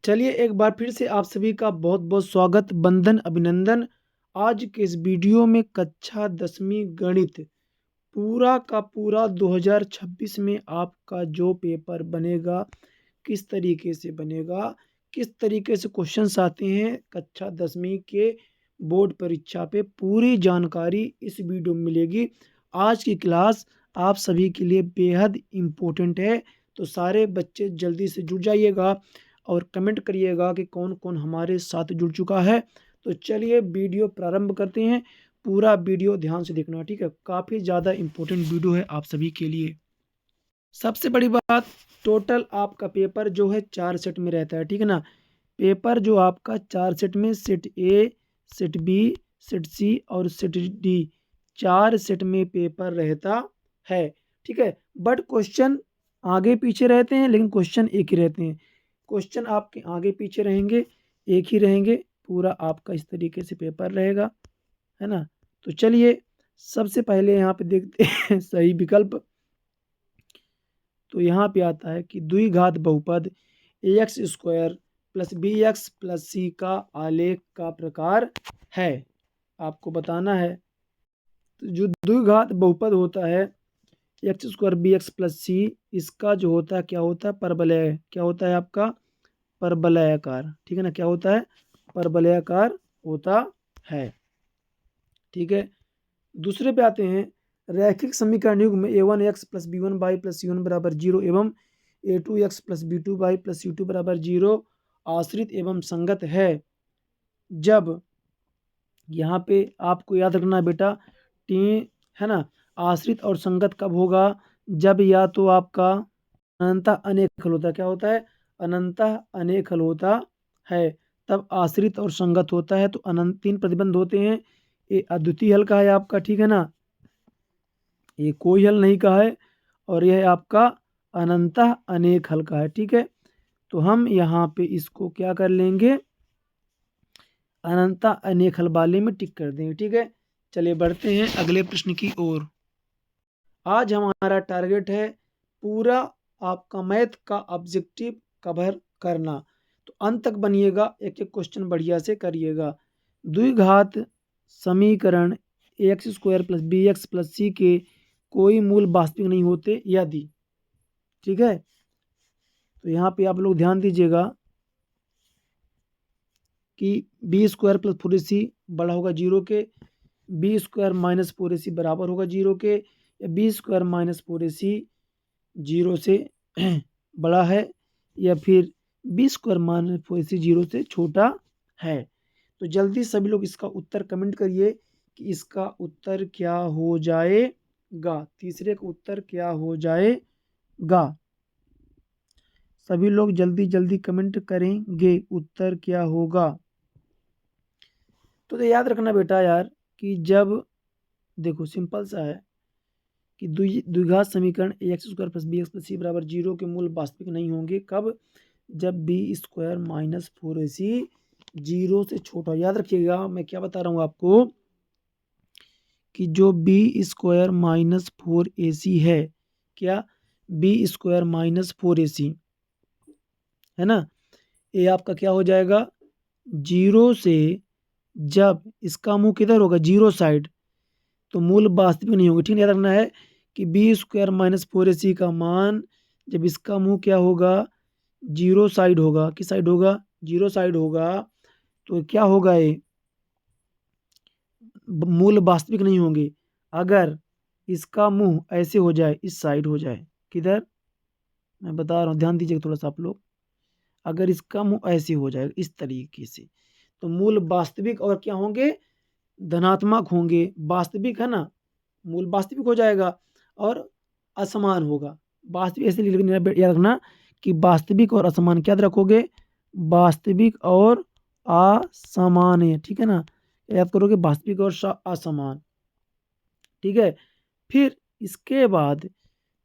चलिए एक बार फिर से आप सभी का बहुत बहुत स्वागत, बंधन, अभिनंदन। आज के इस वीडियो में कक्षा 10वीं गणित पूरा का पूरा 2026 में आपका जो पेपर बनेगा, किस तरीके से बनेगा, किस तरीके से क्वेश्चंस आते हैं कक्षा 10वीं के बोर्ड परीक्षा पे, पूरी जानकारी इस वीडियो में मिलेगी। आज की क्लास आप सभी के लिए बेहद इम्पोर्टेंट है, तो सारे बच्चे जल्दी से जुड़ जाइएगा और कमेंट करिएगा कि कौन कौन हमारे साथ जुड़ चुका है। तो चलिए वीडियो प्रारंभ करते हैं। पूरा वीडियो ध्यान से देखना, ठीक है। काफ़ी ज़्यादा इम्पोर्टेंट वीडियो है आप सभी के लिए। सबसे बड़ी बात, टोटल आपका पेपर जो है 4 सेट में रहता है, ठीक है ना। पेपर जो आपका 4 सेट में, set A, set B, set C और सेट डी, 4 सेट में पेपर रहता है, ठीक है। बट क्वेश्चन आगे पीछे रहते हैं, लेकिन क्वेश्चन एक ही रहते हैं। क्वेश्चन आपके आगे पीछे रहेंगे, एक ही रहेंगे। पूरा आपका इस तरीके से पेपर रहेगा, है ना। तो चलिए सबसे पहले यहाँ पे देखते हैं सही विकल्प। तो यहाँ पे आता है कि द्विघात बहुपद ax square plus b x plus c का आलेख का प्रकार है। आपको बताना है। तो जो द्विघात बहुपद होता है x square b x plus c, इसका जो होता है क्या होता है, परवलय। क्या होता है आपका, परवलयाकार, ठीक है ना। क्या होता है, परवलयाकार होता है, ठीक है। दूसरे पे आते हैं, रैखिक समीकरण युग्म में a1x plus B one y plus C one बराबर 0 एवं a2x plus B two y plus C two बराबर 0 आश्रित एवं संगत है। जब यहाँ पे आपको याद रखना बेटा, टी, है ना। आश्रित और संगत कब होगा, जब या तो आपका अनंतः अनेक हल होता है। क्या होता है, अनंतः अनेक हल होता है, तब आश्रित और संगत होता है। तो अनंत 3 प्रतिबंध होते हैं। ये अद्वितीय हल का है आपका, ठीक है ना, ये कोई हल नहीं का है। और यह आपका अनंतः अनेक हल का है, ठीक है। तो हम यहाँ पे इसको क्या कर लेंगे, अनंतः अनेक हल वाले में टिक कर देंगे, ठीक है। चलिए बढ़ते हैं अगले प्रश्न की ओर। आज हमारा टारगेट है पूरा आपका मैथ का ऑब्जेक्टिव कवर करना। तो अंत तक बनिएगा, एक एक क्वेश्चन बढ़िया से करिएगा। द्विघात समीकरण x square plus b x plus c के कोई मूल वास्तविक नहीं होते यदि, ठीक है। तो यहाँ पे आप लोग ध्यान दीजिएगा कि बी स्क्वायर प्लस 4ac बड़ा होगा 0 के, बी स्क्वायर माइनस 4ac बराबर होगा 0 के, या बी स्क्वायर माइनस 4ac 0 से बड़ा है, या फिर बी स्क्वायर माइनस 4ac 0 से छोटा है। तो जल्दी सभी लोग इसका उत्तर कमेंट करिए कि इसका उत्तर क्या हो जाएगा, तीसरे का उत्तर क्या हो जाएगा। सभी लोग जल्दी जल्दी कमेंट करेंगे, उत्तर क्या होगा। तो याद रखना बेटा यार कि जब देखो सिंपल सा है कि द्विघात समीकरण x square plus b x plus c बराबर 0 के मूल वास्तविक नहीं होंगे कब, जब बी स्क्वायर माइनस 4ac 0 से छोटा। याद रखिएगा मैं क्या बता रहा हूँ आपको कि जो बी स्क्वायर माइनस 4ac है, क्या, बी स्क्वायर माइनस 4ac, है ना, ये आपका क्या हो जाएगा, 0 से जब इसका मुंह किधर होगा, 0 साइड, तो मूल वास्तविक नहीं होगी, ठीक है। याद रखना है कि बी स्क्वायर माइनस 4ac का मान जब इसका मुंह क्या होगा, 0 साइड होगा, किस साइड होगा, 0 साइड होगा, तो क्या होगा, ये मूल वास्तविक नहीं होंगे। अगर इसका मुंह ऐसे हो जाए, इस साइड हो जाए, किधर, मैं बता रहा हूँ ध्यान दीजिए थोड़ा सा आप लोग, अगर इसका मुंह ऐसे हो जाए इस तरीके से, तो मूल वास्तविक और क्या होंगे, धनात्मक होंगे। वास्तविक है ना, मूल वास्तविक हो जाएगा और असमान होगा। वास्तविक ऐसे याद रखना कि वास्तविक और असमान क्या रखोगे, वास्तविक और असमान है, ठीक है ना। याद करोगे वास्तविक और असमान, ठीक है। फिर इसके बाद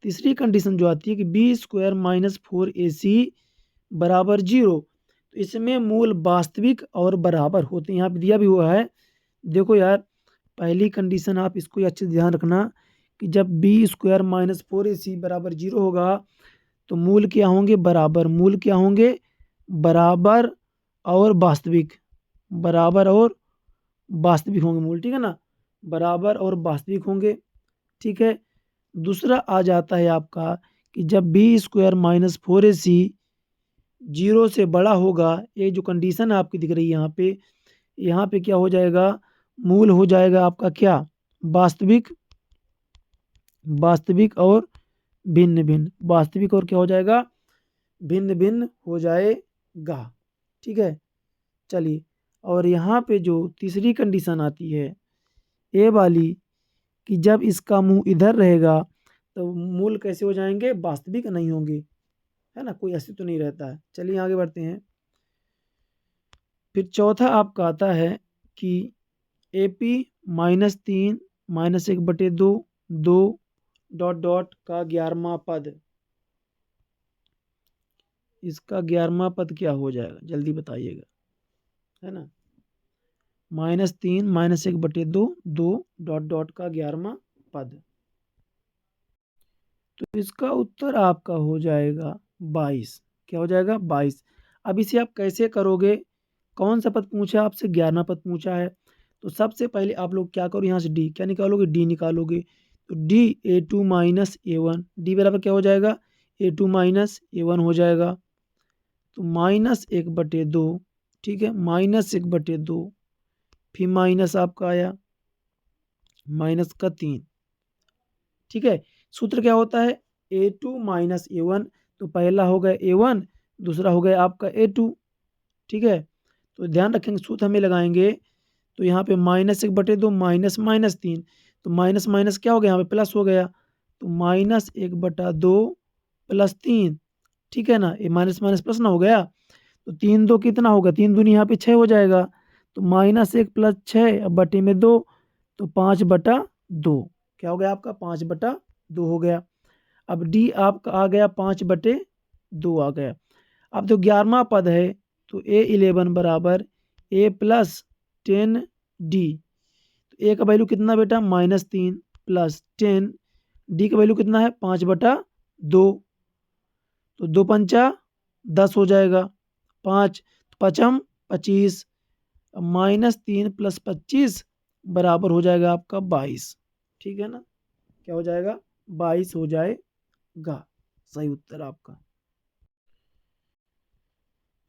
तीसरी कंडीशन जो आती है कि बी स्क्वायर माइनस 4ac बराबर 0, तो इसमें मूल वास्तविक और बराबर होते हैं। यहाँ पे दिया भी हुआ है, देखो यार, पहली कंडीशन आप इसको अच्छे से ध्यान रखना कि जब बी स्क्वायर माइनस 4ac बराबर 0 होगा तो मूल क्या होंगे, बराबर। मूल क्या होंगे, बराबर और वास्तविक, बराबर और वास्तविक होंगे मूल, ठीक है ना, बराबर और वास्तविक होंगे। ठीक है। दूसरा आ जाता है आपका कि जब बी स्क्वायर माइनस 4ac 0 से बड़ा होगा, ये जो कंडीशन आपकी दिख रही है यहाँ पे क्या हो जाएगा, मूल हो जाएगा आपका क्या, वास्तविक, वास्तविक और भिन्न भिन्न, वास्तविक और क्या हो जाएगा, भिन्न भिन्न हो जाएगा। ठीक है। चलिए, और यहाँ पे जो तीसरी कंडीशन आती है ए वाली, कि जब इसका मुंह इधर रहेगा तो मूल कैसे हो जाएंगे, वास्तविक नहीं होंगे, है ना, कोई अस्तित्व तो नहीं रहता है। चलिए आगे बढ़ते हैं। फिर चौथा आपका आता है कि AP -3 -1/2 2 डॉट डॉट का 11वां पद, इसका 11वां पद क्या हो जाएगा, जल्दी बताइएगा, है ना, -3 -1/2 2 डॉट डॉट का 11वां पद। तो इसका उत्तर आपका हो जाएगा 22। क्या हो जाएगा, 22। अब इसे आप कैसे करोगे, कौन सा पद पूछा आपसे, 11वां पद पूछा है। तो सबसे पहले आप लोग क्या करो, यहाँ से डी क्या निकालोगे, डी निकालोगे। तो D A2 minus A1, D बराबर क्या हो जाएगा, A2 माइनस A1 हो जाएगा। तो -1/2, ठीक है, -1/2, फिर माइनस आपका आया -3। ठीक है। सूत्र क्या होता है, A2 माइनस A1, तो पहला हो गया A1, दूसरा हो गया आपका A2। ठीक है। तो ध्यान रखेंगे सूत्र हमें लगाएंगे, तो यहाँ पे -1/2 माइनस -3, तो माइनस माइनस क्या हो गया, यहाँ पे प्लस हो गया, तो -1/2 +3। ठीक है ना, ये माइनस माइनस प्लस ना हो गया, तो 3 2 कितना होगा, 3 दूनी यहाँ पे 6 हो जाएगा, तो -1 + 6 अब बटे में 2, तो 5/2, क्या हो गया आपका, 5/2 हो गया। अब डी आपका आ गया 5/2 आ गया। अब जो 11वां पद है, तो A11 बराबर A + 10D, तो ए का वैल्यू कितना बेटा, -3 + 10, डी का वैल्यू कितना है, 5/2, तो 2 पंचा 10 हो जाएगा, 5 पचम 25, -3 + 25 बराबर हो जाएगा आपका 22। ठीक है ना, क्या हो जाएगा, 22 हो जाएगा सही उत्तर आपका।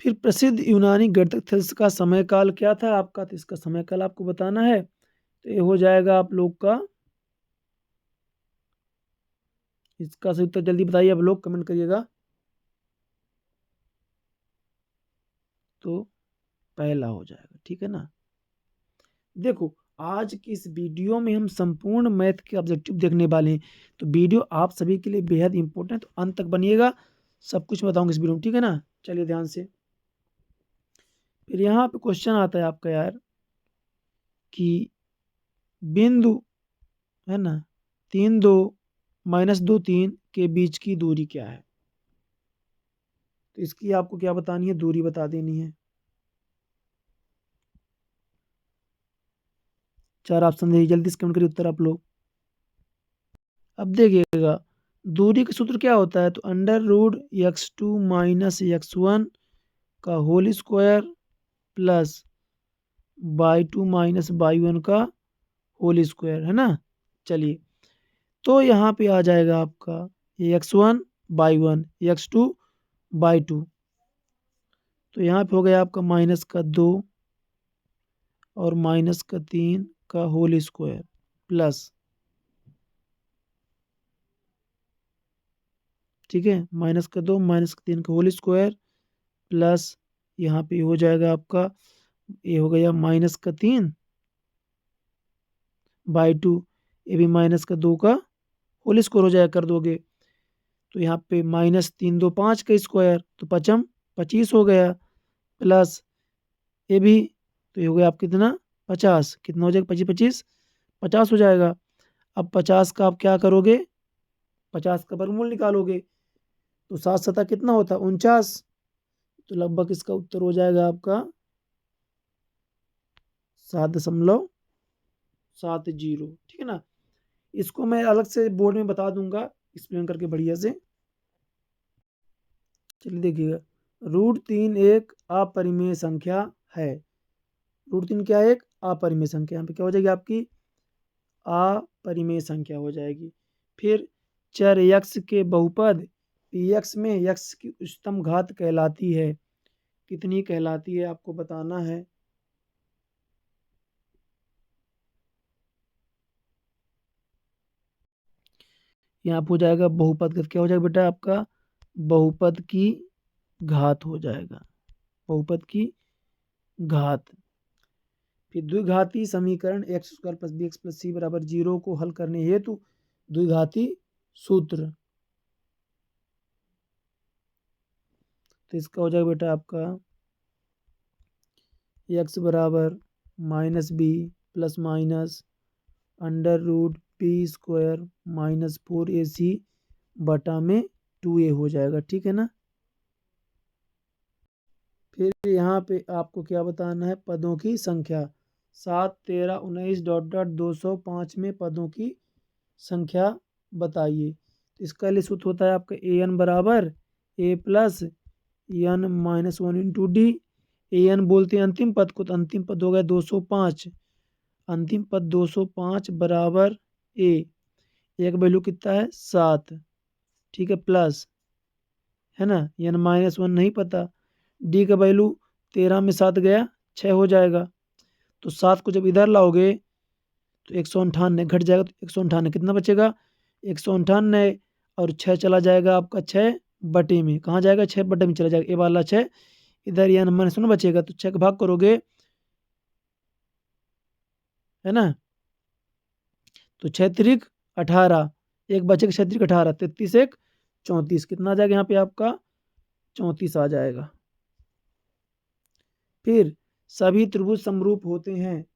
फिर प्रसिद्ध यूनानी गणितज्ञ थेल्स का समय काल क्या था आपका, तो इसका समय काल आपको बताना है। तो ये हो जाएगा आप लोग का, इसका सही उत्तर जल्दी बताइए, आप लोग कमेंट करिएगा। तो पहला हो जाएगा। ठीक है ना। देखो, आज की इस वीडियो में हम संपूर्ण मैथ के ऑब्जेक्टिव देखने वाले हैं, तो वीडियो आप सभी के लिए बेहद इंपॉर्टेंट, तो अंत तक बनिएगा, सब कुछ बताऊंगा इस वीडियो में। ठीक है ना, चलिए ध्यान से। फिर यहाँ पे क्वेश्चन आता है आपका यार, कि बिंदु, है ना, 3 2 -2 3 के बीच की दूरी क्या है। तो इसकी आपको क्या बतानी है, दूरी बता देनी है। 4 ऑप्शन दे, जल्दी से कमेंट करिए उत्तर आप लोग। अब देखिएगा, दूरी का सूत्र क्या होता है, तो √x2 - x1 का whole square plus y2 - y1 का होल स्क्वायर, है ना। चलिए, तो यहाँ पे आ जाएगा आपका x1 y1 x2 y2, तो यहाँ पे हो गया आपका -2 और -3 का होल स्क्वायर प्लस, ठीक है, -2 -3 का होल स्क्वायर प्लस, यहाँ पे हो जाएगा आपका, ये हो गया -3 /2, ये भी -2 का होल स्क्वायर हो जाएगा, कर दोगे तो यहाँ पे -3 2 5 का स्क्वायर, तो 5 25 हो गया, प्लस ये भी, तो ये हो गया आप कितना, 50, कितना हो जाएगा, 25 25 50 हो जाएगा। अब 50 का आप क्या करोगे, 50 का वर्गमूल निकालोगे, तो 7 7 कितना होता है, 49, तो लगभग इसका उत्तर हो जाएगा आपका 7.70। ठीक है ना। इसको मैं अलग से बोर्ड में बता दूंगा, एक्सप्लेन करके बढ़िया से। चलिए देखिएगा, √3 एक अपरिमेय संख्या है। √3 क्या है? एक अपरिमेय संख्या। यहाँ पे क्या हो जाएगी आपकी? अपरिमेय संख्या हो जाएगी। फिर चर यक्ष के बहुपद यक्ष में यक्ष की उच्चतम घात कहलाती है। कितनी कहलाती है आपको बताना है। यहाँ पे हो जाएगा बहुपद का, क्या हो जाएगा बेटा आपका? बहुपद की घात हो जाएगा, बहुपद की घात। फिर द्विघाती समीकरण x² + bx + c = 0 को हल करने हेतु द्विघाती सूत्र। तो इसका हो जाएगा बेटा आपका x बराबर -b ± √b² - 4ac बटा में 2a हो जाएगा। ठीक है ना। फिर यहाँ पे आपको क्या बताना है? पदों की संख्या। 7, 13, 19 ... 205 में पदों की संख्या बताइए। तो इसका लिए सूत्र होता है आपका an बराबर a + n - 1 × d। an बोलते हैं अंतिम पद को, तो अंतिम पद हो गया 205। अंतिम पद 205 बराबर a, एक वैल्यू कितना है? 7। ठीक है, प्लस, है ना, n - 1 नहीं पता। d का वैल्यू 13 में 7 गया 6 हो जाएगा। तो 7 को जब इधर लाओगे तो 198 घट जाएगा। तो 198 कितना बचेगा? 198 और 6 चला जाएगा आपका 6 बटे में। कहाँ जाएगा? 6 बटे में चला जाएगा। ये वाला 6 इधर या -1 बचेगा, तो 6 का भाग करोगे, है ना, तो 6 त्रिक 18, एक बचेगा 6 त्रिक 18, 33 एक 34, कितना आ जाएगा यहाँ पे आपका? 34 आ जाएगा। फिर सभी त्रिभुज समरूप होते हैं।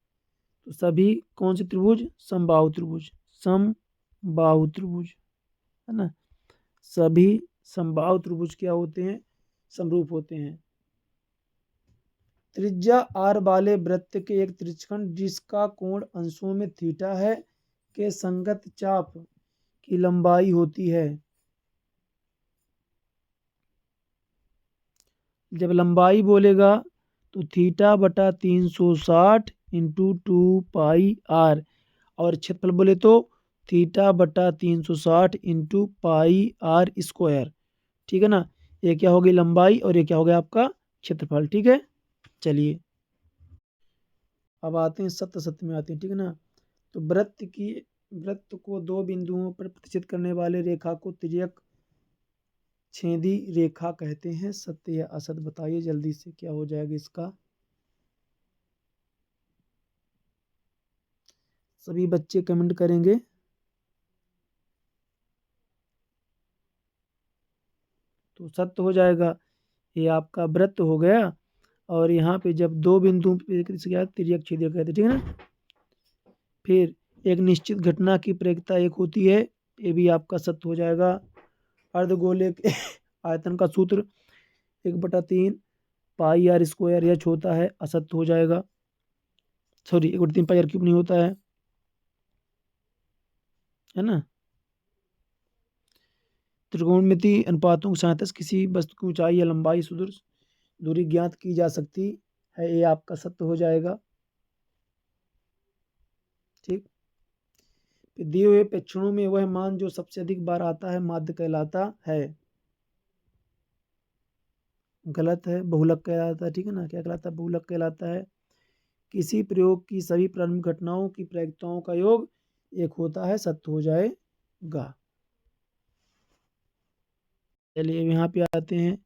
तो सभी कौन से त्रिभुज? समबाहु त्रिभुज, समबाहु त्रिभुज, है ना। सभी समबाहु त्रिभुज क्या होते हैं? समरूप होते हैं। त्रिज्या r वाले वृत्त के एक त्रिज्यखंड जिसका कोण अंशों में थीटा है के संगत चाप की लंबाई होती है। जब लंबाई बोलेगा तो थीटा बटा 360 × 2πr, और क्षेत्रफल बोले तो थीटा बटा 360 × πr²। ठीक है ना। ये क्या होगी? लंबाई, और ये क्या हो गया आपका? क्षेत्रफल। ठीक है, चलिए अब आते हैं सत्य सत्य में आते हैं। ठीक है ना। तो वृत्त को दो बिंदुओं पर प्रतिच्छेद करने वाले रेखा को तिर्यक छेदी रेखा कहते हैं। सत्य या असत्य बताइए जल्दी से, क्या हो जाएगा इसका? सभी बच्चे कमेंट करेंगे। तो सत्य हो जाएगा। ये आपका वृत्त हो गया, और यहाँ पे जब दो बिंदु पे क्या तिर्यक छेदी कहते हैं। ठीक है ना। फिर एक निश्चित घटना की प्रेरितता एक होती है, ये भी आपका सत्य हो जाएगा। अर्धगोले के आयतन का सूत्र 1/3 πr², यह होता है, असत्य हो जाएगा। सॉरी, 1/3 πr³ नहीं होता है ना। त्रिकोणमिति अनुपातों की सहायता से किसी वस्तु की ऊंचाई या लंबाई सुदूर दूरी ज्ञात की जा सकती है, ये आपका सत्य हो जाएगा। ठीक। दिए हुए प्रेक्षणों में वह मान जो सबसे अधिक बार आता है माध्य कहलाता है। गलत है, बहुलक कहलाता है। ठीक है ना। क्या कहलाता है? बहुलक कहलाता है। किसी प्रयोग की सभी प्रारंभिक घटनाओं की प्रायिकताओं का योग एक होता है, सत्य हो जाएगा। चलिए यहाँ पे आते हैं।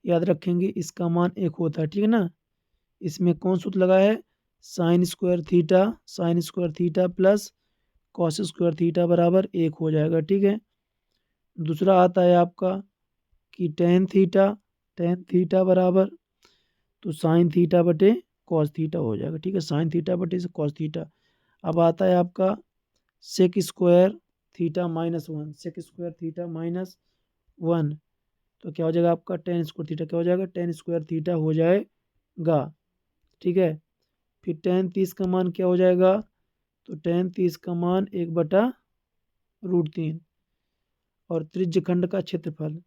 याद रखेंगे इसका मान एक होता है। ठीक है ना। इसमें कौन सूत्र लगा है? sin² थीटा प्लस cos² बराबर 1 हो जाएगा। ठीक है। दूसरा आता है आपका कि tan थीटा बराबर, तो sin थीटा बटे cos थीटा हो जाएगा। ठीक है, sin थीटा बटे cos थीटा। अब आता है आपका sec² थीटा -1, sec² थीटा -1, तो क्या हो जाएगा आपका tan² थीटा। क्या हो जाएगा? tan² थीटा हो जाएगा। ठीक है। फिर tan 30 का मान क्या हो जाएगा? तो tan 30 का मान 1/√3। और त्रिज्यखंड का क्षेत्रफल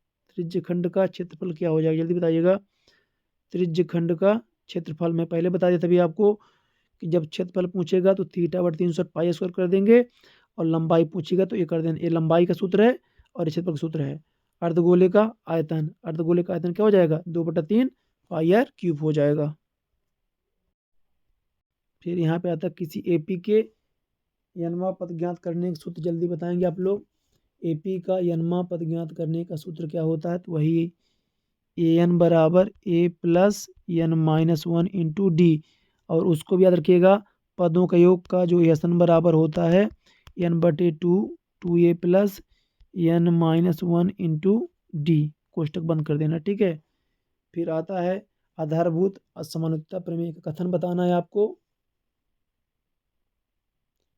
क्या हो जाएगा? जल्दी बताइएगा। त्रिज्य खंड का क्षेत्रफल। मैं पहले बता दिया तभी आपको कि जब क्षेत्रफल पूछेगा तो θ/360 पाई स्क्वायर कर देंगे, और लंबाई पूछेगा तो ये कर देंगे। ये लंबाई का सूत्र है और ये क्षेत्रफल का सूत्र है। अर्धगोले का आयतन, अर्धगोले का आयतन क्या हो जाएगा, 2/3 पाई r क्यूब हो जाएगा। फिर यहाँ पे आता है किसी एपी के यनवा पद ज्ञात करने का सूत्र, जल्दी बताएंगे आप लोग। एपी का यनवा पद ज्ञात करने का सूत्र क्या होता है, तो वही an बराबर a plus n minus 1 into D, और उसको भी याद रखिएगा पदों का योग का जो एन बराबर होता है n/2 2a plus n minus 1 into d, कोष्टक बंद कर देना, ठीक है। फिर आता है आधारभूत असमानुता प्रमेय का कथन बताना है आपको।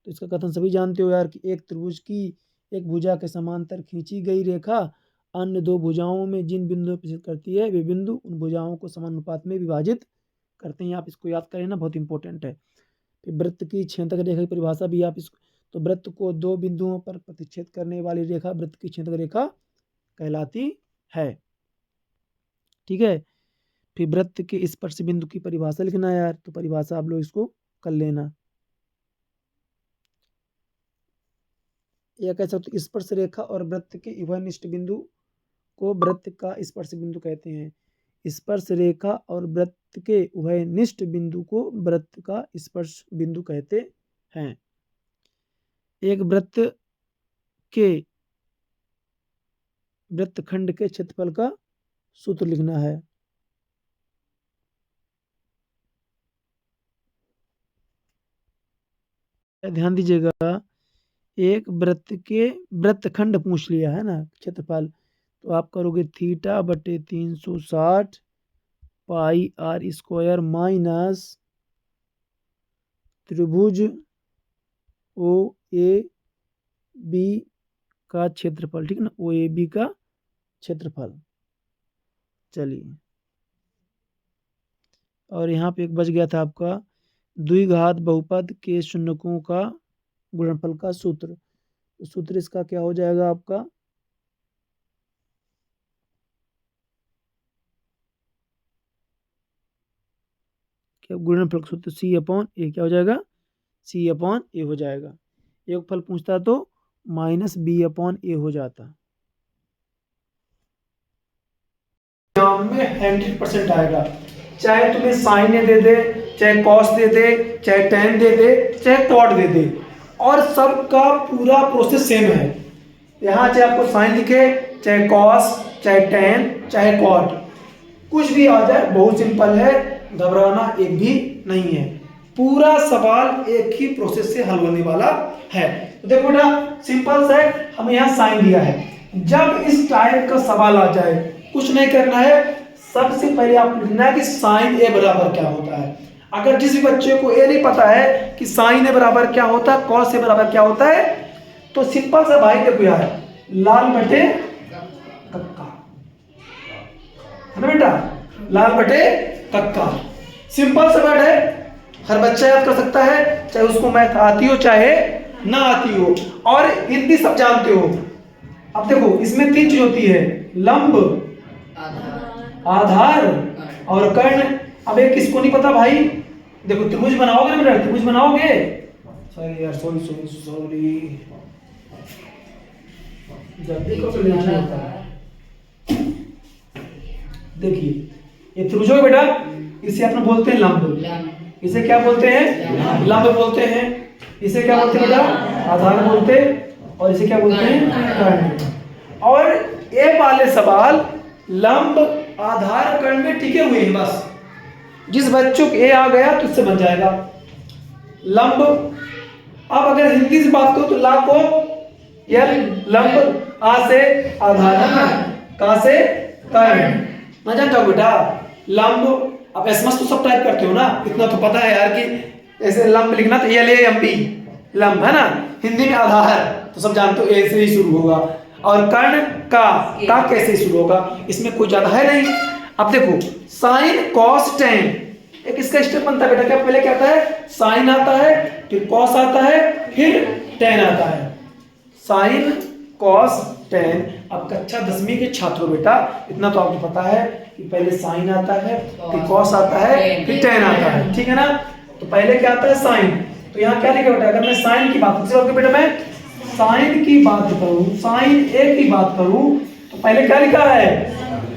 तो इसका कथन सभी जानते हो यार कि एक त्रिभुज की एक भुजा के समांतर खींची गई रेखा अन्य दो भुजाओं में जिन बिंदुओं पर स्थित करती है वे बिंदु उन भुजाओं को समानुपात में विभाजित करते हैं। आप इसको याद करें ना, बहुत इंपॉर्टेंट है। फिर वृत्त की छेदक रेखा की परिभाषा भी आप इसको, तो वृत्त को दो बिंदुओं पर प्रतिच्छेद करने वाली रेखा वृत्त की छेदक रेखा कहलाती है, ठीक है। फिर वृत्त के स्पर्श बिंदु की परिभाषा लिखना है यार, तो परिभाषा आप लोग इसको कर लेना। या कह सकते हो स्पर्श रेखा और वृत्त के उभयनिष्ठ बिंदु को वृत्त का स्पर्श बिंदु कहते हैं। स्पर्श रेखा और वृत्त के उभयनिष्ठ बिंदु को वृत्त का स्पर्श बिंदु कहते हैं। एक वृत्त के वृत्तखंड के क्षेत्रफल का सूत्र लिखना है। ध्यान दीजिएगा, एक वृत्त के वृत्तखंड पूछ लिया है ना क्षेत्रफल, तो आप करोगे θ/360 पाई r स्क्वायर माइनस त्रिभुज ओ ए बी का क्षेत्रफल, ठीक ना, ओ ए बी का क्षेत्रफल। चलिए, और यहाँ पे एक बच गया था आपका द्विघात बहुपद के शून्यकों का गुणनफल का सूत्र। तो सूत्र इसका क्या हो जाएगा आपका, क्या गुणनफल का सूत्र c/a क्या हो जाएगा, c/a हो जाएगा। योगफल पूछता तो -b/a हो जाता। एग्जाम में 100% आएगा, चाहे तुम्हें साइन दे दे, चाहे कॉस दे दे, चाहे टेन दे दे, चाहे कॉट दे दे, और सबका पूरा प्रोसेस सेम है। यहाँ चाहे आपको साइन लिखे, चाहे कॉस, चाहे टेन, चाहे कॉट, कुछ भी आ जाए, बहुत सिंपल है, घबराना एक भी नहीं है। पूरा सवाल एक ही प्रोसेस से हल होने वाला है। तो देखो बेटा, सिंपल सा है, हमें यहाँ साइन दिया है। जब इस टाइप का सवाल आ जाए, कुछ नहीं करना है, सबसे पहले आप लिखना है कि साइन ए बराबर क्या होता है। अगर जिस भी बच्चे को ये नहीं पता है कि साइन ए बराबर क्या होता है, कॉस ए बराबर क्या होता है, तो सिंपल सा भाई देखो यार, लाल बटे कक्का है ना बेटा, लाल बटे कक्का, सिंपल सा वर्ड है, हर बच्चा याद कर सकता है, चाहे उसको मैथ आती हो चाहे ना आती हो, और हिंदी सब जानते हो। अब देखो इसमें तीन चीज होती है, लंब, आधार और कर्ण। अब एक किसको नहीं पता भाई, देखो त्रिभुज बनाओगे ना बेटा, त्रिभुज बनाओगे, सॉरी यार, सॉरी सॉरी सॉरी, जल्दी को तो नहीं होता है। देखिए ये त्रिभुज है बेटा, इसे अपने बोलते हैं लंब, इसे क्या बोलते हैं, लंब बोलते हैं, इसे क्या बोलते हैं बेटा, आधार बोलते, और इसे क्या बोलते हैं, कर्ण। और ये वाले सवाल लंब, आधार, कर्ण में टिके हुए हैं बस। जिस बच्चों को ए आ गया तो इससे बन जाएगा लंब। अब अगर हिंदी से बात करो तो ला को यल लंब, आ से आधार, का से कर्ण, ना जानता बेटा लंब। अब एसएमएस तो सब टाइप करते हो ना, इतना तो पता है यार कि ऐसे लंब लिखना तो LAMB लंब है ना, हिंदी में आधार तो सब जानते हो, ए से ही शुरू होगा, और कर्ण का कैसे शुरू होगा, इसमें कोई ज्यादा है नहीं। अब देखो साइन कॉस टेन, एक इसका स्टेप बनता है बेटा, क्या पहले क्या आता है, साइन आता है, फिर कॉस आता है, फिर टेन आता है। Sign cos ten. अब कक्षा 10वीं के छात्रों बेटा इतना तो आपको पता है कि पहले साइन आता है, फिर कॉस आता है, फिर टेन आता है, ठीक है ना। तो पहले क्या आता है साइन। तो यहाँ क्या लिखा बेटा, अगर मैं साइन की बात करूँ बेटा, मैं साइन की बात करूँ, साइन ए की बात करूँ, तो पहले क्या लिखा है,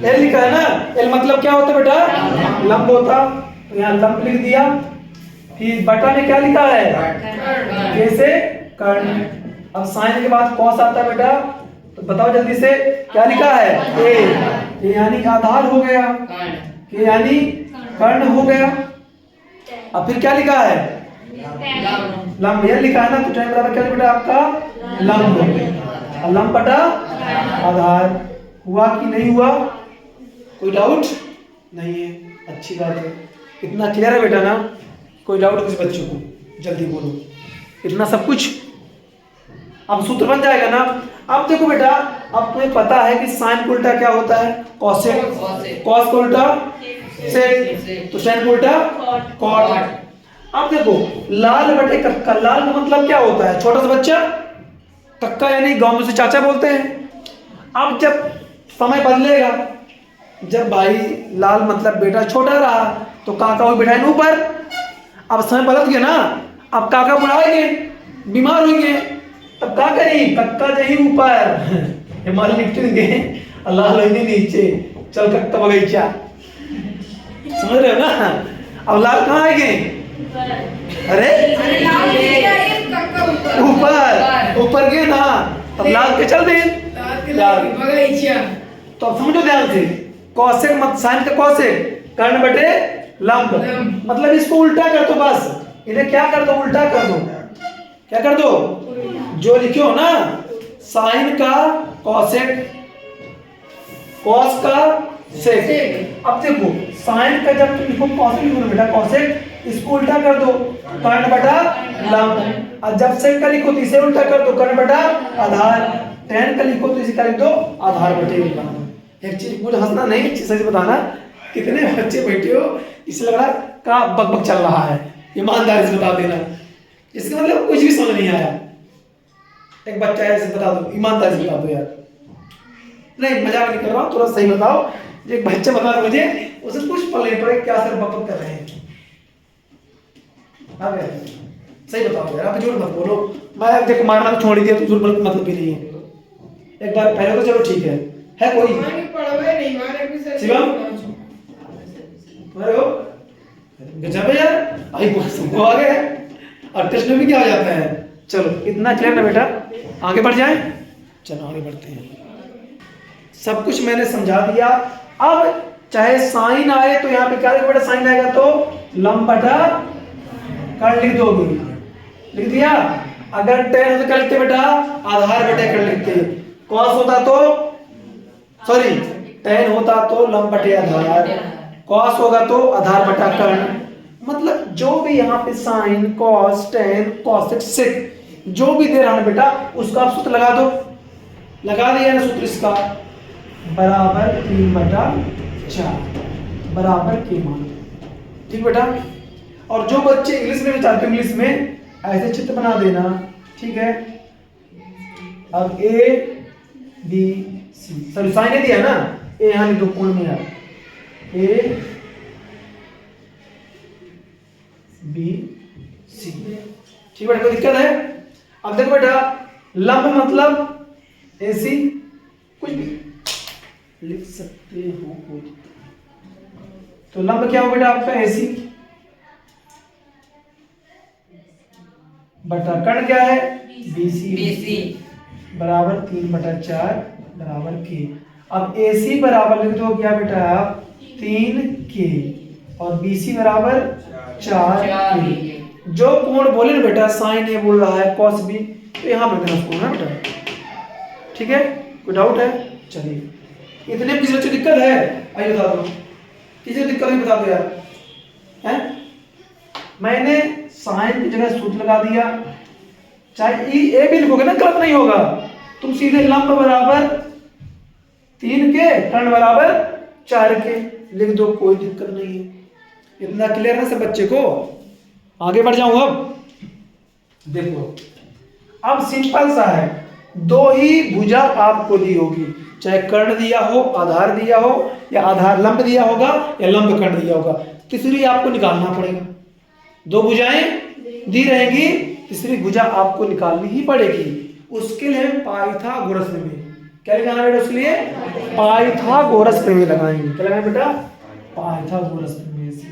एल लिखा है ना। एल मतलब क्या होता है बेटा, लंब होता। तो यहाँ लंब लिख दिया। फिर बटा में क्या लिखा है, कैसे कर्ण। अब साइन के बाद कॉस आता है बेटा, तो बताओ जल्दी से क्या लिखा है, ए यानी आधार हो गया, के यानी कर्ण हो गया। अब फिर क्या लिखा है, लंब। यह लिखा है ना, तो टाइम बराबर क्या बेटा आपका लंब। लंब बटा आधार। हुआ कि नहीं हुआ, कोई डाउट नहीं है, अच्छी बात है। इतना क्लियर है बेटा ना, कोई डाउट किसी बच्चों को, जल्दी बोलो। इतना सब कुछ अब सूत्र बन जाएगा ना। अब देखो बेटा, अब तुम्हें पता है कि साइन को उल्टा क्या होता है, कॉसेक। कॉस को उल्टा सेक, तो साइन को उल्टा कॉट। अब देखो लाल बटे कक्का, लाल का मतलब क्या होता है, छोटा सा बच्चा। कक्का यानी गांव में से चाचा बोलते हैं। अब जब समय बदलेगा, जब भाई लाल मतलब बेटा छोटा रहा, तो काका को बिठाए ऊपर। अब समय बदल गया ना, अब काका बुलाएंगे, बीमार होंगे, तब क्या करें, कक्का जाइए ऊपर, हिमालय निकलेंगे, लाल होंगे नीचे, चल कक्का बगीचा। समझ रहे हो ना। अब लाल कहाँ आएंगे, अरे ऊपर, ऊपर गए ना, तब लाल के चल दे बगीचा। तो अब समझो ध्यान से, कौशिक मत साइन का कौशिक, कर्ण बटे लंब, मतलब इसको उल्टा कर दो बस। इन्हें क्या कर दो, उल्टा कर दो। क्या कर दो, जो लिखे हो ना, साइन का कौशिक, कॉस का सेक। अब देखो साइन का जब तुम लिखो कौशिक लिखो बेटा, कौशिक, इसको उल्टा कर दो, कर्ण बटा लंब। और जब सेक का लिखो तो इसे उल्टा कर दो, कर्ण बटा आधार। टेन का लिखो तो इसे क्या लिख दो, आधार बटे लंब। एक चीज मुझे हंसना नहीं, एक चीज सही बताना, कितने बच्चे बैठे हो इसे लग रहा का बकबक चल रहा है, ईमानदारी से बता देना, इसका मतलब कुछ भी समझ नहीं आया। एक बच्चा ऐसे बता दो, ईमानदारी से बता दो यार, नहीं मजाक नहीं कर रहा हूँ, थोड़ा सही बताओ। एक बच्चा बता दो मुझे, उसे कुछ पल नहीं पड़े क्या सर बकबक कर रहे हैं। सही बताओ यार, आप झूठ मत बोलो। मैं देखो मारना तो छोड़ दिया, तो झूठ बोलने का मतलब भी नहीं है। एक बार पहले तो चलो ठीक है कोई शिवम अरे हो गजब है यार, आई बहुत आ गए और टेस्ट में भी क्या हो जाता है। चलो इतना क्लियर ना बेटा, आगे बढ़ जाए। चलो आगे बढ़ते हैं, सब कुछ मैंने समझा दिया। अब चाहे साइन आए तो यहाँ पे क्या लिखो बेटा, साइन आएगा तो लंब बटा कर्ण लिख दोगे, लिख दिया। अगर टेन होता क्या लिखते बेटा, आधार बटे कर्ण लिखते। कॉस होता तो सॉरी टेन होता तो लंब बटे आधार, कॉस होगा तो आधार बटा कर्ण। मतलब जो भी यहाँ पे sine cos tan cosec sec जो भी दे रहा है बेटा, उसका आप सूत्र लगा दो। लगा दिया ना सूत्र इसका, बराबर 3/4 बराबर के मान, ठीक बेटा। और जो बच्चे इंग्लिश में चाहते हो इंग्लिश में ऐसे चित्र बना देना, ठीक है। अब A B C, sorry sine दिया ना, ए यहाँ लिख दो कोण में यार, ए बी सी, ठीक बेटा, कोई दिक्कत है। अब देखो बेटा, लंब मतलब ए सी, कुछ भी लिख सकते हो कोई, तो लंब क्या हो बेटा आपका ए सी बटा कर्ण क्या है बी सी बराबर 3/4 बराबर के। अब ए सी बराबर लिख दो क्या बेटा आप 3 के और बी सी बराबर 4 के। जो कोण बोले ना बेटा, साइन ए बोल रहा है कॉस बी, तो यहाँ पर देना कोण है बेटा, ठीक है। कोई डाउट है, चलिए। इतने किसी बच्चे दिक्कत है, आइए बता दो, किसी दिक्कत नहीं बता दो यार, हैं। मैंने साइन की जगह सूत्र लगा दिया, चाहे ए भी लिखोगे ना गलत नहीं होगा। तुम सीधे लंब बराबर 3 के कर्ण बराबर 4 के लिख दो, कोई दिक्कत नहीं है। इतना क्लियर है सब बच्चे को। आगे बढ़ जाऊं अब, देखो अब सिंपल सा है, दो ही भुजा आपको दी होगी, चाहे कर्ण दिया हो, आधार दिया हो, या आधार लंब दिया होगा या लंब कर्ण दिया होगा, तीसरी आपको निकालना पड़ेगा। दो भुजाएं दी रहेंगी, तीसरी भुजा आपको निकालनी ही पड़ेगी। उसके लिए पाइथागोरस प्रमेय, क्या लगाना बेटा उसके लिए? पाइथागोरस प्रमेय लगाएंगे। क्या लगाएंगे बेटा? पाइथागोरस प्रमेय से,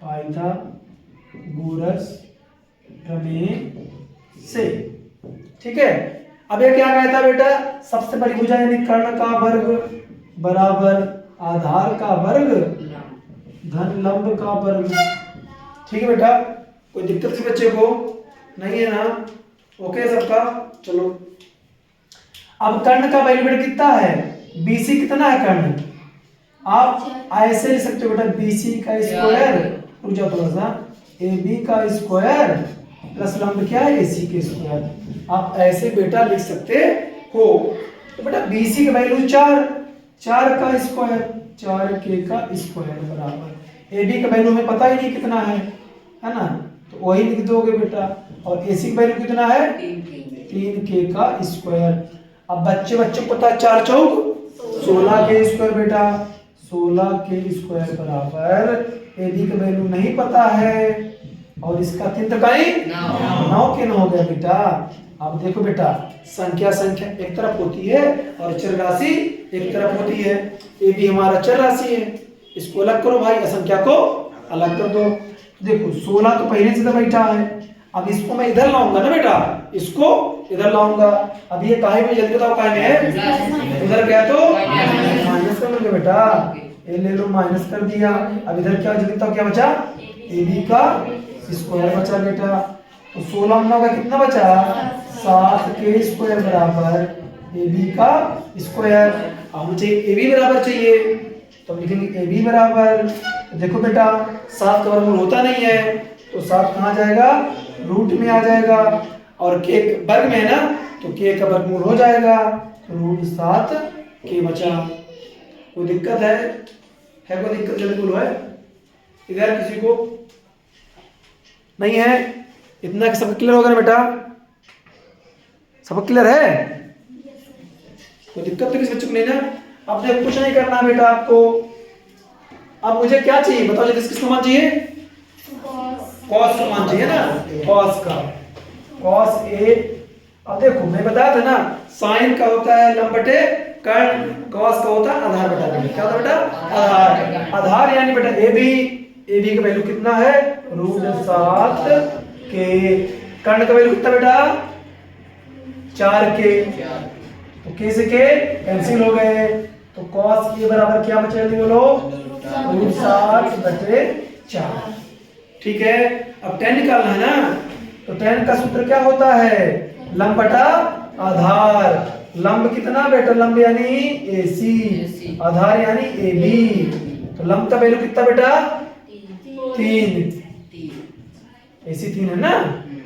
पाइथागोरस प्रमेय से, ठीक है। अब ये क्या कहता बेटा? सबसे बड़ी भुजा यानी कर्ण का वर्ग बराबर आधार का वर्ग धन लंब का वर्ग, ठीक है बेटा। कोई दिक्कत से बच्चे को नहीं है ना? ओके सबका? चलो अब कर्ण का वैल्यू बेटा कितना है? BC कितना है कर्ण? आप ऐसे लिख सकते हो बेटा, BC का स्क्वायर, रुक जाओ थोड़ा सा, AB का स्क्वायर प्लस लंब क्या है? AC के स्क्वायर। आप ऐसे बेटा लिख सकते हो। तो बेटा BC का वैल्यू 4 का स्क्वायर, 4K का स्क्वायर बराबर AB का वैल्यू हमें पता ही नहीं कितना है ना, तो वही लिख दोगे बेटा। और AC का वैल्यू कितना है? 3K का स्क्वायर। अब बच्चे को पता है 4 चौक 16 के स्क्वायर बेटा, 16 के स्क्वायर बराबर AB का वैल्यू नहीं पता है और इसका 3 त्रिकाई 9 के 9 हो गया बेटा। अब देखो बेटा, संख्या एक तरफ होती है और चर राशि एक तरफ होती है। ये भी हमारा चर राशि है, इसको अलग करो भाई, असंख्या को अलग कर दो। देखो 16 तो पहले से तो बैठा है, अब इसको मैं इधर लाऊंगा ना बेटा, इसको इधर लाऊंगा। अब ये काहे में, जल्दी बताओ काहे में है? उधर गया तो माइनस कर लोगे बेटा, ये ले लो माइनस कर दिया। अब इधर क्या, जल्दी बताओ क्या बचा? AB का स्क्वायर बचा बेटा। तो 16 में का कितना बचा? 7 के स्क्वायर बराबर AB का स्क्वायर। अब मुझे AB बराबर चाहिए, तो लिखेंगे AB बराबर, तो देखो बेटा 7 का वर्गमूल होता नहीं है, तो 7 कहाँ जाएगा? रूट में आ जाएगा, और K वर्ग में है ना, तो K का वर्गमूल हो जाएगा, रूट 7K बचा। कोई दिक्कत है कोई दिक्कत? जल्दी बोलो, है इधर किसी को नहीं है? इतना सब क्लियर होगा ना बेटा? सब क्लियर है? कोई दिक्कत तो किसी बच्चे को नहीं ना? अब देखो कुछ नहीं करना बेटा आपको। अब मुझे क्या चाहिए बताओ, जल्दी किसका मान चाहिए? कॉस का मान चाहिए ना, कॉस का, कॉस A। अब देखो मैं बताया था ना, साइन का होता है लंब बटे कर्ण, कॉस का होता है आधार बटा कर्ण। क्या होता है बेटा? आधार। आधार यानी बेटा AB का वैल्यू कितना है? Root 7K। कर्ण का वैल्यू कितना बेटा? 4K। तो K से K कैंसिल हो गए, तो cos A बराबर क्या बचा? बोलो, रूट 7 बटे 4। ठीक है। अब tan निकालना है ना, तो tan का सूत्र क्या होता है? लंब बटा आधार। लंब कितना बेटा? लंब यानी AC, आधार यानी AB। तो लंब का वैल्यू कितना बेटा? 3। AC 3 है ना,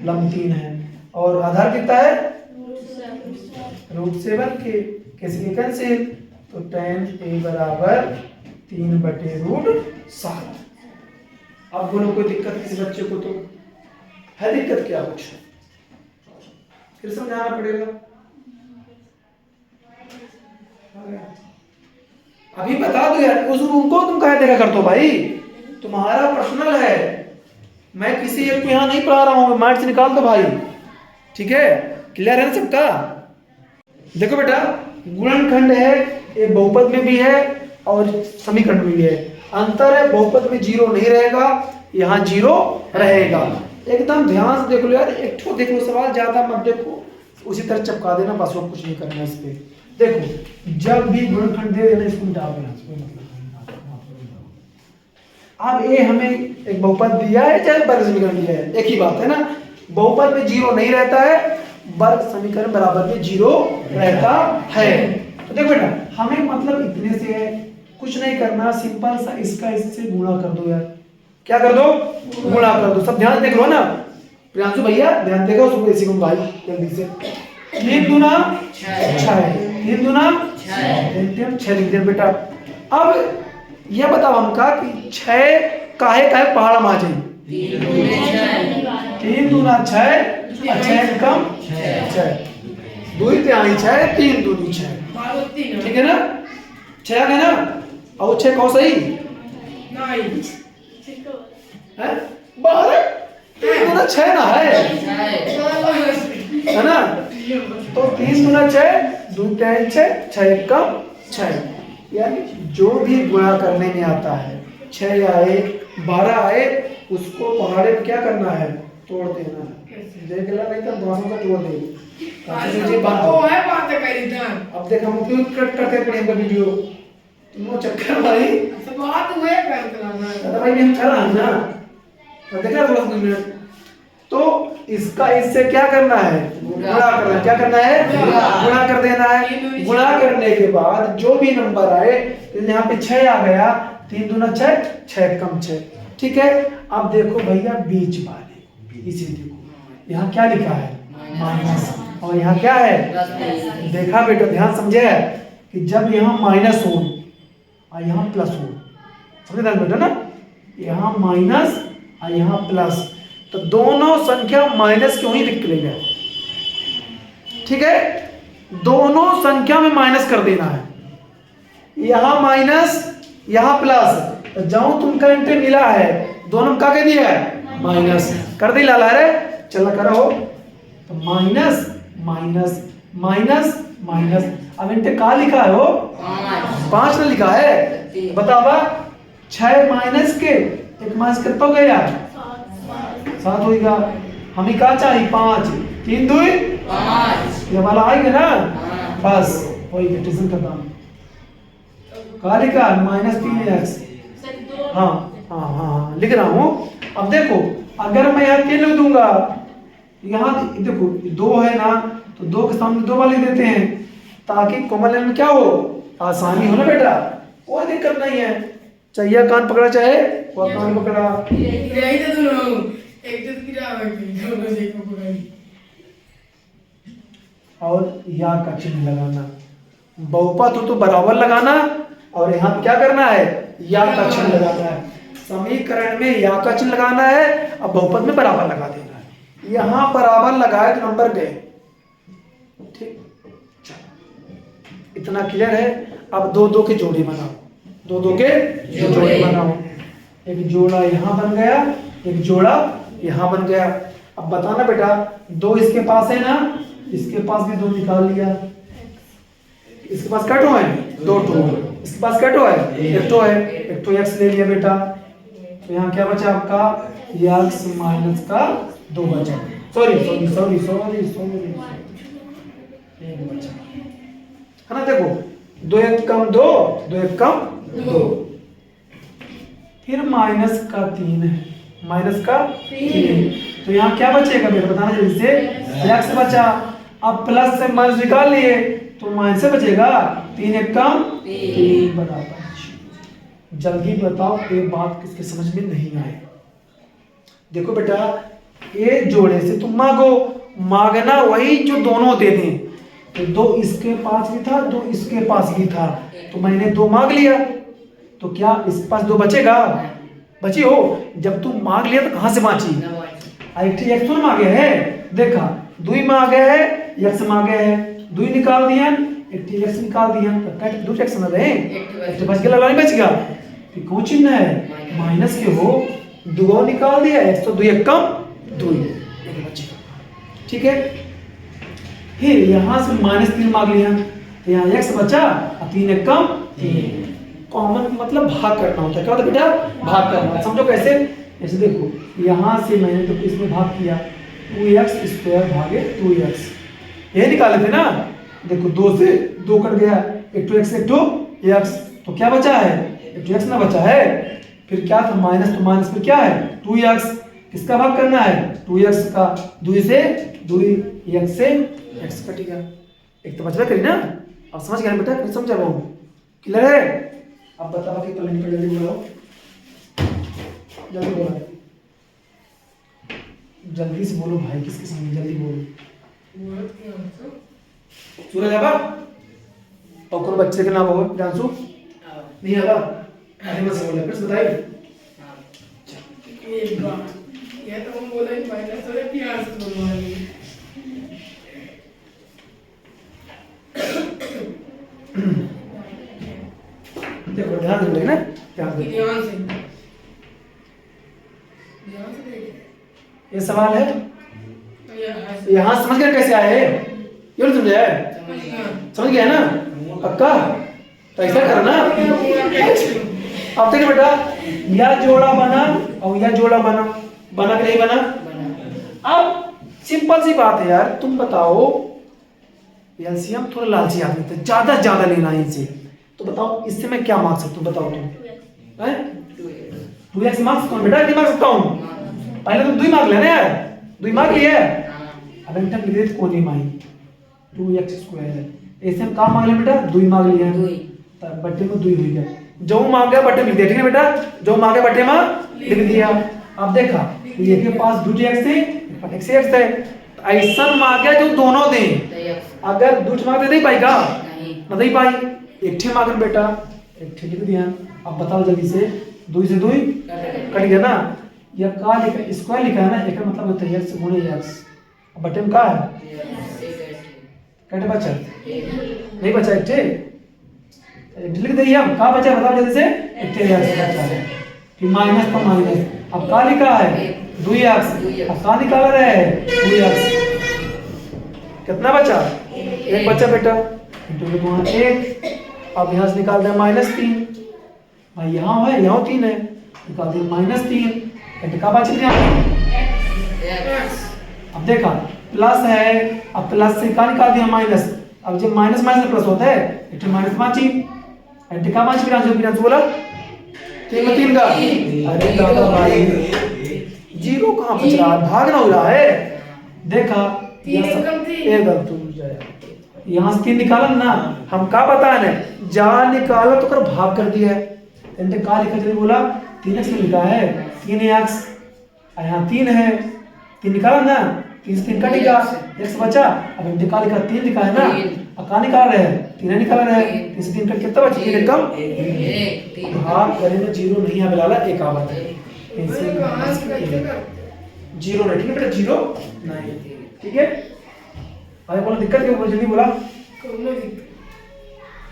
लंब 3 है, और आधार कितना है? Root 7K। कैसे के कैंसिल, तो tan A बराबर 3 बटे रूट 7। अब बोलो कोई दिक्कत किसी बच्चे को? तो है दिक्कत क्या कुछ? फिर समझाना पड़ेगा। अभी बता दो यार, उनको तुम कहे देखा कर दो भाई, तुम्हारा पर्सनल है, मैं किसी एक को यहाँ नहीं पढ़ा रहा हूँ, माइंड से निकाल दो भाई, ठीक है? क्लियर है ना सबका? देखो बेटा, गुणनखंड है, ये बहुपद में भी है और समीकरण में भी है। अंतर है, बहुपद में 0 नहीं रहेगा, यहाँ 0 रहेगा। एकदम ध्यान से देख लो यार, एक ठो देख लो सवाल, ज्यादा मत देखो, उसी तरह चिपका देना बस, और कुछ नहीं करना इस पे। देखो जब भी गुणनखंड दे देना, इसको मिटा देना, कोई मतलब नहीं। अब ये हमें एक बहुपद दिया है, चाहे वर्ग समीकरण दिया है, एक ही बात है ना। बहुपद में 0 नहीं रहता है, वर्ग समीकरण बराबर में 0 रहता है। तो देखो बेटा, हमें मतलब इतने से है, कुछ नहीं करना, सिंपल सा इसका इससे गुणा कर दो यार। क्या कर दो? गुणा कर दो। सब ध्यान देख लो ना, प्रियांशु भैया ध्यान देखो, सुबह इसी को भाई जल्दी से। 3 दूना 6, 3 दूना 6 लिख दे बेटा। अब यह बताओ हमका कि 6 काहे काहे पहाड़ में आ जाए? 3 दूना 6, 6 कम 6। 2 तिहाई 6, 3 दूनी 6, ठीक है ना? 6 है ना? और 6 कौन सही है? 12 3 दूना 6 ना है ना? तो 3 दूना 6, 2 तिहाई 6, 6 एकम 6। यानी जो भी गुणा करने में आता है, 6 आए 12 आए, उसको पहाड़े में क्या करना है? तोड़ देना है। देख ला नहीं तो दोनों का तोड़ देंगे। अब देख हम क्यों कट करते पड़े इनका वीडियो, तुम चक्कर भाई बात हुए कर भाई हम कर रहा ना, तो देखा थोड़ा सा मिनट। तो इसका इससे क्या करना है? गुणा करना है। क्या करना है? गुणा कर देना है। गुणा करने के बाद जो भी नंबर आए, यहाँ पे 6 आ गया, 3 दूना 6, 6 कम 6, ठीक है? अब देखो भैया बीच वाले, इसे देखो यहाँ क्या लिखा है? माइनस, और यहाँ क्या है? देखा बेटा, ध्यान समझे कि जब यहाँ माइनस हो और यहाँ प्लस हो, समझे बेटा ना? यहाँ माइनस और यहाँ प्लस, तो दोनों संख्या माइनस क्यों ही लिख लेगा, ठीक है? दोनों संख्या में माइनस कर देना है। यहाँ माइनस यहाँ प्लस, तो जाऊं तुमका इंटे मिला है, दोनों का कह दिया है माइनस कर दी लाला रे, चला करो। तो माइनस माइनस माइनस माइनस, अब इंटे का लिखा है हो? 5 ने लिखा है। बतावा 6 माइनस के 1 माइनस कितना हो गया? 7 होगा। हमें क्या चाहिए? 5, 3 2 5, ये वाला आएगा ना? बस वही टेंशन करता हूँ। का लिखा -3x, हाँ हाँ हाँ लिख रहा हूँ। अब देखो अगर मैं यहाँ 3 लिख दूंगा, यहाँ देखो 2 है ना, तो 2 के सामने 2 वाले देते हैं ताकि कॉमन में क्या हो? आसानी हो ना बेटा, कोई दिक्कत नहीं है। चाहिए कान पकड़ा, चाहे वो कान पकड़ा। और या का चिन्ह लगाना, बहुपद हो तो बराबर लगाना, और यहाँ क्या करना है? या का चिन्ह लगाना है। समीकरण में या का चिन्ह लगाना है, अब बहुपद में बराबर लगा देना है। यहाँ बराबर लगाए तो नंबर गए, ठीक? इतना क्लियर है। अब 2 2 के जोड़े बनाओ, 2 2 के जोड़े बनाओ। एक जोड़ा यहाँ बन गया, एक जोड़ा यहाँ बन गया। अब बताना बेटा, 2 इसके पास है ना, इसके पास भी 2 निकाल लिया। इसके पास कटो है 2 टो, इसके पास कटो है 1 टो है, 1 टो x ले लिया बेटा। तो यहाँ क्या बचा आपका? x माइनस का 2 बचा। Sorry sorry sorry sorry sorry, 1 बचा है ना? देखो 2 1 कम 2, 2 1 कम 2, फिर माइनस का 3 है, माइनस का 3। तो यहाँ क्या बचेगा बेटा? बताना जल्दी से। x बचा, अब प्लस से माइनस निकाल लिए तो माइनस से बचेगा, 3 1 कम 3 बराबर। जल्दी बताओ एक बात किसके समझ में नहीं आए? देखो बेटा, एक जोड़े से तुम मांगो, मांगना वही जो दोनों दे दें। तो 2 इसके पास भी था, 2 इसके पास भी था, तो मैंने 2 मांग लिया, तो क्या इस पास 2 बचेगा? बची हो। जब तुम मांग लिया तो कहां से बाची? x तो मांगे है, देखा 2 मांगे है, x मांगे है, 2 निकाल दिया, एक x निकाल दिया, तो कट 2 x ना रहे, तो बच गया, लाइन बच गया। फिर कौन चिन्ह है? माइनस के हो, 2 निकाल दिया, x तो 2 1 कम 2 बचेगा, ठीक है? फिर यहाँ से -3 मांग लिया, तो यहाँ x बचा और 3 1 कम 3। कॉमन मतलब भाग करना होता है। क्या होता है बेटा? भाग करना। समझो कैसे? ऐसे देखो, यहाँ से मैंने तो इसमें भाग किया, 2x² भागे 2x, ये निकाले थे ना। देखो 2 से 2 कट गया, 1 2 x 1 2 x, तो क्या बचा है? 1 2 x ना बचा है। फिर क्या था? माइनस, तो माइनस फिर क्या है? 2x, किसका भाग करना है? 2x का। 2 से 2 x से x कटेगा, एक तो बचना करी ना। अब समझ गए बेटा? नहीं समझा रहा हूँ? क्लियर है? अब बताओ कि पहले निकल, जल्दी बोलो, जल्दी बोलो, जल्दी से बोलो भाई, किसके सामने? जल्दी बोलो। सूरज है बा? और कौन बच्चे के नाम होगा? जानसू नहीं है बा? अरे मत बोलो, फिर बताइए। एक बात ये तो हम बोले कि माइनस हो, प्यार से बोलवाएंगे। दे। ये सवाल है, यहाँ समझ गए कैसे आए? ये नहीं समझे? समझ गया ना पक्का? तो ऐसा करना। अब देखिए बेटा, यह जोड़ा बना और यह जोड़ा बना, बना कि नहीं बना? अब सिंपल सी बात है यार, तुम बताओ, एलसीएम थोड़ा लालची आदमी थे, ज्यादा लेना है इनसे, तो बताओ इससे मैं क्या मांग सकता हूँ? बताओ तुम। 2x मांग सकता हूँ बेटा, नहीं मांग सकता हूँ? पहले तो 2 मांग लेना यार, 2 मांग लिए। अब इंटर लिख दे को नहीं मांगी, 2x² है। ऐसे हम काम मांग ले बेटा, 2 मांग लिया, तब बट्टे में 2 हो गया। जो मांग गया बट्टे में लिख दिया, ठीक है बेटा? जो मांगे बट्टे में लिख दिया। अब देखा ये के पास 2x है, x है, ऐसा मांगे जो दोनों दें। अगर 2 मांगे नहीं पाएगा, नहीं पाई, एक ठे मांगन बेटा, एक ठे लिख दिया। अब बताओ जल्दी से, 2 से 2 कट गया ना? यह का लिखा, स्क्वायर लिखा है ना, एक मतलब होता है x गुणे x। अब बट्टे में का है? कटे बचा? नहीं बचा, एक ठे लिख दिया। अब का बचा बताओ जल्दी से? एक ठे x बचा है, फिर माइनस पर माइनस। अब का लिखा है 2x, अब का निकाल रहे हैं 2x। कितना बचा? 1 बचा बेटा, इंटू 1। अब यहाँ से निकाल दें -3, भाई यहाँ है, यहाँ 3 है, निकाल दें -3, का बच गया। अब देखा प्लस है, अब प्लस से का निकाल दिया माइनस। अब जब माइनस माइनस प्लस होता है, एक माइनस बाची, का बाची बिना बोला 3 का। अरे दादा भाई, 0 कहाँ बच रहा है? भागना हो रहा है। देखा यहाँ से 3 निकाला ना, हम का बताए ना, जा निकाला तो कर भाग कर दिया है। का लिखा जल्दी बोला, 3x में लिखा है 3x, यहाँ 3 है, 3 निकाला ना, 3 से 3 कटेगा, x बचा। अब इनके का लिखा 3 लिखा है ना, अब का निकाल रहे हैं? 3 निकाल रहे हैं, 3 से 3 कट कितना बचा? 3 कम, भाग करे में 0 नहीं है बेला, एक आवत है 0 नहीं, ठीक है बेटा? 0 नहीं, ठीक है? अरे बोला दिक्कत क्यों? बोल जल्दी बोला,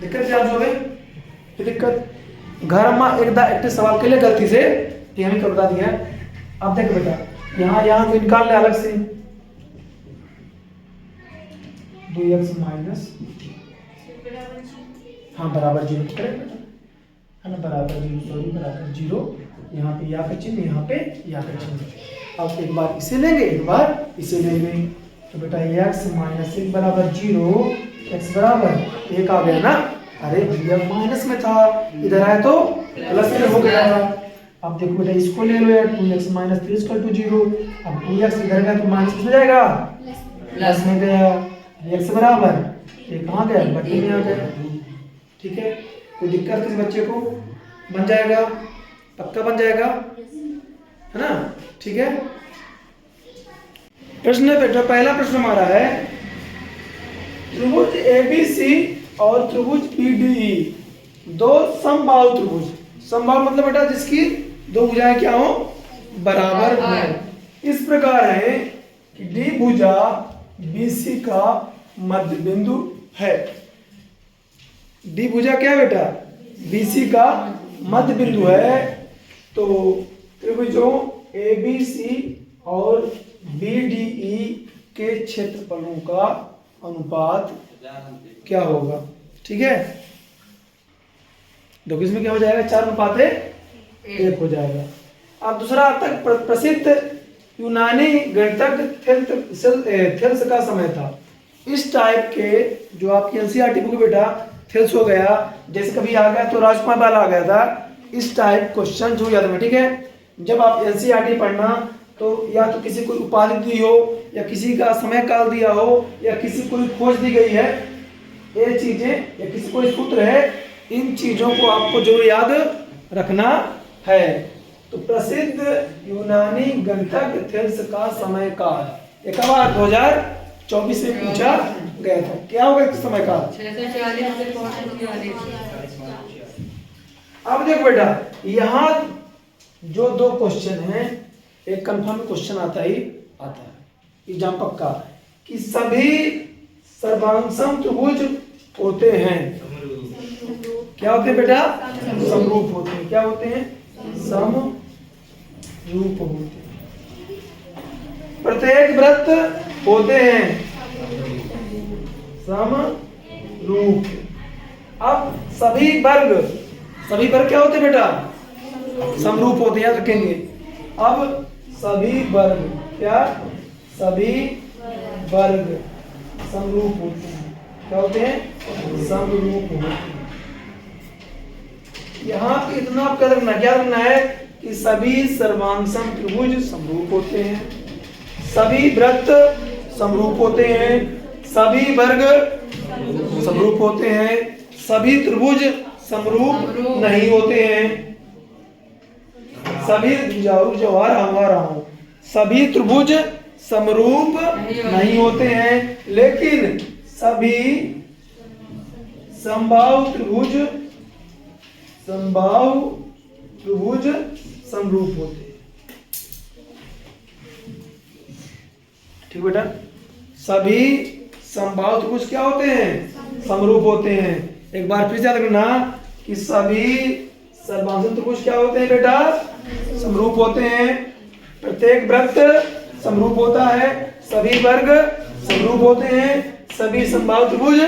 दिक्कत क्या हो गई? दिक्कत घर में एक सवाल के लिए गलती से हमें कर बता दिया। अब देखो बेटा, यहाँ को निकाल ले अलग से, 2x माइनस, हाँ बराबर 0, करेक्ट है ना? बराबर 0, सॉरी बराबर 0। यहाँ पे या का चिन्ह, यहाँ पे या का चिन्ह। अब एक बार इसे लेंगे, एक बार इसे लेंगे, तो बेटा x माइनस 1 बराबर 0, x बराबर 1 आ गया ना? अरे भैया माइनस में था, इधर आया तो प्लस में हो गया। अब देखो बेटा इसको ले लो यार, 2x माइनस 3 0। अब 2x इधर गया तो माइनस किसमें जाएगा? प्लस में गया। x बराबर ये कहाँ गया? बट्टे में आ गया, ठीक है? कोई दिक्कत किस बच्चे को? बन जाएगा, पक्का बन जाएगा, है ना? ठीक है। प्रश्न बेटा, पहला प्रश्न हमारा है, त्रिभुज ABC और त्रिभुज PDE, 2 समबाहु त्रिभुज। समबाहु मतलब बेटा जिसकी 2 भुजाएं क्या हो? बराबर हो। इस प्रकार है कि D भुजा BC का मध्य बिंदु है। D भुजा क्या है बेटा? BC का मध्य बिंदु है। तो त्रिभुजों ABC और BDE के क्षेत्रफलों का अनुपात क्या होगा? ठीक है, देखो इसमें क्या हो जाएगा? 4:1 हो जाएगा। अब दूसरा तक प्रसिद्ध यूनानी गणितज्ञ थेल्स का समय था। इस टाइप के जो आपकी एनसीईआरटी बुक बेटा थेल्स हो गया, जैसे कभी आ गया तो राजकुमार बाल आ गया था। इस टाइप क्वेश्चन जो याद में, ठीक है? जब आप एनसीईआरटी पढ़ना तो या तो किसी कोई उपाधि दी हो, या किसी का समय काल दिया हो, या किसी कोई खोज दी गई है, ये चीजें, या किसी कोई सूत्र है, इन चीजों को आपको जरूर याद रखना है। तो प्रसिद्ध यूनानी गणितज्ञ थेल्स का समय काल एक बार 2024 में पूछा गया था। क्या होगा इस समय काल? अब देखो बेटा, यहाँ जो 2 क्वेश्चन हैं, एक कंफर्म क्वेश्चन आता है एग्जाम पक्का, कि सभी सर्वांगसम त्रिभुज होते हैं, क्या होते हैं बेटा? समरूप होते हैं। क्या होते हैं? समरूप होते हैं। प्रत्येक वृत्त होते हैं समरूप। अब सभी वर्ग क्या होते हैं बेटा? समरूप होते हैं, याद रखेंगे। अब सभी वर्ग क्या? सभी वर्ग समरूप होते हैं। क्या होते हैं? समरूप होते हैं। यहाँ पे इतना क्या रखना है कि सभी सर्वांगसम त्रिभुज समरूप होते हैं, सभी वृत्त समरूप होते हैं, सभी वर्ग समरूप होते हैं, सभी त्रिभुज समरूप नहीं होते हैं। सभी सभी त्रिभुज समरूप नहीं होते हैं, लेकिन सभी समबाहु त्रिभुज समरूप होते हैं। ठीक बेटा? सभी समबाहु त्रिभुज क्या होते हैं? समरूप होते हैं। एक बार फिर याद रखना कि सभी सर्वांगसम त्रिभुज क्या होते हैं बेटा? समरूप होते हैं। प्रत्येक वृत्त समरूप होता है, सभी वर्ग समरूप होते हैं, सभी समबाहु त्रिभुज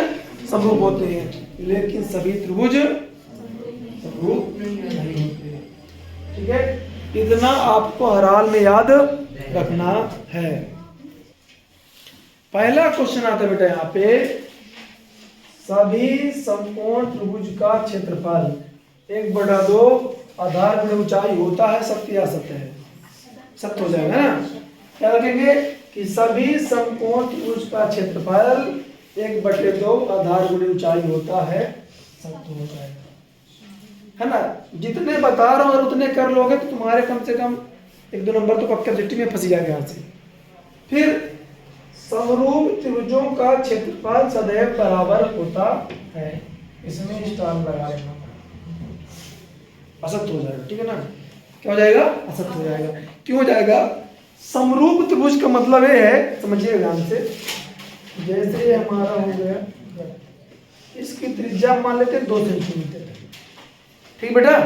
समरूप होते हैं, लेकिन सभी त्रिभुज समरूप नहीं होते। ठीक है? इतना आपको हर हाल में याद रखना है। पहला क्वेश्चन आता है बेटा यहाँ पे, सभी समकोण त्रिभुज का क्षेत्रफल 1/2 आधार गुणे ऊंचाई होता है, सत्य या असत्य है? सत्य हो जाएगा ना? क्या रखेंगे कि सभी समकोण त्रिभुज का क्षेत्रफल 1/2 आधार गुणे ऊंचाई होता है, सत्य हो जाएगा, है ना? जितने बता रहा हूं और उतने कर लोगे तो तुम्हारे कम से कम 1-2 नंबर तो पक्का दृष्टि में फंसी जाएगा यहाँ से। फिर समरूप त्रिभुजों का क्षेत्रफल सदैव बराबर होता है, इसमें स्टार लगा लेना। असत्य हो जाएगा। ठीक है ना? क्या हो जाएगा? असत्य हो जाएगा। क्यों हो जाएगा? समरूप त्रिभुज का मतलब ये है, समझिए ध्यान से, जैसे ये हमारा हो गया, इसकी त्रिज्या मान लेते हैं 2 सेंटीमीटर। ठीक बेटा?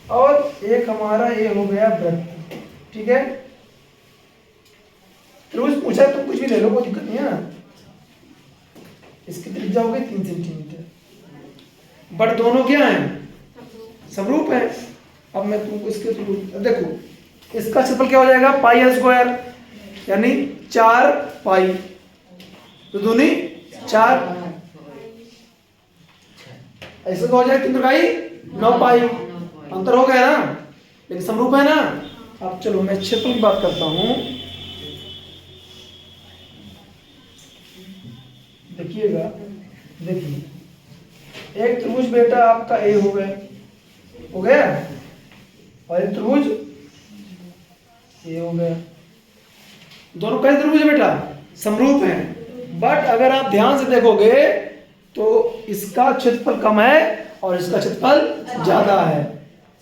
और एक हमारा ये हो गया वृत्त। ठीक है? त्रिभुज पूछा तो कुछ भी ले लो, कोई दिक्कत नहीं है ना। इसकी त्रिज्या हो गई 3 सेंटीमीटर, बट दोनों क्या हैं? समरूप है। अब मैं तुमको इसके देखो, इसका क्षेत्रफल क्या हो जाएगा? πr², यानी 4 पाई, तो दूनी 4, ऐसे तो हो जाएगा 3 9 पाई, अंतर हो गया ना, लेकिन समरूप है ना। अब चलो मैं क्षेत्रफल की बात करता हूं, देखिएगा, देखिए एक त्रिभुज बेटा आपका ए हो गया, और एक त्रिभुज ये हो गया। दोनों कैसे त्रिभुज है बेटा? समरूप हैं, बट अगर आप ध्यान से देखोगे तो इसका क्षेत्रफल कम है और इसका क्षेत्रफल ज्यादा है।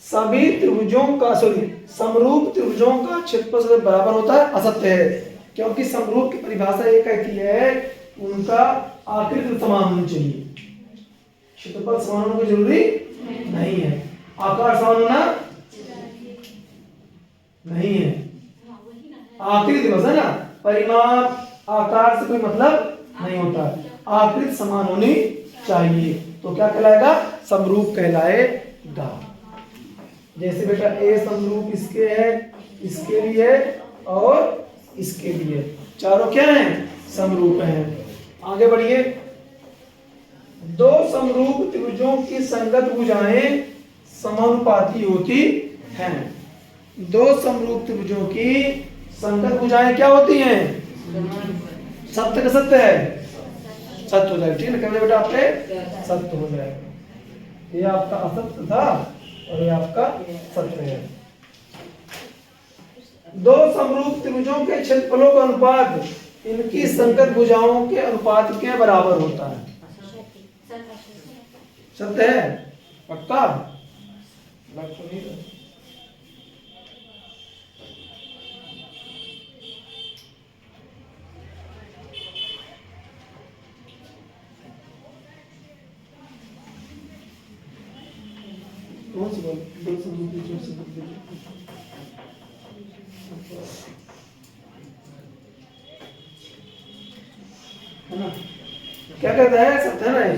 सभी त्रिभुजों का समरूप त्रिभुजों का क्षेत्रफल से बराबर होता है, असत्य है, क्योंकि समरूप की परिभाषा ये कहती है उनका आकृति समान होनी चाहिए, क्षेत्रफल समान होना जरूरी नहीं है, आकार समान होना नहीं है, आकृति बस है ना, परिमाप आकार से कोई मतलब नहीं होता, आकृति समान होनी चाहिए, तो क्या कहलाएगा? समरूप कहलाएगा। जैसे बेटा ए समरूप इसके है, इसके भी है और इसके भी है, चारों क्या हैं? समरूप हैं। आगे बढ़िए, दो समरूप त्रिभुजों की संगत भुजाएं समानुपाती होती हैं। दो समरूप त्रिभुजों की संगत भुजाएं क्या होती हैं? सत्य का सत्य है, सत्य हो जाएगा। ठीक है, कहते बेटा आपके सत्य हो जाएगा। ये आपका असत्य था और ये आपका सत्य है। दो समरूप त्रिभुजों के क्षेत्रफलों का अनुपात इनकी संगत भुजाओं के अनुपात के बराबर होता है। सत्य है, पक्का? कौन सी बात? दो समरूप भुजाओं से है ना, क्या कहता है, सत्य है ना ये?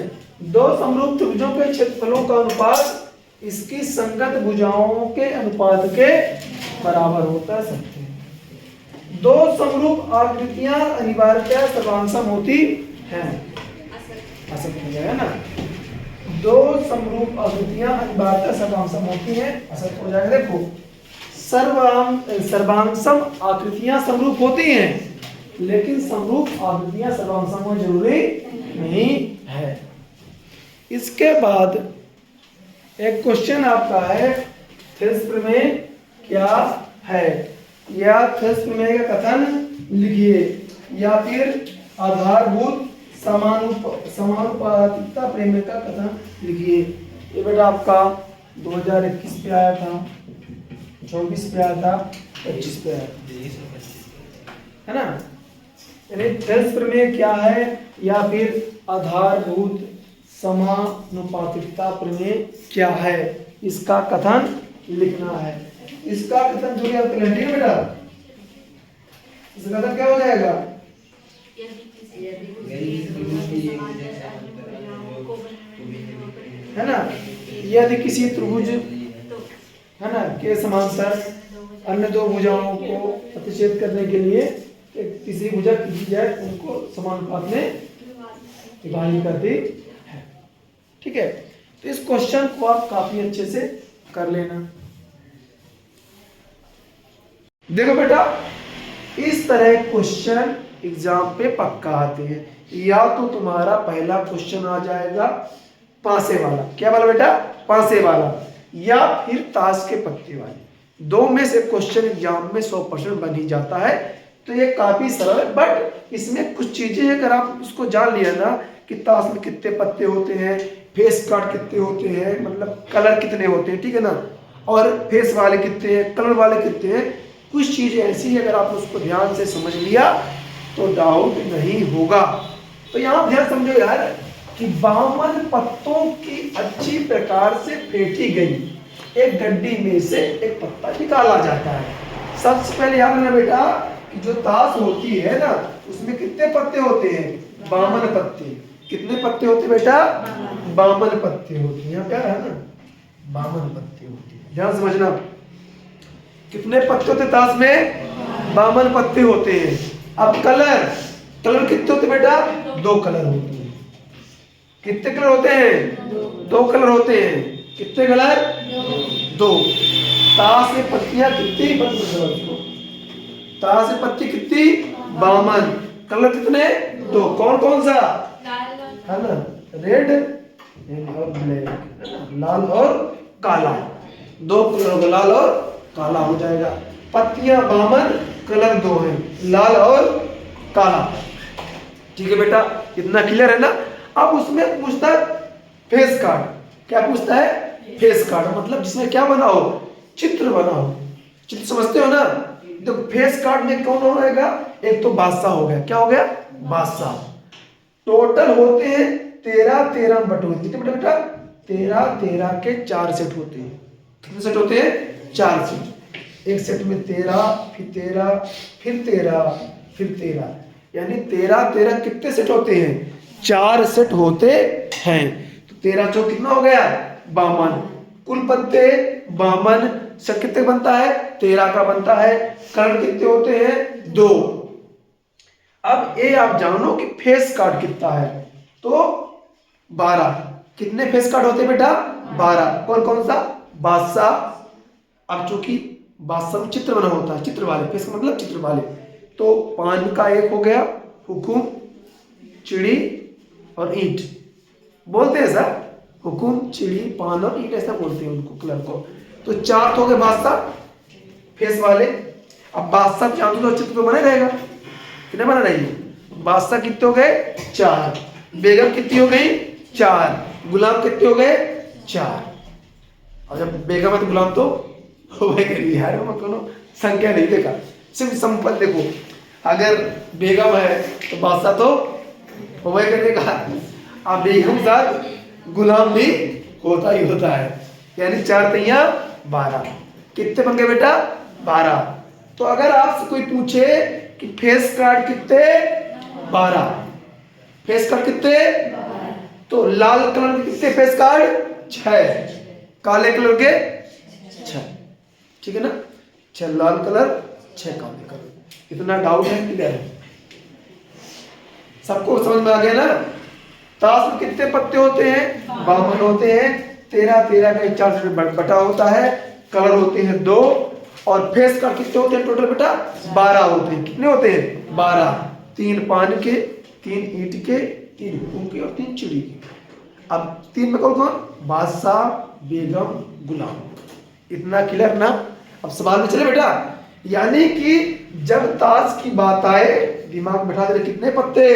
दो समरूप त्रिभुजों के क्षेत्रफलों का अनुपात इसकी संगत भुजाओं के अनुपात के बराबर होता है, सत्य है। दो समरूप आकृतियां अनिवार्यतः सर्वांसम होती हैं, असत्य हो जाएगा ना। दो समरूप आकृतियां अनिवार्यतः सर्वांसम होती हैं, असत्य हो जाएगा। देखो, सर्वांसम आकृतियां समरूप होती हैं, लेकिन समरूप आकृतियां सर्वांसम होना जरूरी नहीं है। इसके बाद एक क्वेश्चन आपका है, थेल्स प्रमेय क्या है, या थेल्स प्रमेय का कथन लिखिए, या फिर आधारभूत समानुपातिकता प्रमेय का कथन लिखिए। ये बेटा आपका 2021 पे आया था, 24 पे आया था, 25 पे आया था, है ना। यानी थेल्स प्रमेय क्या है, या फिर आधारभूत समानुपातिकता प्रमेय क्या है, इसका कथन लिखना है। इसका कथन जो है बेटा, इसका कथन क्या हो जाएगा, है ना, यदि किसी त्रिभुज, है ना, के समांतर अन्य दो भुजाओं को प्रतिच्छेद करने के लिए तीसरी भुजा की जाए, उनको समानुपात में विभाजित करती है। ठीक है, तो इस क्वेश्चन को आप काफी अच्छे से कर लेना। देखो बेटा, इस तरह क्वेश्चन एग्जाम पे पक्का आते हैं। या तो तुम्हारा पहला क्वेश्चन आ जाएगा पासे वाला, क्या वाला बेटा, पासे वाला, या फिर ताश के पत्ते वाले। दो में से क्वेश्चन एग्जाम में 100% बन ही जाता है। तो ये काफी सरल है, बट इसमें कुछ चीजें अगर आप उसको जान लिया ना कि ताश में कितने पत्ते होते हैं, फेस कार्ड कितने होते हैं, मतलब कलर कितने होते हैं, ठीक है ना, और फेस वाले कितने हैं, कलर वाले कितने हैं, कुछ चीजें ऐसी है, अगर आप उसको ध्यान से समझ लिया तो डाउट नहीं होगा। तो यहाँ ध्यान समझो यार कि 52 पत्तों की अच्छी प्रकार से फेंटी गई एक गड्डी में से एक पत्ता निकाला जाता है। सबसे पहले याद रखना बेटा कि जो ताश होती है ना, उसमें कितने पत्ते होते हैं, 52 पत्ते। कितने पत्ते होते बेटा, 52 पत्ते होते हैं। यहाँ क्या है ना, 52 पत्ते होते हैं, ध्यान समझना। कितने पत्ते होते ताश में, 52 पत्ते होते हैं। अब कलर कितने होते बेटा, 2 कलर होते हैं। कितने कलर होते हैं, 2 कलर होते हैं। कितने कलर, 2। ताश में पत्तियां कितनी, ताश में पत्ती कितनी, 52। कलर कितने, 2। कौन कौन सा, है ना, रेड और ब्लैक, लाल और काला। 2 कलर, लाल और काला हो जाएगा। पत्तियां 52, कलर 2 है, लाल और काला। ठीक है बेटा, इतना क्लियर है ना। अब उसमें पूछता है फेस कार्ड। क्या पूछता है, फेस कार्ड, मतलब जिसमें क्या बना हो, चित्र बना हो। चित्र समझते हो ना। तो फेस कार्ड में कौन होगा, एक तो बादशाह हो गया, क्या हो गया, बादशाह। टोटल होते हैं 13 बटोरे, कितने बटे बेटा, 13 के 4 सेट होते हैं। कितने सेट होते हैं, 4 सेट। एक सेट में 13, फिर 13, फिर 13, फिर 13, यानी 13 कितने सेट होते हैं, 4 सेट होते हैं। तो 13 चौक कितना हो गया, 52। कुल पत्ते 52 से कितने बनता है, 13 का बनता है। कलर कितने होते हैं, 2। अब ये आप जानो कि फेस कार्ड कितना है, तो 12। कितने फेस कार्ड होते हैं बेटा, 12। कौन कौन सा, बादशाह। अब चूंकि बादशाह में चित्र बना होता है, चित्र वाले फेस का मतलब चित्र वाले, तो पान का एक हो गया, हुकुम, चिड़ी और ईंट बोलते हैं सर। हुकुम, चिड़ी, पान और ईंट ऐसा बोलते हैं उनको, कलर को। तो 4 तो हो गए बादशाह फेस वाले। अब बादशाह जानते तो चित्र तो बने रहेगा, कितने बना रहेंगे, बादशाह कितने हो गए, 4। बेगम कितनी हो गई, 4। गुलाम कितने हो गए, 4। और जब बेगम है तो गुलाम तो हो गए यार, मैं कोनो संख्या नहीं देखा, सिर्फ संपल देखो। अगर बेगम है तो बादशाह तो हो गए करेगा, अब बेगम साथ गुलाम भी होता ही होता है। यानी 4 तिया 12। कितने बन गए बेटा? 12। तो अगर आपसे कोई पूछे कि फेस कार्ड कितने? 12। फेस कार्ड कितने? तो लाल कलर के कितने फेस कार्ड? 6। काले कलर के 6। ठीक है ना? 6 लाल कलर, 6 काले कलर। इतना डाउट है? क्लियर है? सबको समझ में आ गया ना? ताश में कितने पत्ते होते हैं? 52 होते हैं। 13 13 का 4 से बटा होता है। कलर होते हैं 2। और फेस कार्ड कितने होते हैं टोटल बेटा? 12 होते हैं। कितने होते हैं? 12। 3 पान के, 3 ईंट के, 3 हुक्म के और 3 चिड़ी के। अब 3 में कौन कौन? बादशाह, बेगम, गुलाम। इतना क्लियर ना? अब सवाल में चले बेटा। यानी कि जब ताश की बात आए, दिमाग में बैठा दे कितने पत्ते?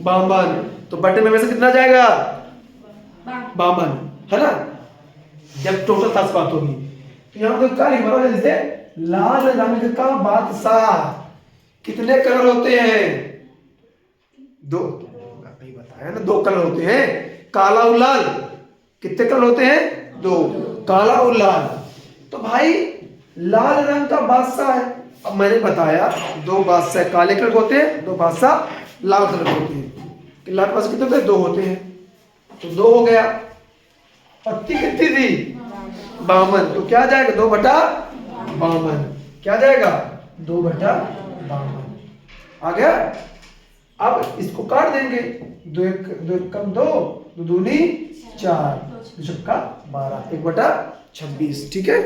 52। तो बटे में से कितना जाएगा? 52, है ना? जब टोटल ताश बात होगी तो यहाँ पे क्या लिखा है? जैसे लाल रंग का बादशाह कितने कलर होते हैं? 2। नहीं बताया ना, 2 कलर होते हैं, काला और लाल। कितने कलर होते हैं? 2, काला और लाल। तो भाई लाल रंग का बादशाह है। अब मैंने बताया 2 बादशाह काले कलर होते हैं, 2 बादशाह लाल कलर होते हैं। लाल पास कितने होते हैं? 2 होते हैं। तो 2 हो गया। पत्ती कितनी थी? 52। तो क्या जाएगा? 2/52। क्या जाएगा? 2/52 आ गया। अब इसको काट देंगे। 2 1 2 1 कम 2, 2 दूनी 4, 2 छक्का 12, 1/26। ठीक है?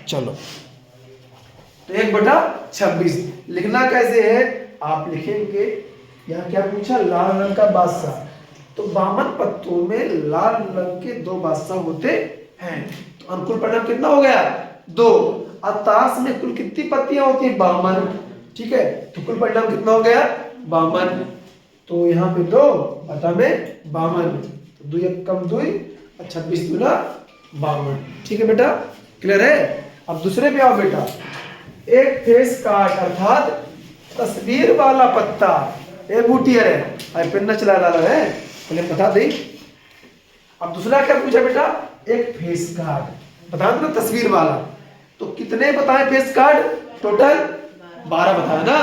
चलो, तो 1/26 लिखना कैसे है? आप लिखेंगे, यहाँ क्या पूछा? लाल रंग का बादशाह। तो 52 पत्तों में लाल रंग के 2 बादशाह होते हैं। तो अनुकूल परिणाम कितना हो गया? 2। और ताश में कुल कितनी पत्तियां होती हैं? 52। ठीक है? तो कुल परिणाम कितना हो गया? 52। तो यहाँ पे 2 बटा में 52। तो 2 1 कम 2 और 26 दूना 52। ठीक है बेटा? क्लियर है? अब दूसरे पे आओ बेटा। एक फेस कार्ड अर्थात तस्वीर वाला पत्ता। एक बूटियर है, पेन न चला रहा है, पहले बता दे। अब दूसरा क्या पूछा बेटा? एक फेस कार्ड बता दो ना, तस्वीर वाला। तो कितने बताए फेस कार्ड? टोटल 12 बताया ना?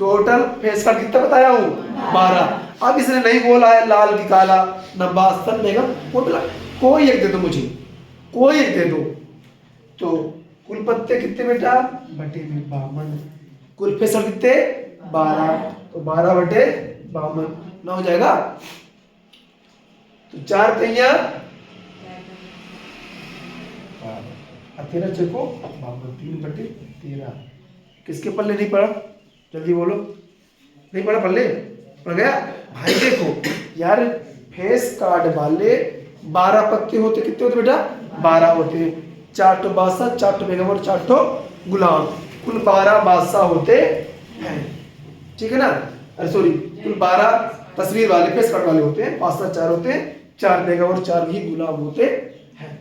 टोटल फेस कार्ड कितना बताया हूँ? 12। अब इसने नहीं बोला है लाल की काला, नबास्तन बेगम, वो बोला कोई एक दे दो मुझे, कोई एक दे दो। तो कुल पत्ते कितने बेटा? बटे में 52। कुल फेस कार्ड कितने? 12। तो 12/52 ना हो जाएगा? तो 4 तिया 13 चको 3/13। किसके पल्ले नहीं पड़ा? जल्दी बोलो। नहीं पड़ा पल्ले? पड़ गया भाई। देखो यार, फेस कार्ड वाले 12 पत्ते होते। कितने होते बेटा? 12 होते। 4 तो बादशाह, 4 तो बेगम और 4 तो गुलाम। कुल 12 बादशाह होते हैं। ठीक है ना? अरे सॉरी, कुल 12 तस्वीर वाले फेस कार्ड वाले होते हैं। बादशाह 4 होते हैं, 4 बेगम और 4 भी गुलाम होते हैं।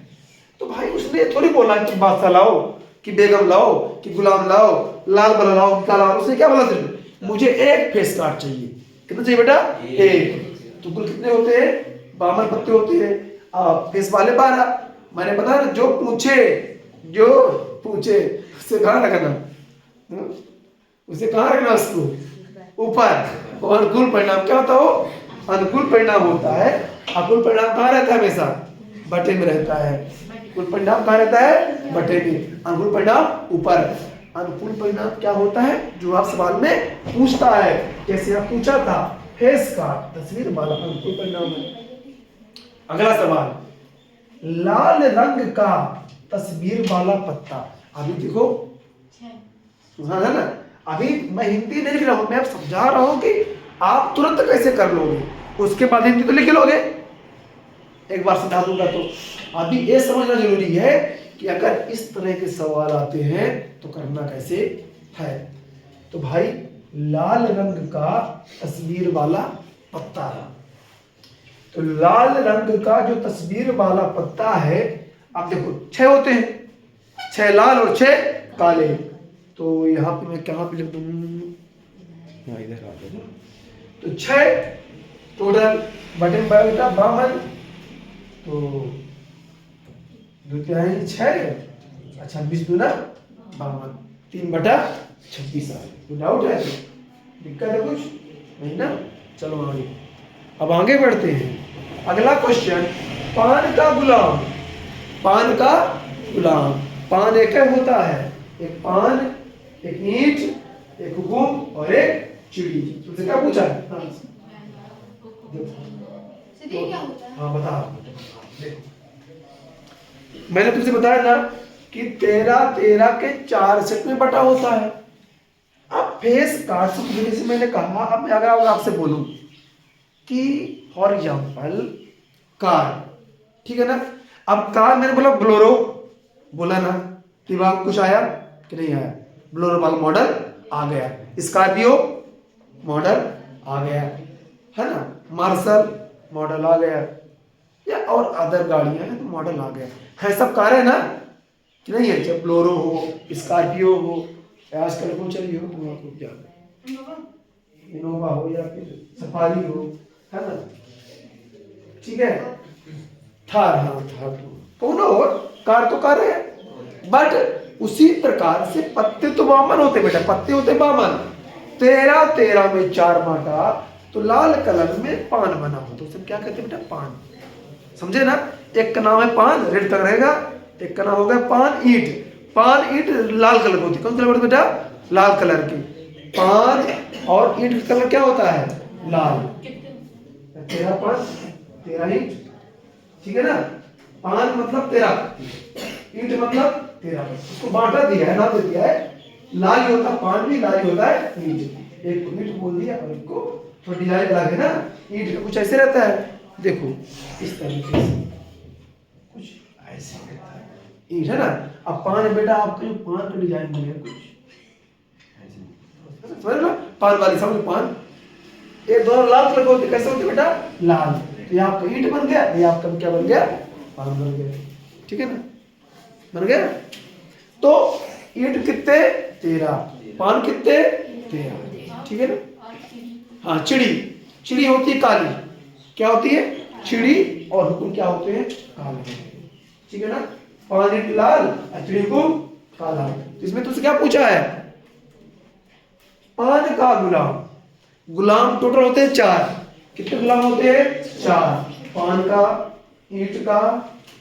तो भाई उसने थोड़ी बोला कि बादशाह लाओ, कि बेगम लाओ, कि गुलाम लाओ, लाल वाला लाओ, काला लाओ। उसने क्या बोला? सिर्फ मुझे एक फेस कार्ड चाहिए। कितना चाहिए बेटा? एक। तो कुल कितने होते हैं? 52 पत्ते होते हैं। फेस वाले 12। मैंने बताया ना, जो पूछे उससे कहाँ रखना? उसे कहाँ रखना? उसको ऊपर। और अनुकूल परिणाम क्या होता हो? अनुकूल परिणाम होता है। अनुकूल परिणाम कहाँ रहता है? हमेशा बटे में रहता है। कुल परिणाम कहाँ रहता है? बटे में। अनुकूल परिणाम ऊपर। अनुकूल परिणाम क्या होता है? जो आप सवाल में पूछता है, जैसे आप पूछा था फेस कार्ड तस्वीर वाला अनुकूल परिणाम है। अगला सवाल, लाल रंग का तस्वीर वाला पत्ता। अभी देखो, सुना है ना? अभी मैं हिंदी नहीं लिख रहा हूं, मैं अब समझा रहा हूं कि आप तुरंत कैसे कर लोगे, उसके बाद हिंदी तो लिख लोगे। एक बार समझा दूंगा। तो अभी ये समझना जरूरी है कि अगर इस तरह के सवाल आते हैं तो करना कैसे है। तो भाई लाल रंग का तस्वीर वाला पत्ता है। तो लाल रंग का जो तस्वीर वाला पत्ता है, आप देखो 6 होते हैं, 6 लाल और 6 काले। तो यहाँ पे मैं कहाँ पे लिख दूँ? इधर आ जाओ। तो 6 टोटल बटे में 52। तो 2 तिहाई 6, 26 दूना 52, 3/26 आ गया। कोई डाउट है? दिक्कत है कुछ नहीं ना? चलो आगे, अब आगे बढ़ते हैं। अगला क्वेश्चन, पान का गुलाम। पान का गुलाम, पान एक होता है, एक पान, एक ईंट, एक हुकुम और एक चिड़ी। तुमसे क्या पूछा है? हाँ बता। देखो मैंने तुमसे बताया ना कि 13 के 4 सेट में बटा होता है। अब फेस कार्ड से मैंने कहा, अब मैं अगर आपसे बोलूं कि फॉर एग्जाम्पल कार, ठीक है ना? अब कार मैंने बोला बोलेरो, बोला ना, दिमाग कुछ आया कि नहीं आया? बोलेरो वाला मॉडल आ गया, स्कॉर्पियो मॉडल आ गया, है ना? मार्शल मॉडल आ गया, या और अदर गाड़ियां हैं तो मॉडल आ गया है। सब कार है ना कि नहीं है? चाहे बोलेरो हो, स्कॉर्पियो हो, या आजकल कौन चली हो, तुम आपको क्या, इनोवा हो या फिर सफारी हो, है ना? ठीक है, थार, हाँ थार, कौन और कार तो कार है, बट उसी प्रकार से पत्ते तो बामन होते बेटा, पत्ते होते बामन। 13 में 4 बांटा तो लाल कलर में पान बना हो तो उसे क्या कहते हैं बेटा? पान। समझे ना? एक का नाम है पान, रेड तक रहेगा, एक का नाम हो गया पान ईंट। पान ईंट लाल कलर की होती है, कौन सा कलर बेटा? लाल कलर की। पान और ईंट का कलर क्या होता है? लाल। 13 पान 13 ईंट, ठीक है ना? पान मतलब 13, ईंट मतलब 13, उसको बांटा दिया है, नाम दे दिया है। लाल ही होता पान भी, लाल ही होता है ईंट। एक को ईंट बोल दिया और एक को थोड़ी डिजाइन अलग है ना। ईंट का कुछ ऐसे रहता है, देखो इस तरीके से, कुछ ऐसे रहता है ईंट, है ना? अब पान बेटा, आपका जो पान का डिजाइन बनेगा कुछ ऐसे, समझ लो पान वाली, समझ पान, ये दोनों लाल कलर के होते, कैसे होते बेटा? लाल। तो ये आपका ईंट बन गया, ये आपका क्या बन गया? पान बन गया, ठीक है ना? बन गया। तो ईंट कितने? 13, पान कितने? 13, ठीक है ना? हाँ, चिड़ी, चिड़ी होती है काली, क्या होती है? चिड़ी, और हुकुम क्या होते हैं? काले, ठीक है ना? पान ईंट लाल और चिड़ी हुकुम काला। तो इसमें तुझसे क्या पूछा है? पान का गुलाम। गुलाम टोटल होते हैं 4, कितने गुलाम होते हैं? 4, पान का, ईंट का,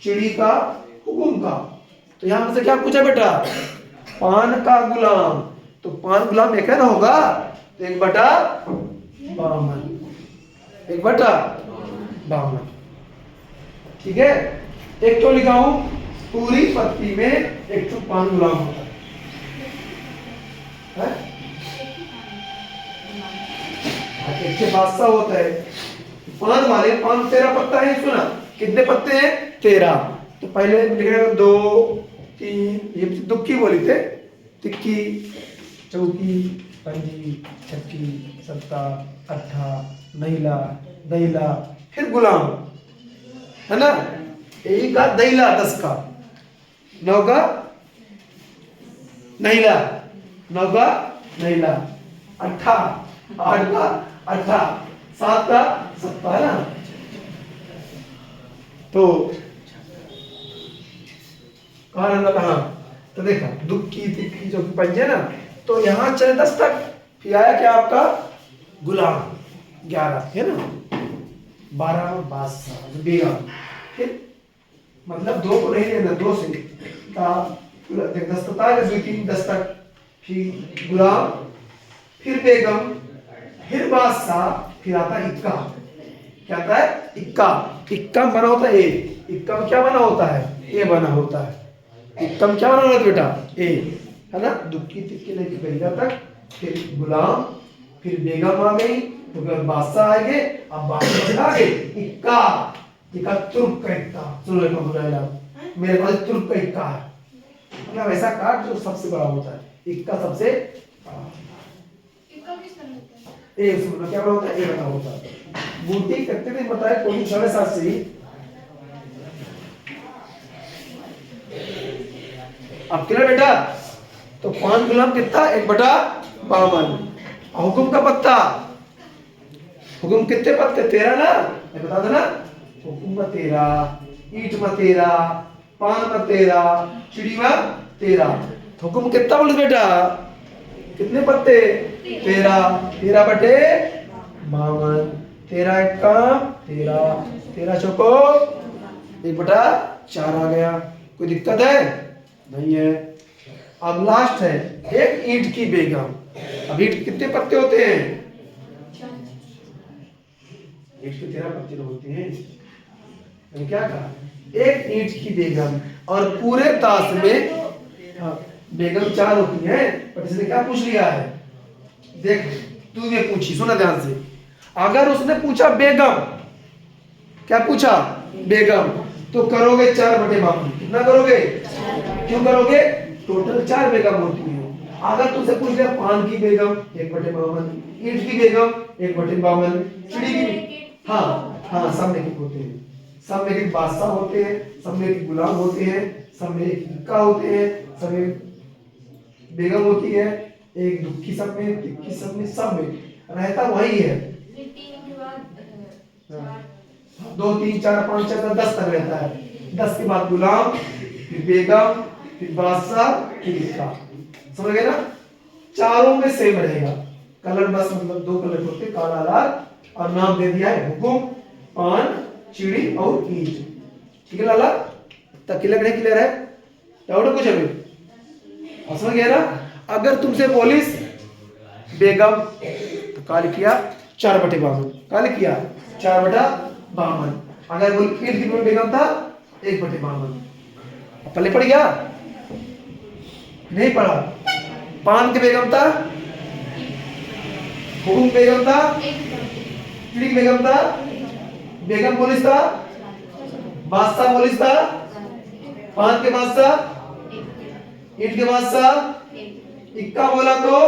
चिड़ी का, हुकुम का। तो यहां हमसे क्या पूछा बेटा? पान का गुलाम, तो पान गुलाम एक है ना होगा, तो 1/52, 1/52, ठीक है? एक तो लिखा हूं, पूरी पत्ती में एक तो पान गुलाम होता है, 1 बादशाह होता है। पान वाले, पान 13 पत्ता है, सुना कितने पत्ते हैं? 13। तो पहले लिखेगा 2 3, ये दुक्की बोली थे, तिक्की, चौकी, पंजी, छक्की, सत्ता, अट्ठा, नैला, दैला, फिर गुलाम, है ना? एक का दैला 10 का, 9 का नैला, 9 का नैला, 8 का अट्ठा, 7 का सत्ता, है ना? तो कहाँ रहना कहाँ? तो देखा दुक्की तिक्की जो पंजे ना, तो यहाँ चले 10 तक, फिर आया क्या आपका? गुलाम 11, है ना? 12 बादशाह, 12, फिर मतलब 2 को नहीं लेना, 2 से का 10 तक आएगा, 2 3 10 तक, फिर गुलाम, फिर बेगम, फिर बादशाह, फिर आता है इक्का। क्या आता है? इक्का। इक्का में बना होता है ए, इक्का में क्या बना होता है? ए बना होता है। इक्का में क्या बना होता है बेटा? ए, है ना? दुक्की तिक्की लेके बेगा तक, फिर गुलाम, फिर बेगम आ गई, तो फिर बादशाह आ गए, अब बादशाह आ गए इक्का। इक्का तुर्क का इक्का, सुनो एक बुलाया, मेरे पास तुर्क का इक्का है, मतलब ऐसा कार्ड जो सबसे बड़ा होता है, इक्का सबसे बड़ा। ए सुनो क्या बड़ा होता है? ए बड़ा होता है। बूटी करते थे बताया कोई 7.5 से ही। अब कितना बेटा? तो 5 गुलाम कितना? 1/52। हुकुम का पत्ता, हुकुम कितने पत्ते? 13 ना, मैं बता देना। हुकुम में 13, ईंट में 13, पान में 13, चिड़ी में 13। हुकुम कितना बोले बेटा? कितने पत्ते? 13। 13 बटे 52। 13 एक्का 13, 13 चौको 1/4 आ गया। कोई दिक्कत है? नहीं है। अब लास्ट है एक ईंट की बेगम। अब ईंट कितने पत्ते होते हैं? ईंट के 13 पत्ते होते हैं। मैंने क्या कहा? एक ईंट की बेगम। और पूरे ताश में बेगम 4 होती है, पर इसने क्या पूछ लिया है? देख, तू ये पूछी, सुना ध्यान से। अगर उसने पूछा बेगम, क्या पूछा? बेगम, तो करोगे 4/52। कितना करोगे? क्यों करोगे? टोटल 4 बेगम होती है। अगर तुमसे पूछ लिया पान की बेगम 1/52, ईंट की बेगम 1/52, चिड़ी की, हाँ सब में एक होते हैं। सब में एक बादशाह होते हैं, सब में एक गुलाम होते हैं, सब में एक इक्का होते हैं, सब में बेगम होती है, एक दुखी सब में, तिक्की सब में रहता वही है। 2 3 4 5 6 10 तक रहता है। 10 के बाद गुलाम, फिर बेगम, फिर बादशाह, फिर इक्का। समझ गए ना? चारों में सेम रहेगा। कलर बस मतलब 2 कलर होते, काला लाल, और नाम दे दिया है हुकुम, पान, चिड़ी और ईंट। ठीक है लाला? तक क्लियर है? डाउट है कुछ अभी? समझ गया ना? अगर तुमसे पुलिस बेगम तो काल किया 4/52, काल किया 4/52। अगर बोल ईंट की बेगम था 1/52। पल्ले पड़ गया? नहीं पड़ा। पान की बेगम था, हुकुम बेगम था, चिड़ी बेगम था, बेगम पुलिस था, बादशाह पुलिस था, पान के बादशाह, ईंट के बादशाह, इक्का बोला तो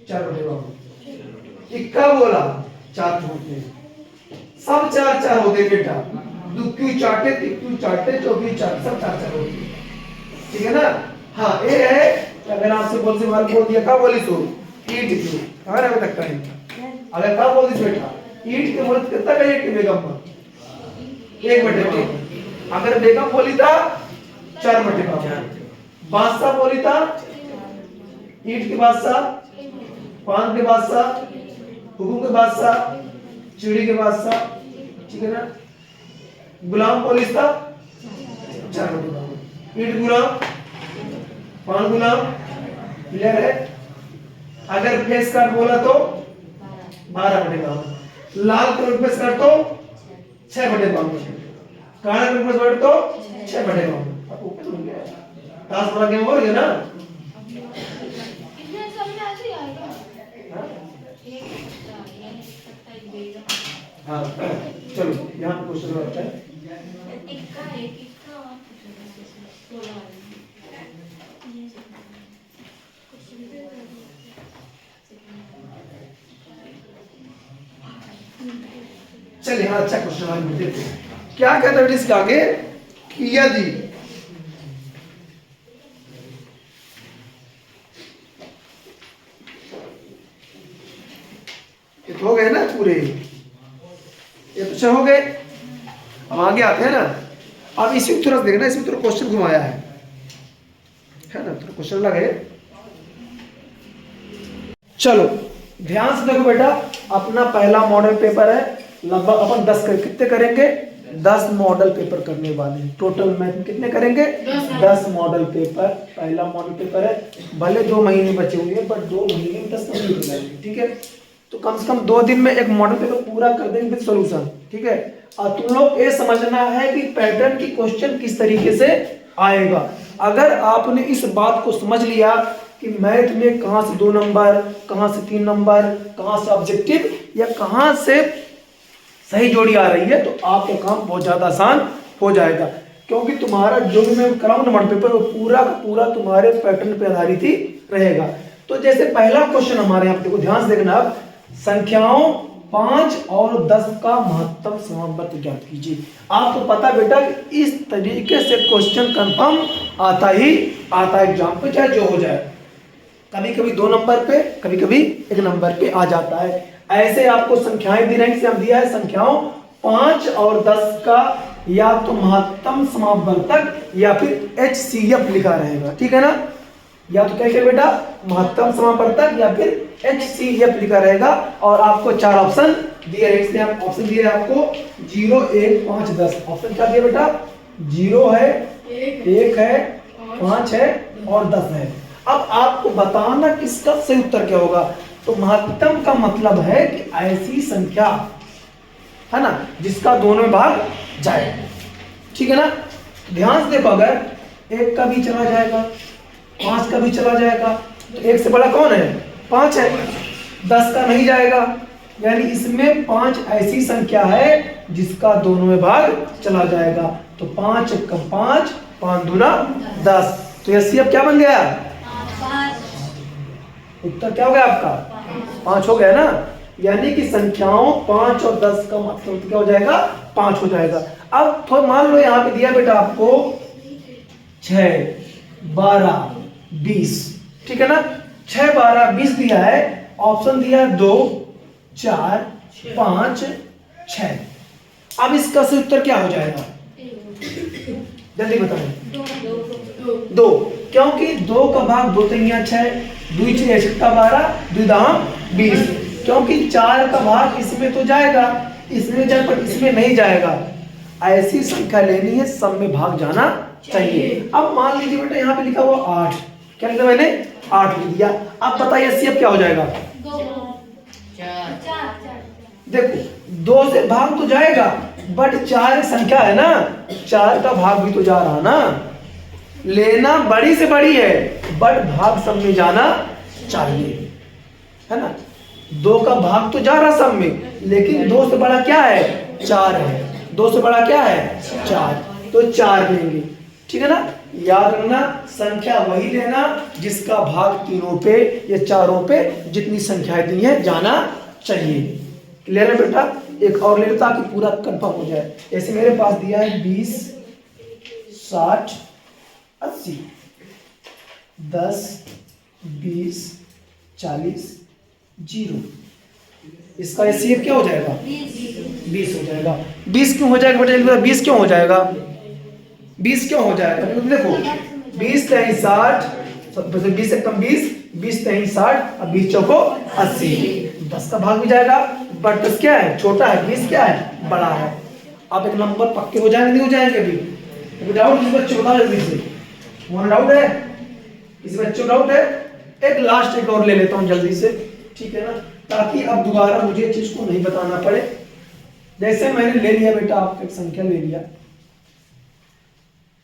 4/52। इक्का बोला 4 होते हैं, सब 4 होते बेटा। दुक्की चाटे, तिक्की चाटे, चौकी चाटे, सब 4 होते हैं। ठीक है ना? हाँ ये है। अगर आपसे बोल से माल बोल दिया, क्या बोली सो? ईंट की। कहाँ रहे तक टाइम? अगर क्या बोल दी बेटा? ईंट के बोल कितना का ईंट की बेगम पर 1/52। अगर बेगम बोली था 4/52। बादशाह बोली था, ईंट के बादशाह, पान के बादशाह, हुकुम के बादशाह, चिड़ी के बादशाह। ठीक है ना? गुलाम पुलिस था 4/52। ईंट गुलाम, पान गुलाम। क्लियर है? अगर फेस कार्ड बोला तो 12/52। लाल कलर फेस कार्ड तो 6/52। काला कलर फेस कार्ड तो 6/52। ताश वाला गेम हो गया ना? हाँ चलो यहाँ पे क्वेश्चन आता है। चलिए हाँ, अच्छा क्वेश्चन आगे देखते हैं। क्या कहता है इसके आगे कि यदि ये तो हो गए ना पूरे, ये तो 6 हो गए। अब आगे आते हैं ना। अब इसमें थोड़ा देखना, इसमें थोड़ा क्वेश्चन घुमाया है ना? थोड़ा क्वेश्चन अलग है। चलो ध्यान से देखो बेटा, अपना पहला मॉडल पेपर है। लगभग अपन 10 कितने करेंगे? 10 मॉडल पेपर करने वाले हैं। टोटल में कितने करेंगे? 10 मॉडल पेपर। पहला मॉडल पेपर है। भले 2 महीने बचे हुए हैं, बट 2 महीने में 10 कंप्लीट हो जाएंगे। ठीक है? तो कम से कम 2 दिन में एक मॉडल पेपर पूरा कर देंगे विद सॉल्यूशन। ठीक है? और तुम लोग ये समझना है कि पैटर्न की क्वेश्चन किस तरीके से आएगा। अगर आपने इस बात को समझ लिया कि मैथ में कहाँ से 2 नंबर, कहाँ से 3 नंबर, कहाँ से ऑब्जेक्टिव या कहाँ से सही जोड़ी आ रही है, तो आपका काम बहुत ज्यादा आसान हो जाएगा। क्योंकि तुम्हारा जो भी मैं कराऊं ना मॉडल पेपर, वो पूरा का पूरा तुम्हारे पैटर्न पे आधारित ही रहेगा। तो जैसे पहला क्वेश्चन हमारे यहाँ देखो, ध्यान से देखना। अब संख्याओं 5 और 10 का महत्तम समानुपात ज्ञात कीजिए। आपको पता बेटा कि इस तरीके से क्वेश्चन कंफर्म आता ही आता है एग्जाम पे, चाहे जो हो जाए। कभी कभी 2 नंबर पे, कभी कभी 1 नंबर पे आ जाता है। ऐसे आपको संख्याएं दी रहेंगी। हम दिया है संख्याओं 5 और 10 का या तो महत्तम समापवर्तक या फिर HCF लिखा रहेगा, ठीक है ना। या तो क्या क्या बेटा, महत्तम समापवर्तक या फिर HCF लिखा रहेगा। और आपको 4 ऑप्शन दिए हैं, इसलिए आप ऑप्शन दिए आपको 0, 1, 5, 10। ऑप्शन क्या दिया बेटा, 0 है, 1 है, 5 है और 10 है। अब आपको बताना कि इसका सही उत्तर क्या होगा। तो महत्तम का मतलब है कि ऐसी संख्या है ना जिसका दोनों में भाग जाए, ठीक है ना। ध्यान से देखो, अगर 1 का भी चला जाएगा, 5 का भी चला जाएगा, तो 1 से बड़ा कौन है, 5 है। 10 का नहीं जाएगा, यानी इसमें 5 ऐसी संख्या है जिसका दोनों में भाग चला जाएगा। तो 5 का 5, 5 दूना 10। तो HCF क्या बन गया, उत्तर क्या हो गया आपका, 5 हो गया ना। यानी कि संख्याओं 5 और 10 का मतलब क्या हो जाएगा, 5 हो जाएगा। अब तो मान लो यहाँ पे दिया बेटा आपको 6, 12, 20, ठीक है ना। 6, 12, 20 दिया है, ऑप्शन दिया 2, 4, 5, 6। अब इसका सही उत्तर क्या हो जाएगा, जल्दी बताएं। 2, क्योंकि 2 का भाग 2 तिया 6, 2 6 6 12, 2 दाम 20। क्योंकि 4 का भाग इसमें तो जाएगा, इसमें जाए पर इसमें नहीं जाएगा। ऐसी संख्या लेनी है, सब में भाग जाना चाहिए। अब मान लीजिए बेटा यहाँ पे लिखा हुआ 8, क्या लिखा मैंने, 8 लिख दिया। अब बताइए HCF क्या हो जाएगा। देखो 2 से भाग तो जाएगा, बट 4 संख्या है ना, 4 का भाग भी तो जा रहा ना। लेना बड़ी से बड़ी है, बट भाग सब में जाना चाहिए, है ना। 2 का भाग तो जा रहा सब में, लेकिन 2 से बड़ा क्या है, 4 है। 2 से बड़ा क्या है, 4, तो 4 लेंगे, ठीक है ना। याद रखना, संख्या वही लेना जिसका भाग तीनों पे या चारों पे, जितनी संख्याएं दी है जाना चाहिए। क्लियर है बेटा। एक और ले लो ताकि पूरा कंफर्म हो जाए। ऐसे मेरे पास दिया है 20, 60, 80, 10, 20, 40, 0। इसका HCF क्या हो जाएगा, 20 हो जाएगा। 20 क्यों हो जाएगा बेटा, 20 क्यों हो जाएगा, 20 क्यों हो जाएगा, देखो 20 3 60, 20 से कम 20, 20 3 60, अब 20 चौको 80। 10 का भाग भी जाएगा, बट 10 क्या है, छोटा है, 20 क्या है, बड़ा है। आप एक नंबर पक्के हो जाएंगे, नहीं हो जाएंगे अभी डाउट इस बच्चे को, जल्दी से वहां डाउट है, इस बच्चे को डाउट है। एक लास्ट एक और ले लेता हूं जल्दी से, ठीक है ना, ताकि अब दोबारा मुझे चीज को नहीं बताना पड़े। जैसे मैंने ले लिया बेटा, आपका एक संख्या ले लिया,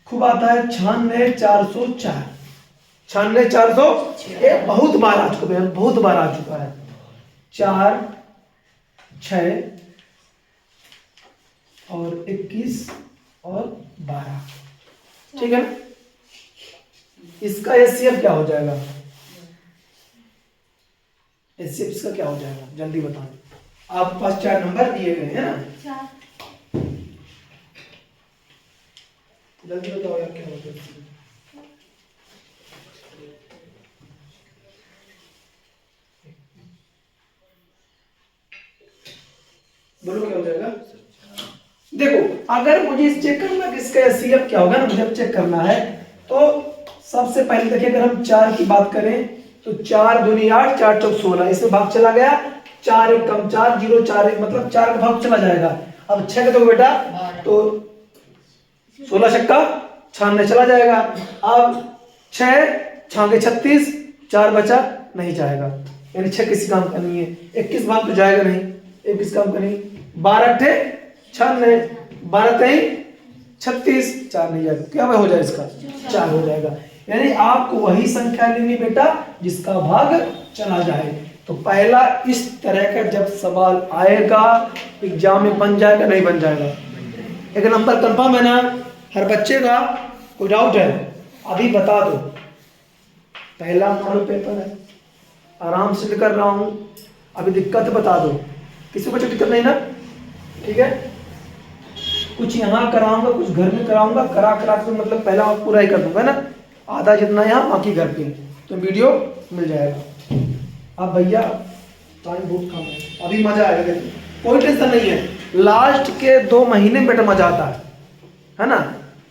खूब आता है 96,404। 96,400 ये बहुत बार आ चुका है, बहुत बार आ चुका है। 4, 6 और 21 और 12, ठीक है ना। इसका HCF क्या हो जाएगा, HCF इसका क्या हो जाएगा, जल्दी बताओ। आपके पास 4 नंबर दिए गए हैं ना, जल्दी बताओ यार क्या होगा। बोलो क्या हो जाएगा। देखो अगर मुझे इस चेक करना कि इसका HCF क्या होगा ना, मुझे चेक करना है, तो सबसे पहले देखिए, अगर हम 4 की बात करें तो 4 दूनी 8, 4 चौक 16, इसमें भाग चला गया, 4 एक कम 4, 0 4 एक, मतलब 4 का भाग चला जाएगा। अब 6 का देखो बेटा, तो 16 छक्का 96 चला जाएगा। अब 6 6 36, 4 बचा, नहीं जाएगा, यानी 6 किसी काम का नहीं है। 21 भाग तो जाएगा नहीं, 21 काम का नहीं। 12 अट्ठे 96, 12 3 36, 4 नहीं जाएगा, क्या हो जाएगा इसका, 4 हो जाएगा। यानी आपको वही संख्या लेनी बेटा जिसका भाग चला जाए। तो पहला इस तरह का जब सवाल आएगा एग्जाम में बन जाएगा, नहीं बन जाएगा। एक नंबर कंफर्म है ना हर बच्चे का, कोई डाउट है अभी बता दो। पहला मॉडल पेपर है, आराम से कर रहा हूं, अभी दिक्कत बता दो, किसी को दिक्कत नहीं ना, ठीक है। कुछ यहाँ कराऊंगा, कुछ घर में कराऊंगा, करा के मतलब पहला पूरा ही कर दूंगा ना, आधा जितना यहाँ बाकी घर पे, तो वीडियो मिल जाएगा। अब भैया टाइम बहुत कम है, अभी मजा आएगा, कोई टेंशन नहीं है। लास्ट के 2 महीने में बेटा मजा आता है ना।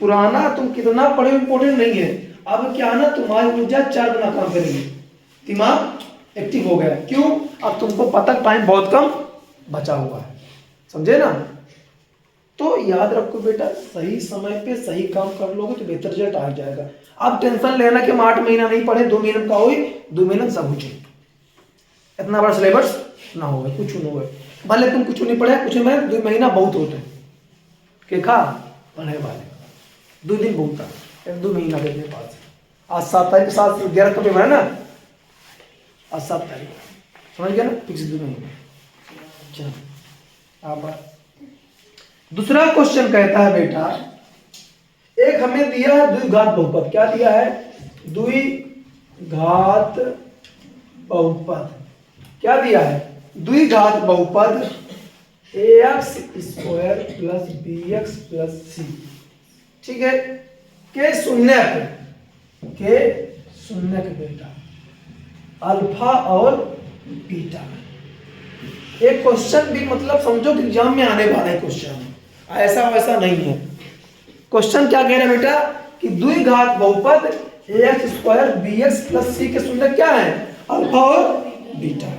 पुराना तुम कितना पढ़े इम्पोर्टेंट नहीं है। अब क्या है ना, तुम्हारी ऊर्जा 4 गुना काम करेगी, दिमाग एक्टिव हो गया। क्यों? अब तुमको पता टाइम बहुत कम बचा हुआ है, समझे ना। तो याद रखो बेटा, सही समय पे सही काम कर लोगे तो बेहतर रिजल्ट आ जाएगा। अब टेंशन लेना कि हम 8 महीना नहीं पढ़े, 2 महीने का हो, 2 महीने में सब हो जाए, इतना बड़ा सिलेबस ना हो, कुछ नहीं हो, भले तुम कुछ नहीं पढ़े, कुछ में 2 महीना बहुत होते हैं के खा पढ़े वाले, 2 दिन बहुत था, 2 महीना के पास। आज 7 तारीख, 7 11 का पेपर है ना, आज 7 तारीख, समझ गया ना, फिक्स 2 महीने। चलो अब दूसरा क्वेश्चन कहता है बेटा, एक हमें दिया है द्विघात बहुपद। क्या दिया है? द्विघात बहुपद। क्या दिया है? द्विघात बहुपद ax square plus bx plus c, ठीक है, के शून्यक बेटा अल्फा और बीटा। एक क्वेश्चन भी मतलब समझो कि एग्जाम में आने वाला है क्वेश्चन, ऐसा वैसा नहीं है। क्वेश्चन क्या कह रहा है बेटा कि द्विघात बहुपद ax square bx plus c के शून्यक क्या है? अल्फा और बीटा,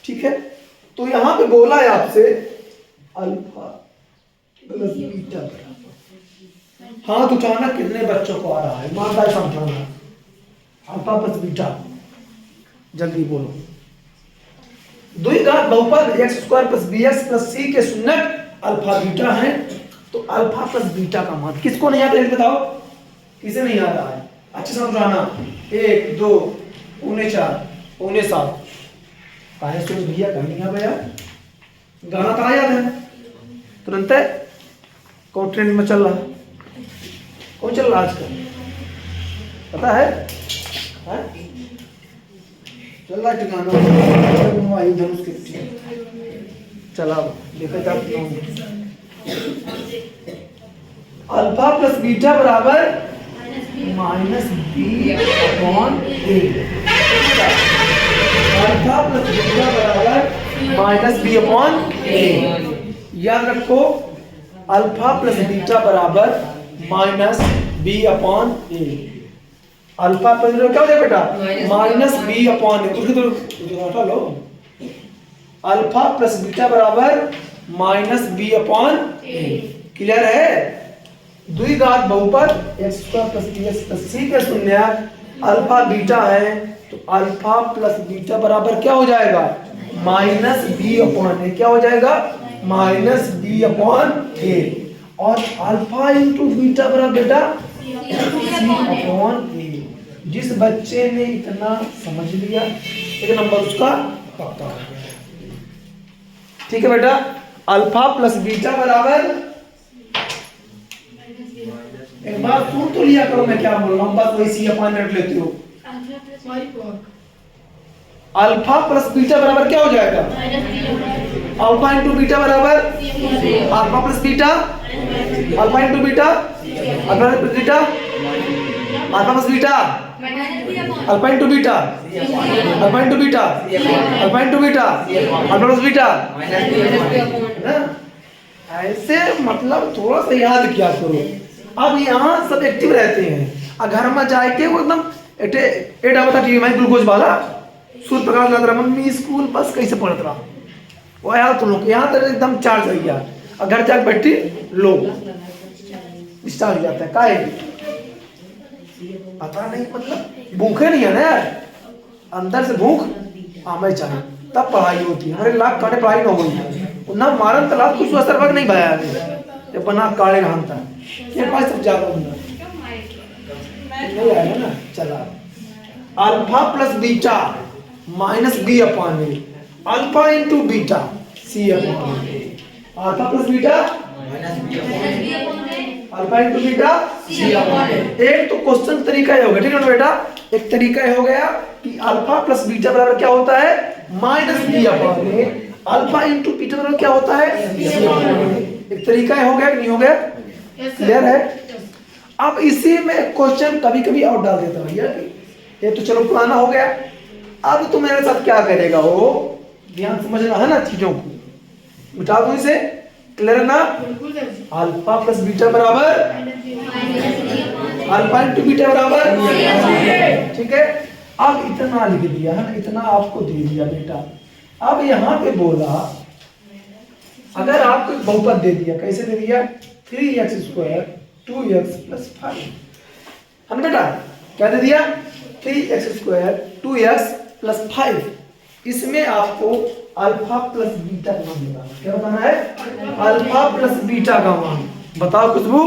ठीक है। तो यहां पे बोला है आपसे अल्फा प्लस बीटा बराबर, हाथ उठाना कितने बच्चों को आ रहा है, ईमानदारी समझाना। अल्फा प्लस बीटा जल्दी बोलो। द्विघात बहुपद x square plus bx plus c के शून्यक अल्फा बीटा है। तो अल्फा प्लस बीटा का मान किसको नहीं आता है बताओ, किसे नहीं आ रहा है? अच्छे से समझाना। 1 2 पौने 4 पौने 7 काहे सोच भैया कहीं नहीं भैया, गाना कहा याद है तुरंत है। कौन ट्रेंड में चल रहा है, कौन चल रहा है आजकल पता है? चल रहा है गाना धनुष के, चला देखा जाए। अल्फा प्लस बीटा बराबर minus b upon a. Alpha plus beta बराबर माइनस बी अपॉन ए। याद रखो, अल्फा प्लस बीटा बराबर minus b upon a. Alpha plus क्या हो जाए बेटा? माइनस बी अपॉन ए। उसकी तो हटा लो। अल्फा प्लस बीटा बराबर माइनस बी अपॉन ए। क्लियर है? द्विघात बहुपद x square plus bx plus c के शून्यक अल्फा बीटा है, तो अल्फा प्लस बीटा बराबर क्या हो जाएगा? माइनस बी अपॉन ए। क्या हो जाएगा? माइनस बी अपॉन ए। और अल्फा इंटू बीटा बराबर बेटा सी अपॉन ए। जिस बच्चे ने इतना समझ लिया, एक नंबर उसका पक्का हो गया। ठीक है बेटा, अल्फा प्लस बीटा बराबर, एक बार सुन तो लिया करो मैं क्या बोल रहा हूँ, बस वही सी अपॉन रट लेते हो। अल्फा प्लस बीटा बराबर क्या हो जाएगा? अल्फा इंटू बीटा बराबर alpha plus beta, alpha into beta alpha plus beta, alpha plus beta alpha into beta, alpha into beta alpha into beta alpha plus beta. ऐसे मतलब थोड़ा सा याद किया करो। अब यहाँ सब एक्टिव रहते हैं और घर में जाके वो एकदम एटा बता टीवी में ग्लूकोज वाला सूर्य प्रकाश लग रहा, मम्मी स्कूल बस कैसे पढ़त रहा वो यार तुम लोग यहाँ तक एकदम चार्ज रह गया और घर जाके बैठी लो डिस्चार्ज हो जाता है। काहे पता नहीं, मतलब भूखे नहीं है ना यार, अंदर से भूख हमें चाहिए तब पढ़ाई होती है। हमारे लाख काटे पढ़ाई ना हुई ना मारन तलाब कुछ असर वक्त नहीं भाया जब बना काले रहता है ये पास सब ज्यादा नहीं आएगा ना। चला alpha plus beta minus b upon a, alpha into beta c upon a. Alpha plus beta alpha into beta c upon a. एक तो क्वेश्चन तरीका ही हो गया, ठीक है ना बेटा? एक तरीका ही हो गया कि अल्फा प्लस बीटा बराबर क्या होता है? Minus b upon a. Alpha into beta बराबर क्या होता है? सी अपॉन ए। एक तरीका ही हो गया कि नहीं हो गया? क्लियर है? अब इसी में क्वेश्चन कभी कभी और डाल देता भैया, ये तो चलो पुराना हो गया। अब तो मेरे साथ क्या करेगा वो, ध्यान समझना है ना चीजों को। उठा दो इसे, क्लियर है ना? अल्फा प्लस बीटा बराबर अल्फा इंटू बीटा बराबर, ठीक है। अब इतना लिख दिया है ना, इतना आपको दे दिया बेटा। अब यहाँ पे बोला अगर आपको एक बहुपद दे दिया, कैसे दे दिया? 3x² 2x + 5 है बेटा। क्या दे दिया? 3x² 2x + 5। इसमें आपको अल्फा प्लस बीटा का मान बताना। क्या बताना है? अल्फा प्लस बीटा का मान। बताओ खुशबू,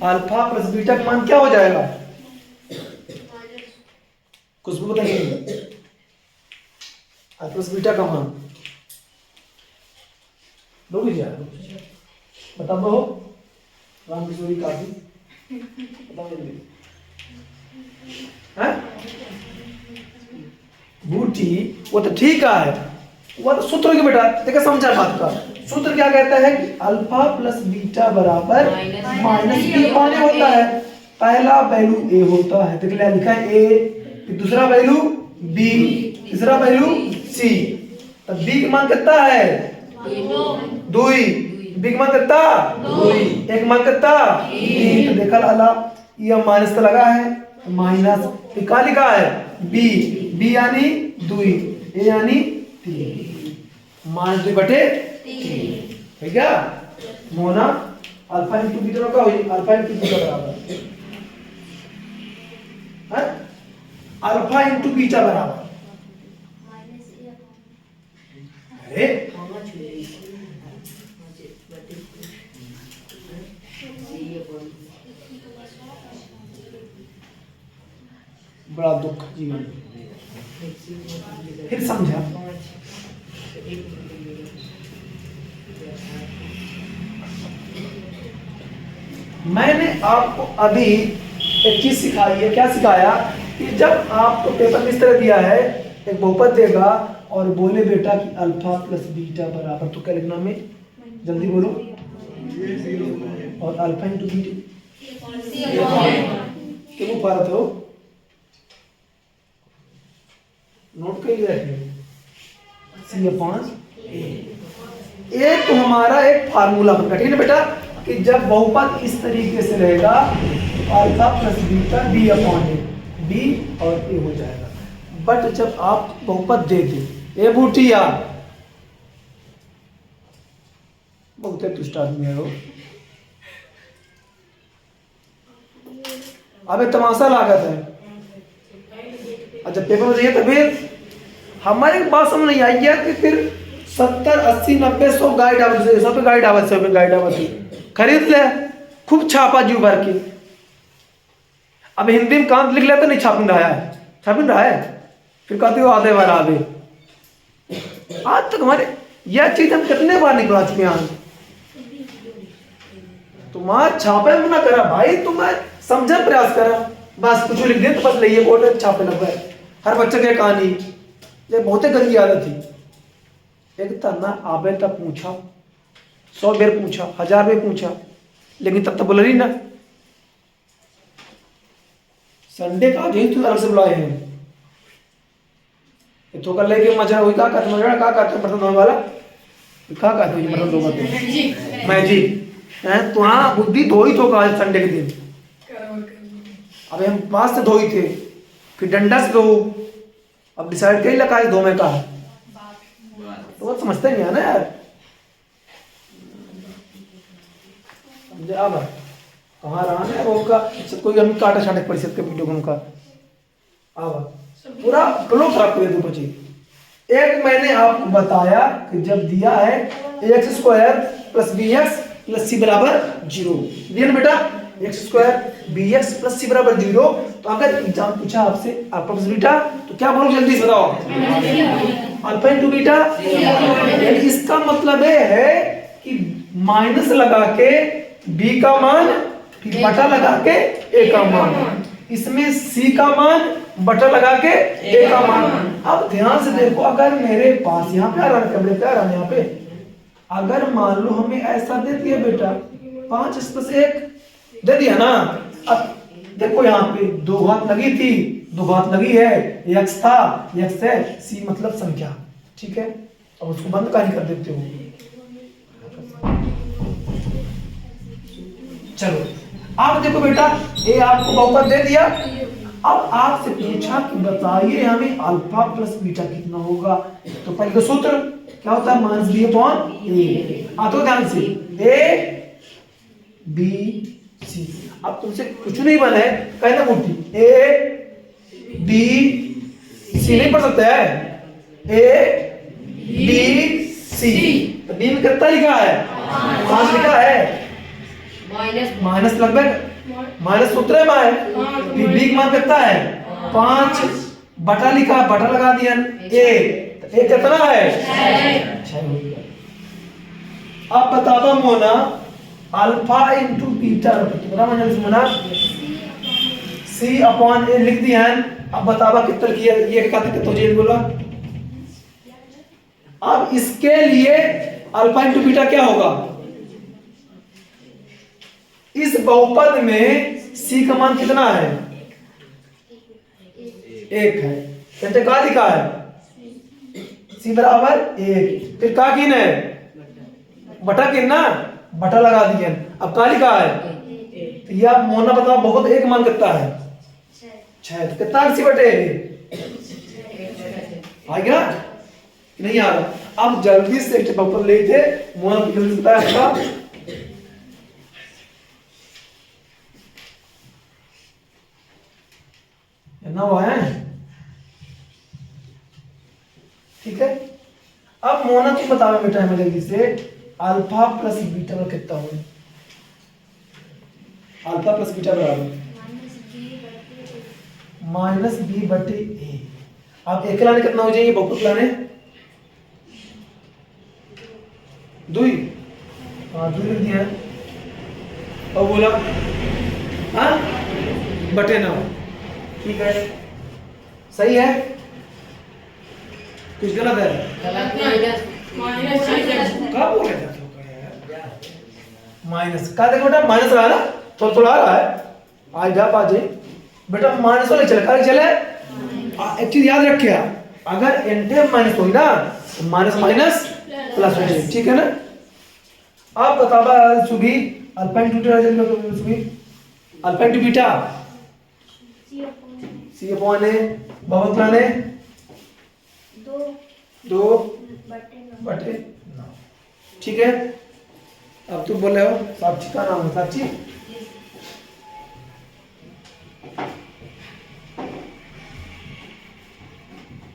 अल्फा प्लस बीटा का मान क्या हो जाएगा? खुशबू बताइए, अल्फा प्लस बीटा का मान लोगे क्या? बता दो राम किशोरी काफी बताओ जल्दी। बूटी वो तो ठीक है, वो तो सूत्र की बेटा देखा, समझा बात का। सूत्र क्या कहता है कि अल्फा प्लस बीटा बराबर -b पाने होता है। पहला वैल्यू a होता है, देख लिखा है a, फिर दूसरा वैल्यू b, तीसरा वैल्यू c। तब b का मान कितना है? 2। b का मान कितना? 2। एक मान कितना? 3। तो देखा अला ये माइनस तो लगा है, माइनस क्या लिखा है? b यानी 2, a यानी 3, -2/3 है क्या? मोना अल्फा इंटू बीटा का होई, अल्फा इंटू बीटा बराबर है अल्फा इंटू बीटा बराबर, अरे बड़ा दुख जीवन। फिर समझा? मैंने आपको अभी एक चीज सिखाई है। क्या सिखाया? कि जब आपको पेपर में इस तरह दिया है, एक बहुपद देगा और बोले बेटा कि अल्फा प्लस बीटा बराबर, तो क्या लिखना में? जल्दी बोलो। और अल्फा इंटू बीटा क्यों पारत हो? नोट कर लिया है C/A। एक तो हमारा एक फार्मूला बनता है, ठीक है बेटा, कि जब बहुपद इस तरीके से रहेगा alpha plus beta b/a, b और a हो जाएगा। बट जब आप बहुपद दे दे, ए बूटिया बहुत दुष्ट आदमी हो, अबे तमाशा लागत है। अच्छा पेपर में जाइए तो फिर हमारे बात समझ नहीं आई है कि फिर 70 80 90 100 गाइड आवत, 100 पे गाइड आवत, 100 पे गाइड आवत खरीद ले, खूब छापा जीव भर के। अब हिंदी में कांत लिख ले तो नहीं छापिन रहा है, छापिन रहा है, फिर कहते हो आधे बार आधे। आज तक हमारे यह चीज हम कितने बार निकला चुके हैं। तुम्हारा छापे में ना करा भाई, तुम्हें समझा प्रयास करा, बस कुछ लिख दे तो बस ले बोर्ड छापे लग गए। हर बच्चे की कहानी ये बहुत गंदी आदत थी। एक तना आबे तक पूछा, 100 बेर पूछा, 1000 बेर पूछा, लेकिन तब तक बोला नहीं ना। संडे का दिन तू अलग से बुलाए हैं, तो कर लेके मजा हुई का करते मजा का करते बर्तन धोने वाला का कहते हैं, बर्तन धोने मैजिक है तो। हाँ बुद्धि धोई तो का संडे के दिन। अबे हम पास से धोई थे, फिर डंडा से धो, अब डिसाइड कर लगा धो में का, तो वो समझते नहीं है ना यार। अब कहाँ रहा है वो का कोई हम काटा छाटे परिषद के वीडियो का अब पूरा फ्लो खराब कर दो बच्चे। एक मैंने आपको बताया कि जब दिया है x² + bx + c = 0 दिया ना बेटा, x² bx + c = 0। तो अगर एग्जाम पूछा आपसे अल्फा प्लस बीटा तो क्या बोलो जल्दी से बताओ? Alpha into beta. यानी इसका मतलब है कि माइनस लगा के b का मान, फिर बटा लगा के a का मान, इसमें c का मान, बटा लगा के a का मान। अब ध्यान से देखो, अगर मेरे पास यहाँ पे आ रहा है कैमरे पे आ रहा है यहाँ पे, अगर मान लो हमें ऐसा दे दिया बेटा 5 + 1 दे दिया ना। अब देखो यहाँ पे 2 घात लगी थी, 2 घात लगी है, x था, x है, c मतलब संख्या, ठीक है। अब उसको बंद कहीं कर देते हो, चलो आप देखो बेटा, ये आपको बहुपद दे दिया। अब आपसे पूछा कि बताइए हमें अल्फा प्लस बीटा कितना होगा। तो पहले का सूत्र क्या होता है, माइनस बी अपॉन ए। तो ध्यान से ए बी सी। अब तुमसे कुछ नहीं बना है, कहना मुट्ठी ए बी सी नहीं पढ़ सकते हैं, ए बी सी। तो बी में कितना लिखा है, 5 लिखा है, माइनस लगभग माइनस सूत्र है माए। बी का मान कितना है, 5 बटा लिखा, बटा लगा दिया ए कितना है, 6। अब बतावा मोना अल्फा इंटू बीटा मोना सी अपॉन ए लिख दिया है। अब बतावा कितना किया, ये कितना तो जी बोला। अब इसके लिए अल्फा इंटू बीटा क्या होगा, इस बहुपद में सी का मान कितना है, 1 है। कहते क्या लिखा है, सी बराबर 1। फिर का किन है, बटा किन ना, बटा लगा दिए। अब का लिखा है, तो यह मोना बताओ बहुत एक मान कितना है, 6। तो कितना सी बटे आ गया नहीं आ रहा। अब जल्दी से बहुपद ले थे मोना जल्दी बताया आपका। ना हुआ है, ठीक है। अब मोना तू बताओ बेटा हमें जल्दी से अल्फा प्लस बीटा का कितना होगा, अल्फा प्लस बीटा बराबर माइनस बी बटे ए। अब एक लाने कितना हो जाएगी, बहुपद लाने 2। हाँ 2 लिख दिया। और बोला हाँ बटे 9, ठीक है, सही है, कुछ गलत है, क्या बोल रहे थे माइनस का, देखो बेटा माइनस रहा ना, थोड़ा थोड़ा आ रहा है, आज आप आ जाए बेटा, माइनस वाले चले कल चले। एक चीज याद रखिए, अगर एंटे माइनस होगी ना तो माइनस माइनस प्लस हो जाएगी, ठीक है ना। आप बतावा सुबी अल्फा इंटू बीटा, सुबी alpha into beta c upon ए बहुत पुराने 2 बटे 9, ठीक है। अब तुम बोल रहे हो साक्षी का नाम है, साक्षी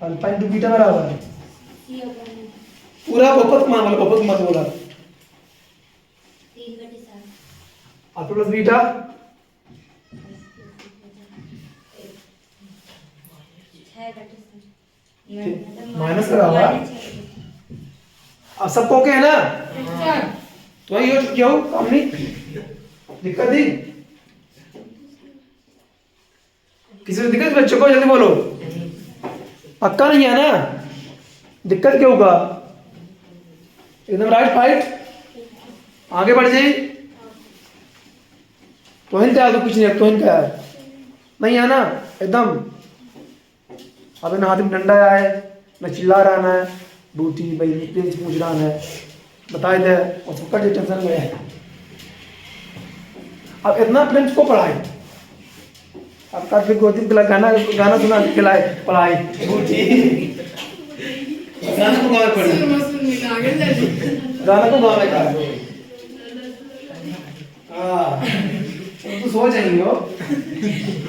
अल्फा इंटू बीटा बराबर पूरा बहुपद मान वाला, बहुपद मत बोला, अल्फा प्लस बीटा माइनस का हुआ। अब सबको ओके है ना, तो वही हो क्या हो काम नहीं दिक्कत ही, किसी को दिक्कत, बच्चों को जल्दी बोलो, पक्का नहीं है ना, दिक्कत क्या होगा, एकदम राइट फाइट आगे बढ़ जाइए। तो क्या तो कुछ नहीं, तो क्या है नहीं है ना एकदम। अब इन हाथ में डंडा आए न चिल्ला रहा है, बूटी भाई प्लीज पूछ रहा है, बताए दे और सबका टेंशन में है। अब इतना प्रेम को पढ़ाए, अब का फिर गोदी में गाना गाना सुना खिलाए पढ़ाई बूटी, गाना को गावे पढ़े, गाना को गावे का तो सो जाएंगे हो,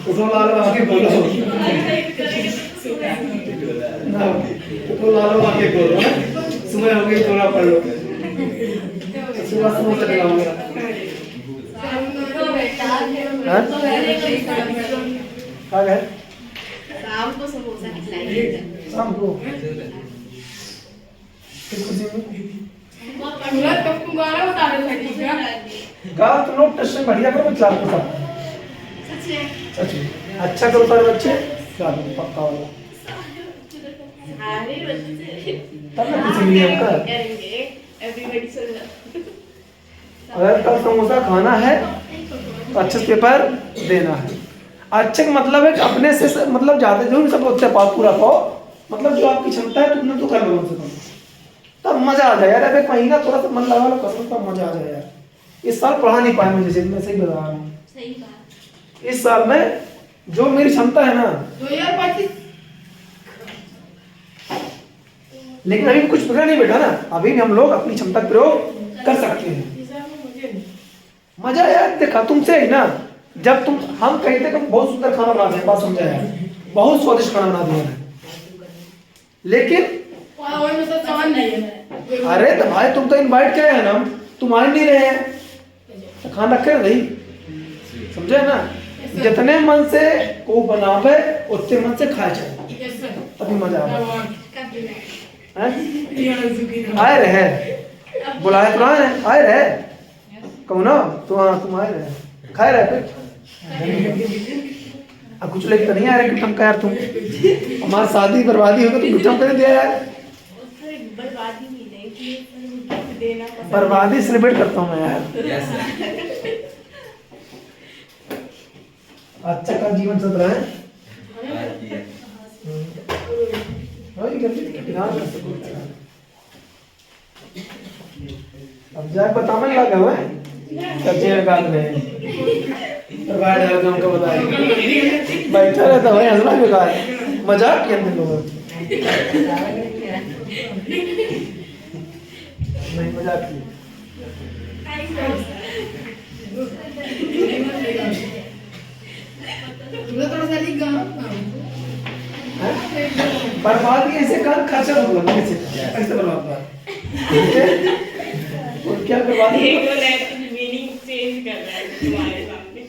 तो सो लाल आके बोलो ना, तो लाल आके बोलो, सुबह हो गई थोड़ा पढ़ लो, सुबह समोसा खिलाऊंगा, क्या है शाम को समोसा खिलाएंगे, शाम को तुमको गाना बता रहे थे ठीक है, का तुम लोग टेस्ट बढ़िया करो बच्चा को सब सच है, सच में अच्छा करो सारे बच्चे, क्या पक्का वाला सारे बच्चे तब ना किसी लिए हमका करेंगे, एवरीबॉडी सुन। अगर कल समोसा खाना है तो अच्छे से पेपर देना है। अच्छे का मतलब है कि अपने से मतलब ज़्यादा जो भी सब बच्चे पाओ पूरा पाओ, मतलब जो आपकी क्षमता है तुमने तो कर लो कम से कम, तब मजा आ जाए यार। अब एक महीना थोड़ा सा मन लगा लो कसम, तब मजा आ जाए यार। इस साल पढ़ा नहीं पाए मुझे, मैं सही बता रहा हूँ। सही बात। इस साल में जो मेरी क्षमता है ना, 2025 लेकिन अभी कुछ पता नहीं बेटा ना, अभी भी हम लोग अपनी क्षमता का प्रयोग कर सकते हैं। मजा यार देखा तुमसे ही ना, जब तुम हम कहते थे कि बहुत सुंदर खाना बनाते हैं, बात समझा यार, बहुत स्वादिष्ट खाना बनाते हैं, लेकिन अरे तो भाई तुम तो इनवाइट किया है ना, तुम आ नहीं रहे हैं तो खाना रखे नहीं, समझे ना। जितने मन से को बनावे उतने मन से खाए जाए, तभी मजा आवे। आए रहे बुलाए तो आए आए रहे, कहूँ ना तुम आए रहे खाए रहे फिर। अब कुछ लेके तो नहीं आ रहे कि तुम कह यार तुम हमारी शादी बर्बादी हो गई, तुम कुछ कर दिया यार। बर्बादी सेलिब्रेट करता हूँ मैं यार। अच्छा का जीवन चल रहा है। अब जाके बताने लगा हुआ है सब्जी में काट रहे हैं, प्रभात डाल के उनको बताएंगे, बैठा रहता है हंसना बेकार, मजाक किया तुम लोगों नहीं, मजाक किया। बर्बाद ऐसे कर खर्चा होगा कैसे कैसे बर्बाद और क्या बर्बादी मीनिंग चेंज कर रहा है तुम्हारे सामने।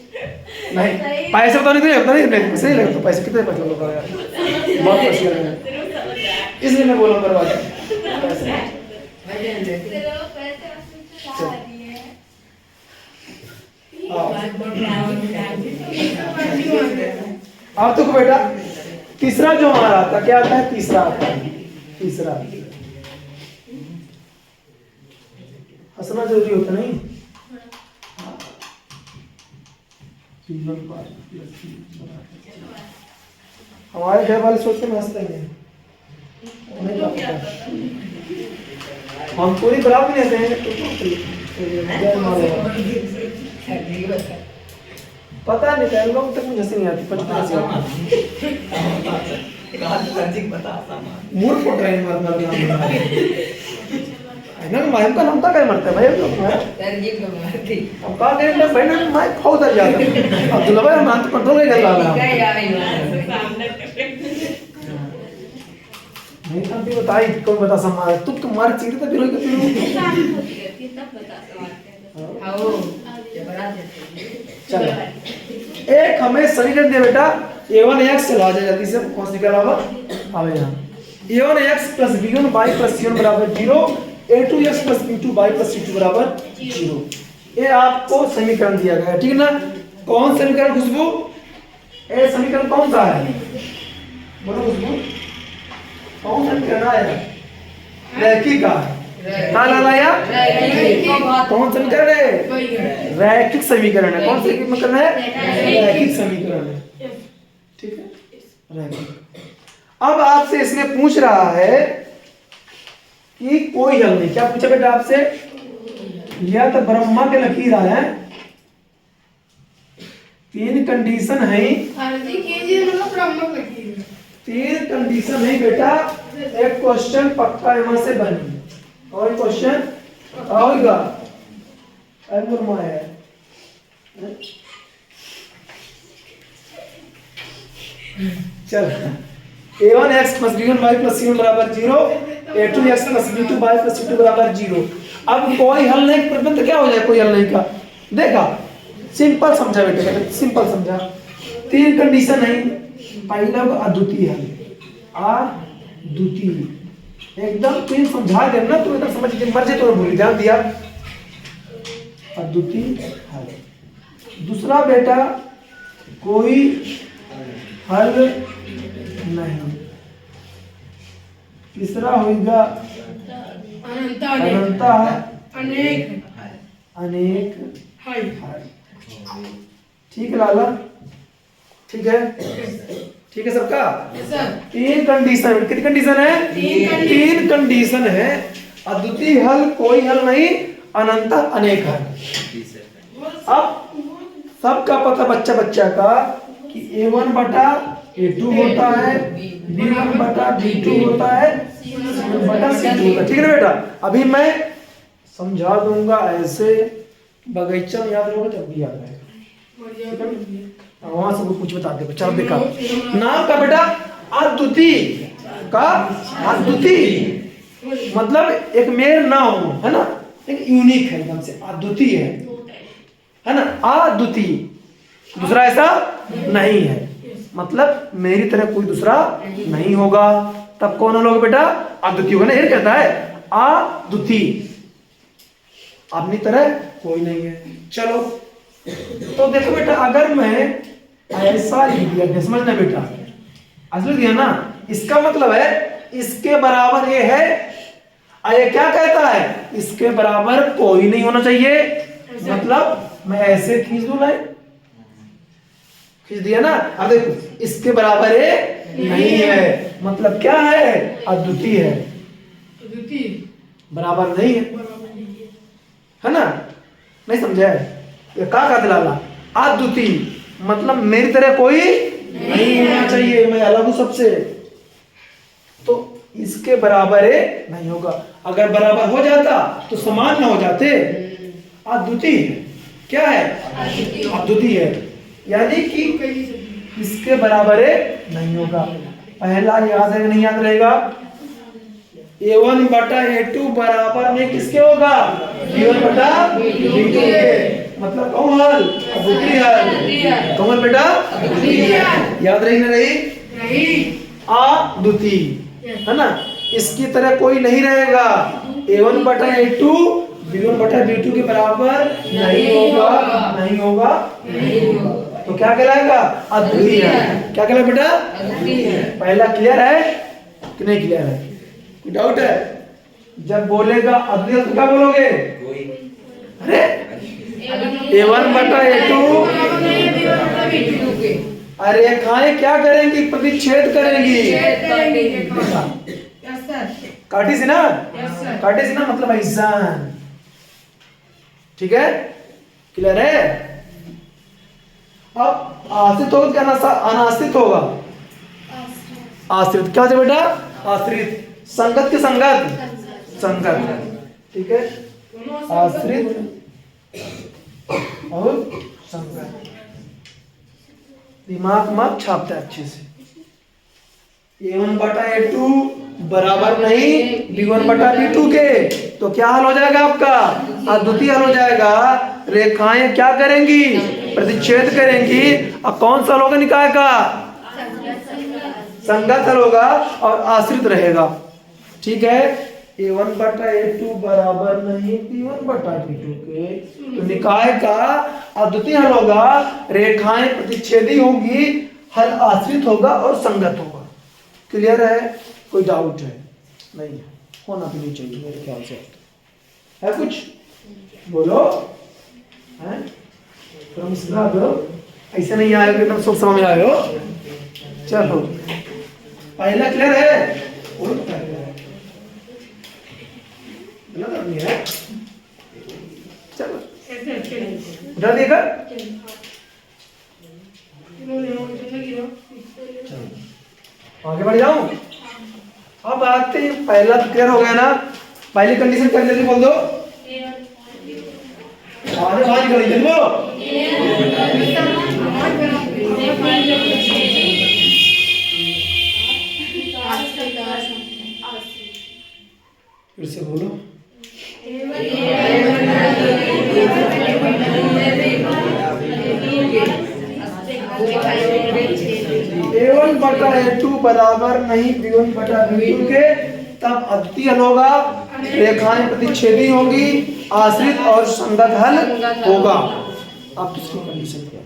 नहीं पैसे तो नहीं नहीं सही लगे तो पैसे कितने पैसे होगा यार, बहुत पैसे लगेंगे, इसलिए मैं बोल रहा हूँ बर्बाद। अब तो बेटा तीसरा जो हमारा आता क्या आता है, तीसरा आता है, तीसरा हंसना जरूरी होता नहीं। हमारे घर वाले सोचते हैं हंसते हैं, हम पूरी बराबर नहीं हंसते हैं, पता नहीं क्या लोग तक मुझे नहीं आती, बचपन से मूड फुट रहे हैं ना, माइम का नाम था क्या मरता है भाई लोग अब कहा गए ना भाई ना माइक बहुत आ जाता अब्दुल्ला भाई हम तो कंट्रोल नहीं कर रहा नहीं था भी बताई कौन बता सम्मान तुम तुम्हारे चीज तो चलो एक हमें समीकरण दे बेटा a1x चला जाए जल्दी से, कौन सी निकल आवा आवे यहाँ a1x plus b1 y plus c1 बराबर 0, a2x plus b2 y plus c2 बराबर 0। ये आपको समीकरण दिया गया है, ठीक है ना। कौन समीकरण खुशबू, ये समीकरण कौन सा है बोलो खुशबू, कौन समीकरण आया, रैखिक का या कौन समीकरण है, रैखिक समीकरण है। कौन सा समीकरण है, रैखिक समीकरण है, ठीक है रैखिक। अब आपसे इसमें पूछ रहा है कि कोई हल नहीं, क्या पूछा बेटा आपसे, यह तो ब्रह्मा के लकीर आया है, तीन कंडीशन है, तीन कंडीशन है बेटा, एक क्वेश्चन पक्का यहां से बनी, और क्वेश्चन आएगा है चल a1x plus b1 y plus c1 बराबर 0, a2x plus b2 y plus c2 बराबर 0। अब कोई हल नहीं, प्रबंध क्या हो जाए कोई हल नहीं का, देखा सिंपल समझा बेटे, सिंपल समझा, तीन कंडीशन है, पहला अद्वितीय हल, अद्वितीय एकदम तीन समझा दे ना तो एकदम समझ के मर्जी तो भूल ध्यान दिया, अद्वितीय हल। दूसरा बेटा कोई हल नहीं, तीसरा होगा अनंत अनेक हल। ठीक है लाला, ठीक है, ठीक है सबका, तीन कंडीशन, कितनी कंडीशन है, तीन कंडीशन है, अद्वितीय हल, कोई हल नहीं, अनंत अनेक है। अब सबका पता बच्चा बच्चा का कि A1 बटा A2 होता है, B1 बटा B2 होता है, C1 बटा C2 होता है। ठीक है ना बेटा? अभी मैं समझा दूंगा ऐसे, बगीचा में याद रहोगे तब भी याद रहेगा। वहां से कुछ बता दे। चलो देखा नाम का बेटा अद्वितीय का, अद्वितीय मतलब एक मेल ना हो, है ना, एक यूनिक है एकदम से, अद्वितीय है ना, अद्वितीय, दूसरा ऐसा नहीं है, मतलब मेरी तरह कोई दूसरा नहीं होगा। तब कौन लोग बेटा? अद्वितीय होगा ना, ये कहता है अद्वितीय, अपनी तरह कोई नहीं है। चलो तो देखो बेटा, अगर मैं ऐसा लिख दिया, समझना बेटा, ऐसा दिया ना, इसका मतलब है इसके बराबर ये है, और ये क्या कहता है? इसके बराबर कोई नहीं होना चाहिए। मतलब मैं ऐसे खींच दूं लाइन, खींच दिया ना, अब देखो इसके बराबर ये नहीं है, मतलब क्या है? अद्वितीय है, बराबर नहीं है ना? नहीं समझा है? ये क्या दिलाला? अद्वितीय मतलब मेरी तरह कोई नहीं होना चाहिए, मैं अलग हूं सबसे, तो इसके बराबर नहीं होगा। अगर बराबर हो जाता तो समान ना हो जाते। अद्वितीय क्या है? अद्वितीय है, यानी कि इसके बराबर नहीं होगा। पहला याद है कि नहीं याद रहेगा? A1 बटा A2 बराबर में किसके होगा? B1 बटा B2 के, मतलब कौन हल? अद्वितीय हल। कौन बेटा? याद रही ना रही? अद्वितीय है ना, इसकी तरह कोई नहीं रहेगा। A1 बटा A2 B1 बटा B2 के बराबर नहीं होगा, नहीं होगा, तो क्या कहलाएगा? अद्वितीय है। क्या कहलाएगा बेटा? पहला क्लियर है कि नहीं क्लियर है? कोई डाउट है? जब बोलेगा अद्वितीय तो क्या बोलोगे? अरे A1 बटा A2, अरे रेखाएं क्या करेंगी? प्रतिच्छेद करेंगी। काटी सी ना, काटी सी ना, मतलब ऐसा। ठीक है, क्लियर है? अब आश्रित होगा क्या अनाश्रित होगा? आश्रित क्या है बेटा? आश्रित। संगत के संगत, संगत। ठीक है, आश्रित और संगत, दिमाग मत छापता अच्छे से। A1 बटा A2 बराबर नहीं B1 बटा B2 के, तो क्या हल हो जाएगा आपका? अद्वितीय हल हो जाएगा। रेखाएं क्या करेंगी? प्रतिच्छेद करेंगी। और कौन सा होगा निकाय का? संगत हल होगा और आश्रित रहेगा। ठीक है, A1 बटा A2 बराबर नहीं B1 बटा B2 के, तो निकाय का अद्वितीय हल होगा, रेखाएं प्रतिच्छेदी होंगी, हल आश्रित होगा और संगत होगा। क्लियर है? कोई डाउट है? नहीं है, होना भी नहीं चाहिए मेरे ख्याल से। है कुछ? बोलो। है तो समझा दो, ऐसे नहीं आए हो एकदम सब समझ में आए हो। चलो पहला क्लियर है? है चलो उठा देगा। आगे बढ़ जाऊं? अब आते हैं, पहला तो क्लियर हो गया ना, पहली कंडीशन कर लेते, बोल दो आगे बाहर निकल बोलो। फिर से बोलो। A1 बटा A2 बराबर नहीं B1 बटा B2 के, तब अद्वितीय हल होगा, रेखाएं प्रतिच्छेदी होंगी, आश्रित और संगत हल होगा। आप किसकी कंडीशन क्या?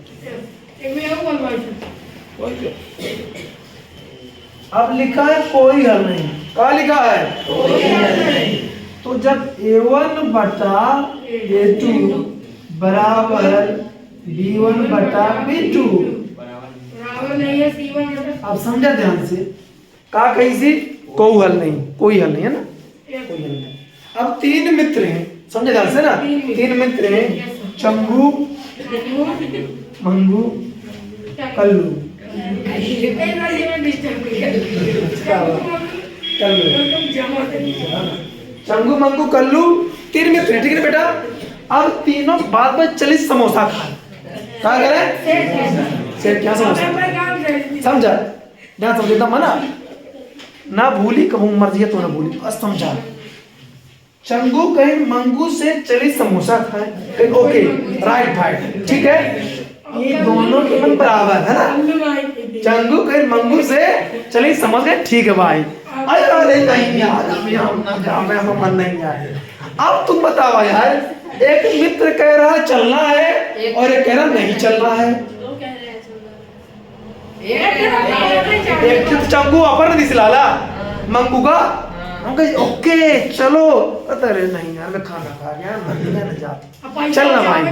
अब लिखा है कोई हल नहीं। क्या लिखा है? कोई हल नहीं। तो जब A1 बटा A2 बराबर B1 बटा B2, अब समझा ध्यान से, कही सी कोई हल नहीं, कोई हल नहीं है ना, कोई हल नहीं। अब तीन मित्र हैं, समझे ध्यान से ना, 3 मित्र हैं, चंगू मंगू कल्लू। चंगू मंगू कल्लू 3 मित्र हैं, ठीक है बेटा। अब तीनों बाद में चली समोसा खाए। क्या करें? सेठ क्या समोसा समझा? ध्यान समझता मना ना भूली कहूँ मर्जी तो ना भूली, बस समझा। चंगू कहीं मंगू से चली समोसा खाए, कहीं ओके राइट भाई, ठीक है। ये दोनों के मन बराबर है ना। चंगू कहीं मंगू से चली समझ गए, ठीक है भाई। अरे नहीं यार, हम मन नहीं यार। अब तुम बताओ यार, एक मित्र कह रहा है चलना है और एक कह रहा नहीं चलना है। एक तो चंगू अपर दिस लाला मंगू का, हम कहे ओके चलो, अरे नहीं यार मैं खाना खा गया, मैं जा चलना भाई।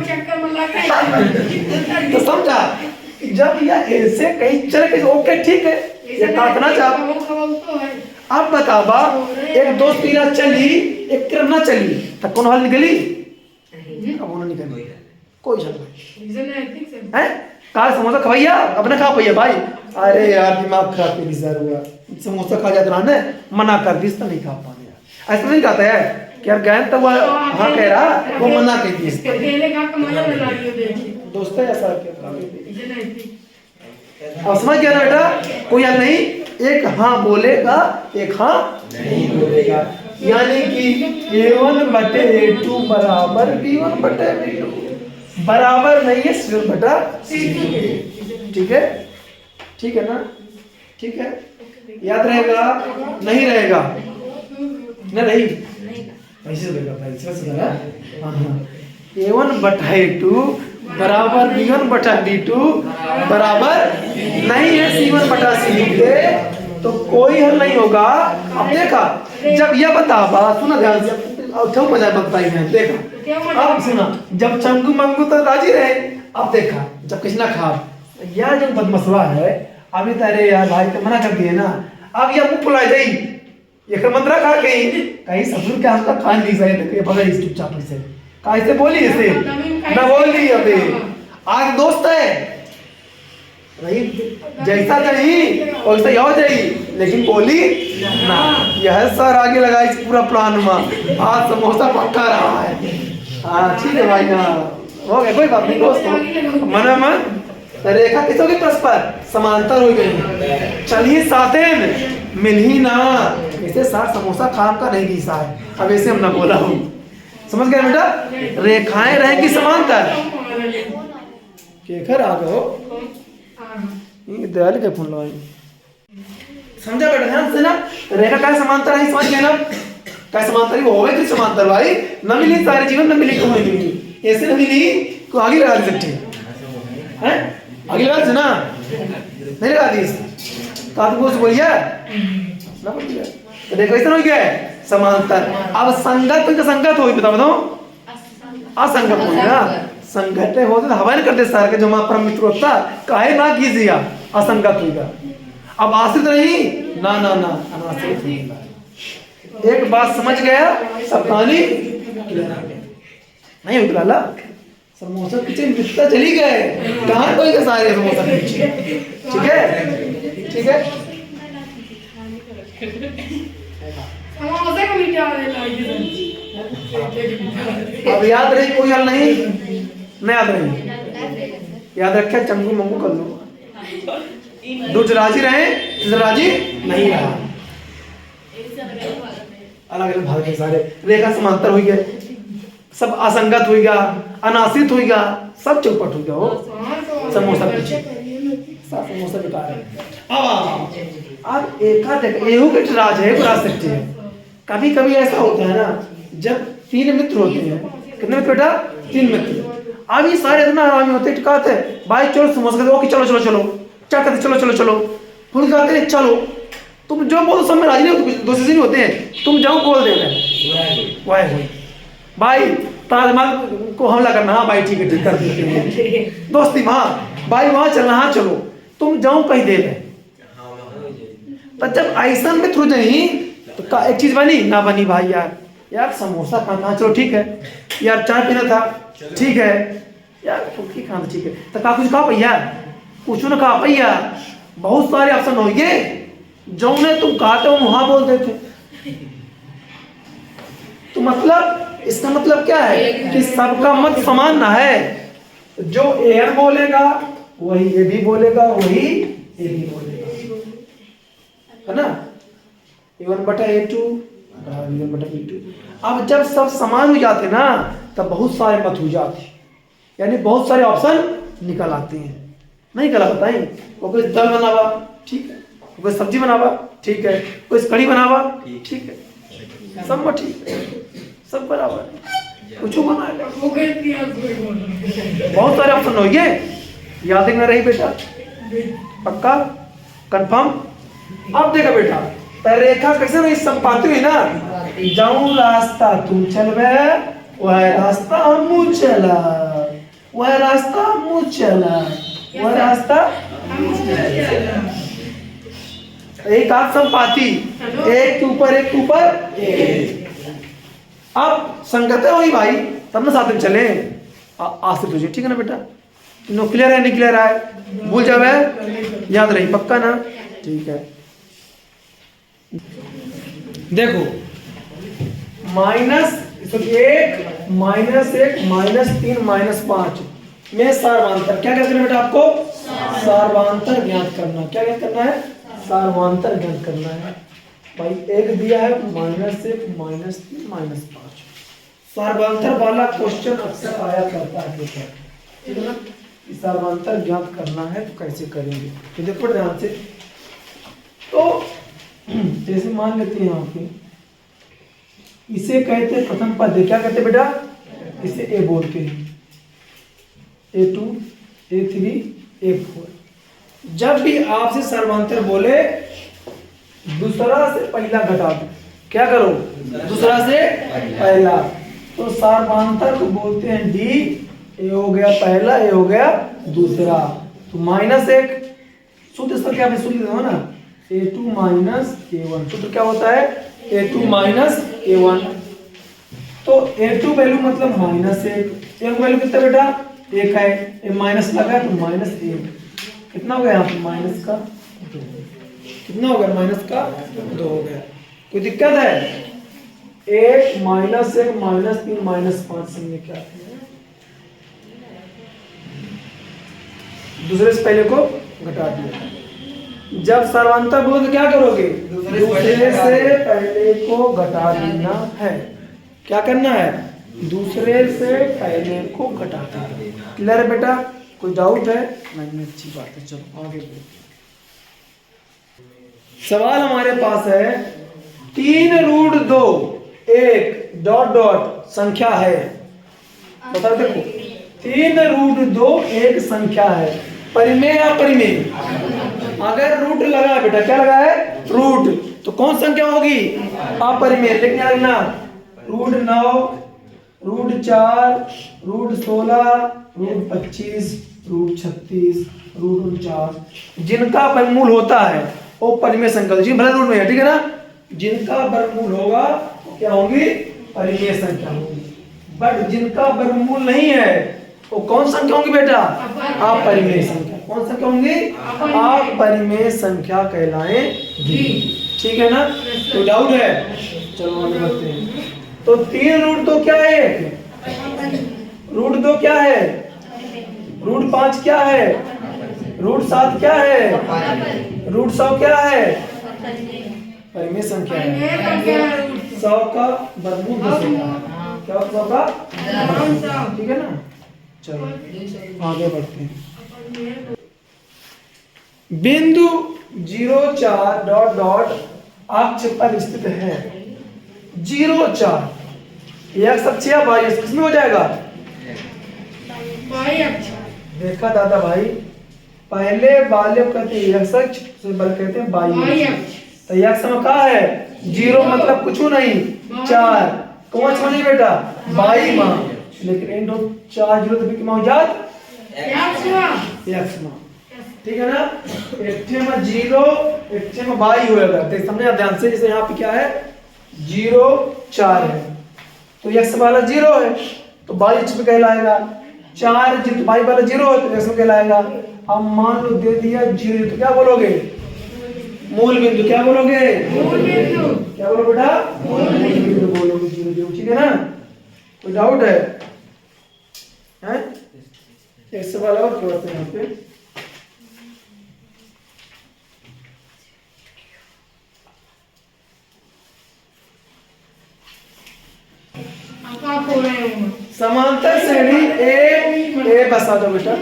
तो समझा, जब यह ऐसे कहीं चले कहीं ओके ठीक है, ये काटना चाह। अब बता बा, एक दोस्त तेरा चली एक तेरा ना चली, तो कौन हाल निकली? अब उन्होंने निकली, कोई झगड़ा नहीं है। कहा समोसा खवाइया अपने खा पाइया भाई। अरे यार दिमाग खराब के विचार हुआ, समोसा खा जाता ना, मना कर दी तो नहीं खा पाने यार, ऐसा नहीं कहता है कि यार गए तो वो हाँ कह रहा, वो मना कर दी दोस्त है ऐसा क्या। अब समझ गया ना बेटा, कोई यार नहीं, एक हाँ बोलेगा एक हाँ नहीं बोलेगा, यानी कि A1 बटे A2 बराबर B1 बटे B2 बराबर नहीं है C1 बटा C2। ठीक है, ठीक है ना, ठीक है, याद रहेगा नहीं रहेगा ना, नहीं ऐसे रहेगा। A1 बटा A2 बराबर B1 बटा B2 बराबर नहीं है C1 बटा C2 के, तो कोई हल नहीं होगा। अब देखा, जब यह बता बात सुना ध्यान से, अब मजा बताई है, देखा अब सुना, जब चंगू मंगू तो राजी रहे, अब देखा जब कृष्णा खा, यह जो बदमसवा है अभी तो, अरे यार भाई तो मना कर दिए ना, अब यह मुंह फुला गई, ये मंत्रा खा गई, कहीं ससुर के हाथ का खान नहीं सही, पकड़ इस चुपचाप से कैसे बोली इसे ना बोली, अबे आज दोस्त है नहीं, जैसा चाहिए वैसा ही हो जाएगी, लेकिन बोली ना। यह सर आगे लगा इस पूरा प्लान में, आज समोसा पक्का रहा है। हाँ ठीक है भाई, हाँ हो गया, कोई बात नहीं दोस्त हो मन मन। रेखा किसों की परस्पर समांतर हो गई, चलिए साथेन मिल ही ना, इसे साथ समोसा खाम का नहीं घिसा है। अब ऐसे हम ना बोला हूँ, समझ गए बेटा, रेखाएं रहेंगी समांतर। केकर आ गए दयाल के फोन लगाई, समझा बेटा ध्यान से ना, रेखा का समांतर है, समझ गए ना, का समांतर वो होगा कि समांतर भाई न मिली सारे जीवन न मिली क्यों नहीं मिली, ऐसे न मिली को आगे लगा दे सकते हैं, आगे लगा दे ना, नहीं लगा दी तो बोल बोलिए ना, बोलिए तो देखो ऐसा हो गया समांतर। अब संगत तो संगत होगी, बताओ असंगत हो गया, संगत होते तो हवा नहीं करते सारे के जो मां परम मित्र होता, काहे ना कीजिए असंगत होगा। अब आश्रित नहीं ना ना ना, अनाश्रित होगा। एक बात समझ गया, सब कहानी नहीं होगी लाला, समोसा पीछे मित्रता चली गए, कहाँ कोई के सारे समोसा पीछे, ठीक है, ठीक है। अब याद रही, कोई हल नहीं, नहीं याद रही, याद रखे चंगू मंगू कर लो, दूज राजी रहे, राजी नहीं रहा, अलग अलग भाग के सारे, रेखा समांतर हो गया, सब असंगत हो गया, अनाश्रित हो गया, सब चौपट हो गया, हो समोसा पीछे, समोसा बेकार है। अब एका देख एहू के राज है, राज सकते हैं। कभी कभी ऐसा होता है ना, जब 3 मित्र होते हैं, कितने मित्र बेटा 3 मित्र, अब ये सारे इतना आरामी होते हैं, कहते हैं भाई चलो समोसा ओके चलो चलो चलो, क्या कहते चलो चलो चलो, फिर कहते हैं चलो, तुम जो बोलो सब में राजी नहीं होते, दोस्त नहीं होते हैं, तुम जाओ बोल दे रहे वाह भाई तारा दिमाग को हमला करना, हाँ भाई ठीक है ठीक कर देते हैं दोस्ती, हाँ भाई वहाँ चलना, हाँ चलो, तुम जाओ कहीं दे रहे। तो जब ऐसा मित्र हो जाए तो एक चीज बनी ना बनी भाई यार, यार समोसा खाना था, चलो ठीक है। यार चाय पीना था, ठीक है। यार फुल्की खाना ठीक है। तो का कुछ खा भैया, कुछ ना खा भैया, बहुत सारे ऑप्शन हो गए जो ने तुम कहते हो वहां बोल देते। तो मतलब इसका मतलब क्या है कि सबका मत समान ना है। जो एन बोलेगा वही ए भी बोलेगा, वही ए भी बोलेगा, है ना। A1/A2 B1/B2। अब जब सब समान हो जाते ना तब बहुत सारे मत हो जाते, यानी बहुत सारे ऑप्शन निकल आते हैं। नहीं कला बताई, वो कोई दाल बनावा ठीक है, कोई सब्जी बनावा ठीक है, कोई कढ़ी बनावा ठीक है, सब में ठीक है, सब बराबर है, कुछ बनाएगा। बहुत सारे ऑप्शन हो गए, याद में रही बेटा, पक्का कंफर्म। अब देखा बेटा रेखा कैसे नहीं संपाती हुई ना, जाऊं रास्ता तू चलबे वह रास्ता हम चला, वह रास्ता हम चला, वह रास्ता एक हाथ संपाती, एक के ऊपर एक के ऊपर एक। अब संगत हुई भाई तब ना साथ में चले। आज से तुझे ठीक है ना बेटा, नो क्लियर है नहीं क्लियर है, भूल जावे याद रही पक्का ना, ठीक है। देखो -1 -1 -3 -5 में सार्वंतर क्या करना बेटा आपको, सार्वंतर ज्ञात करना। क्या ज्ञात करना है, सार्वंतर ज्ञात करना है भाई। एक दिया है -1 -3 -5। सार्वंतर वाला क्वेश्चन अक्सर आया करता है पेपर, ठीक है ना। सार्वंतर ज्ञात करना है तो कैसे करेंगे, तो देखो ध्यान से। तो जैसे मान लेते हैं यहाँ पे, इसे कहते हैं प्रथम पद, क्या कहते हैं बेटा, इसे ए बोलते हैं, A2 A3 A4। जब भी आपसे सर्वांतर बोले दूसरा से पहला घटा दो, क्या करो, दूसरा से पहला। तो सर्वांतर को बोलते हैं डी, ए हो गया पहला, ए हो गया दूसरा। तो -1 सूत्र इसका क्या है, सूत्र दो ना, A2 -A1। सूत्र क्या होता है, A2 -A1। तो A2 वैल्यू मतलब -1, A वैल्यू कितना बेटा 1 है, ए माइनस लगा तो -1, कितना हो गया यहाँ पे माइनस का 2, कितना हो गया माइनस का 2 हो गया। कोई दिक्कत है, 1 -1 -3 -5 से ये क्या है, दूसरे से पहले को घटा दिया। जब सर्वांतर बोलो तो क्या करोगे, दूसरे से पहले को घटा देना है। क्या करना है, दूसरे से पहले को घटा देना। क्लियर है बेटा, कोई डाउट है, नहीं अच्छी बात है, चलो आगे बढ़ो। सवाल हमारे पास है 3√2 एक डॉट डॉट संख्या है। बता देखो 3√2 एक संख्या है, परिमेय या परिमेय। अगर रूट लगा है बेटा, क्या लगा है रूट, तो कौन संख्या होगी, अपरिमेय। लिखने लगना √9 √4 √16 √25 √36 √49 जिनका वर्गमूल होता है वो परिमेय संख्या, जी भले रूट में है, ठीक है ना। जिनका वर्गमूल होगा वो क्या होगी, परिमेय संख्या होगी। बट जिनका वर्गमूल नहीं है वो कौन संख्या होगी बेटा, अपरिमेय संख्या। कौन संख्या होंगी, अपरिमेय संख्या कहलाएंगी, ठीक है ना। तो डाउट है, चलो आगे बढ़ते हैं। तो 3√2 क्या है, √2 क्या है, √5 क्या है, √7 क्या है, √100 क्या है, परिमेय संख्या है। 100 का वर्गमूल 10 होता है, क्या 100 का, ठीक है ना। चलो आगे बढ़ते हैं। बिंदु 0,4 डॉट डॉट अक्ष पर स्थित है। 0,4 x अक्ष या y अक्ष, किसमें हो जाएगा, y अक्ष। देखा दादा भाई, पहले वाले को कहते हैं x अक्ष, दूसरे वाले कहते हैं y अक्ष। तो x में क्या है 0 मतलब कुछ नहीं 4, कौन सा नहीं बेटा y मां, लेकिन एंड ऑफ 4 0 तो कितना हो जात x मां, ठीक है ना। एक में 0 एक में y होएगा, तो समझे ध्यान से। जैसे यहाँ पे क्या है 0,4 है, तो x वाला 0 है तो y x में कहलाएगा। 4 तो y वाला 0 है तो x में कहलाएगा। अब मान लो दे दिया 0 तो क्या बोलोगे? मूल बिंदु। क्या बोलोगे? मूल बिंदु। क्या बोलो बेटा? मूल बिंदु बोलोगे 0 0। ठीक है ना? कोई डाउट है? हैं? एक सवाल और करते हैं यहाँ पे। समांतर श्रेणी ए बसा दो बेटा।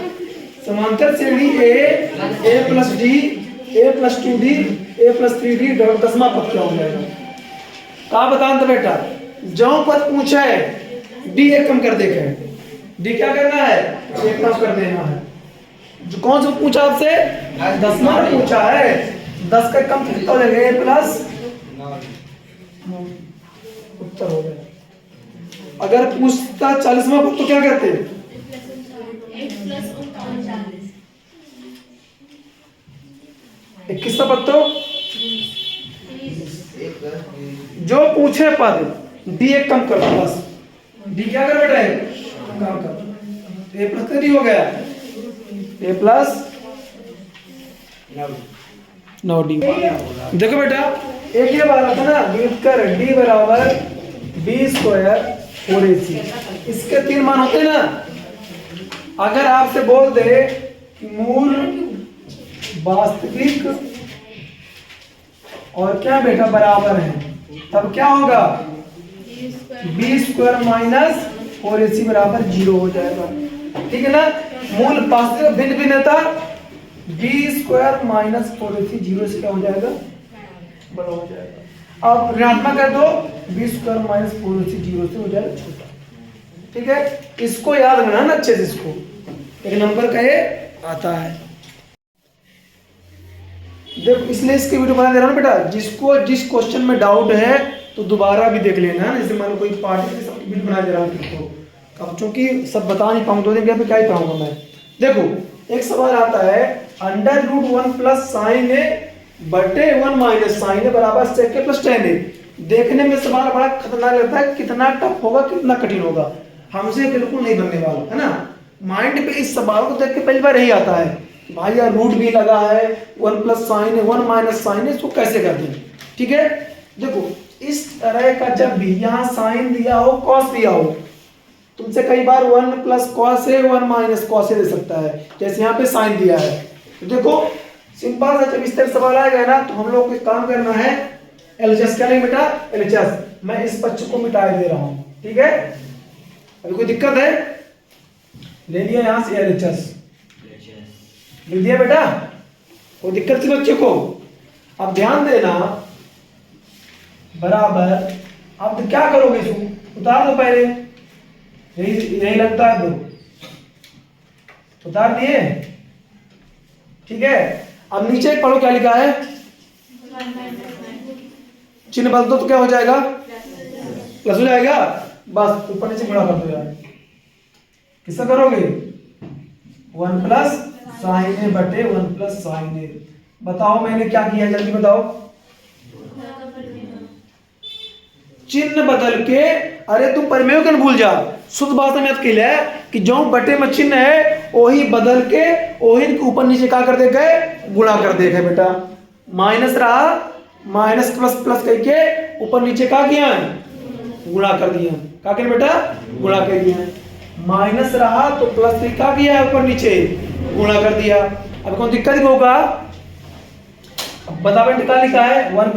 समांतर श्रेणी ए प्लस डी, ए प्लस 2d, ए प्लस 3d डॉट दसवां पद क्या हो जाएगा? कहा बताना बेटा? जो पद पूछा है डी एक कम कर देगा। डी क्या करना है? एक कम कर देना है। जो कौन सा पूछा आपसे? 10वां पूछा है। 10 का कम कितना हो जाएगा? ए प्लस 9। उत्तर हो गया। अगर पूछता 40वां पद तो क्या करते? किसका पद? तो जो पूछे पद डी एक कम कर दो बस। डी क्या कर बेटा? कम कर। ए प्लस डी हो गया। ए प्लस 9d। देखो बेटा एक ये बात था ना, व्युत्कर डी बराबर बी स्क्वायर 4ac। इसके 3 मान होते ना। अगर आपसे बोल दे कि मूल, वास्तविक और क्या बेटा बराबर है, तब क्या होगा? बी स्क्वायर माइनस 4ac बराबर 0 हो जाएगा। ठीक है ना? मूल, वास्तविक, भिन्न भिन्नता बी स्क्वायर माइनस 4ac 0 से क्या हो जाएगा? बड़ा हो जाएगा। अब ऋणात्मक कर दो, बी स्क्वायर माइनस 4ac 0 से हो जाएगा छोटा। ठीक है? इसको याद रखना ना अच्छे से। इसको एक नंबर का ये आता है। देखो इसलिए इसके वीडियो बना दे रहा हूँ बेटा। जिसको जिस क्वेश्चन में डाउट है तो दोबारा भी देख लेना। जैसे मान लो कोई पार्टी के सब वीडियो बना दे रहा हूँ तो अब चूंकि सब बता नहीं पाऊंगा 2 दिन क्या ही पढ़ाऊंगा मैं। देखो एक सवाल आता है, अंडर रूट 1 प्लस साइन ए बटे 1 माइनस साइन ए बराबर sec ए प्लस tan ए। देखने में सवाल बड़ा खतरनाक लगता है, कितना टफ होगा, कितना कठिन होगा। हमसे बिल्कुल नहीं बनने वाला है ना। माइंड पे इस सवाल को देख के पहली बार यही आता है, भाई यार रूट भी लगा है, 1 प्लस साइन है, 1 माइनस साइन है, इसको कैसे कर दें? ठीक है? देखो इस तरह का जब भी यहाँ साइन दिया हो, कॉस दिया हो, तुमसे कई बार 1 प्लस कॉस है, 1 माइनस कॉस दे सकता है। जैसे यहाँ पे साइन दिया है तो देखो सिंपल सा, जब इस तरह सवाल आएगा ना तो हम लोग को काम करना है एलएचएस। क्या नहीं बेटा? एलएचएस। मैं इस पक्ष को मिटा दे रहा हूँ। ठीक है? अभी कोई दिक्कत है? ले लिया यहाँ से एलएचएस, लिख दिया बेटा। कोई दिक्कत थी बच्चे को? अब ध्यान देना, बराबर। अब क्या करोगे? इसको उतार दो पहले। यही लगता है तो उतार दिए। ठीक है? अब नीचे पढ़ो क्या लिखा है। चिन्ह बदल दो तो क्या हो जाएगा? प्लस हो जाएगा। बस ऊपर नीचे गुणा कर दो यार। किसका करोगे? 1 प्लस साइन ए बटे 1 प्लस साइन ए। बताओ मैंने क्या किया, जल्दी बताओ। चिन्ह बदल के, अरे तुम परिमेय क्यों भूल जा, शुद्ध भाषा में याद किया है कि जो बटे में चिन्ह है वही बदल के वही ऊपर नीचे क्या कर दे गए? गुणा कर दे गए बेटा। माइनस रहा, माइनस प्लस प्लस करके ऊपर नीचे क्या किया? गुणा कर दिया। क्या किया बेटा? गुणा कर दिया। माइनस रहा तो प्लस से क्या किया? ऊपर नीचे गुणा कर दिया। अब कौन दिक्कत होगा? अब बता बेटा क्या लिखा है? 1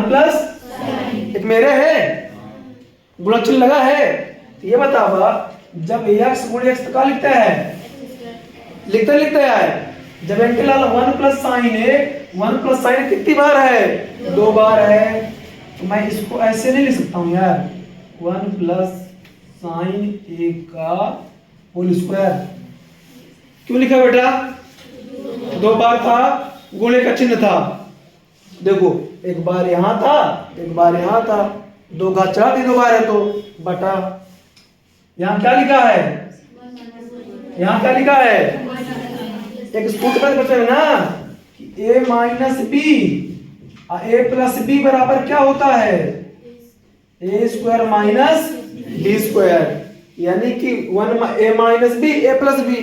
प्लस एक मेरे है, गुणा चिन्ह लगा है। तो ये बतावा जब x गुणे x तो क्या लिखता है? लिखता है जब एंटी लाल 1 प्लस साइन है, 1 प्लस साइन कितनी बार है? 2 बार है। तो मैं इसको ऐसे नहीं लिख सकता हूँ यार, 1 प्लस साइन ए का होल स्क्वायर। क्यों लिखा बेटा? 2 बार था, गुणे का चिन्ह था। देखो एक बार यहां था, एक बार यहां था, 2 घात चढ़ा दी 2 बार है तो बटा। यहां क्या लिखा है? यहां क्या लिखा है? एक सूत्र बचा है ना कि a minus B, a plus B बराबर क्या होता है? A square minus B square, यानी कि A minus B A plus B.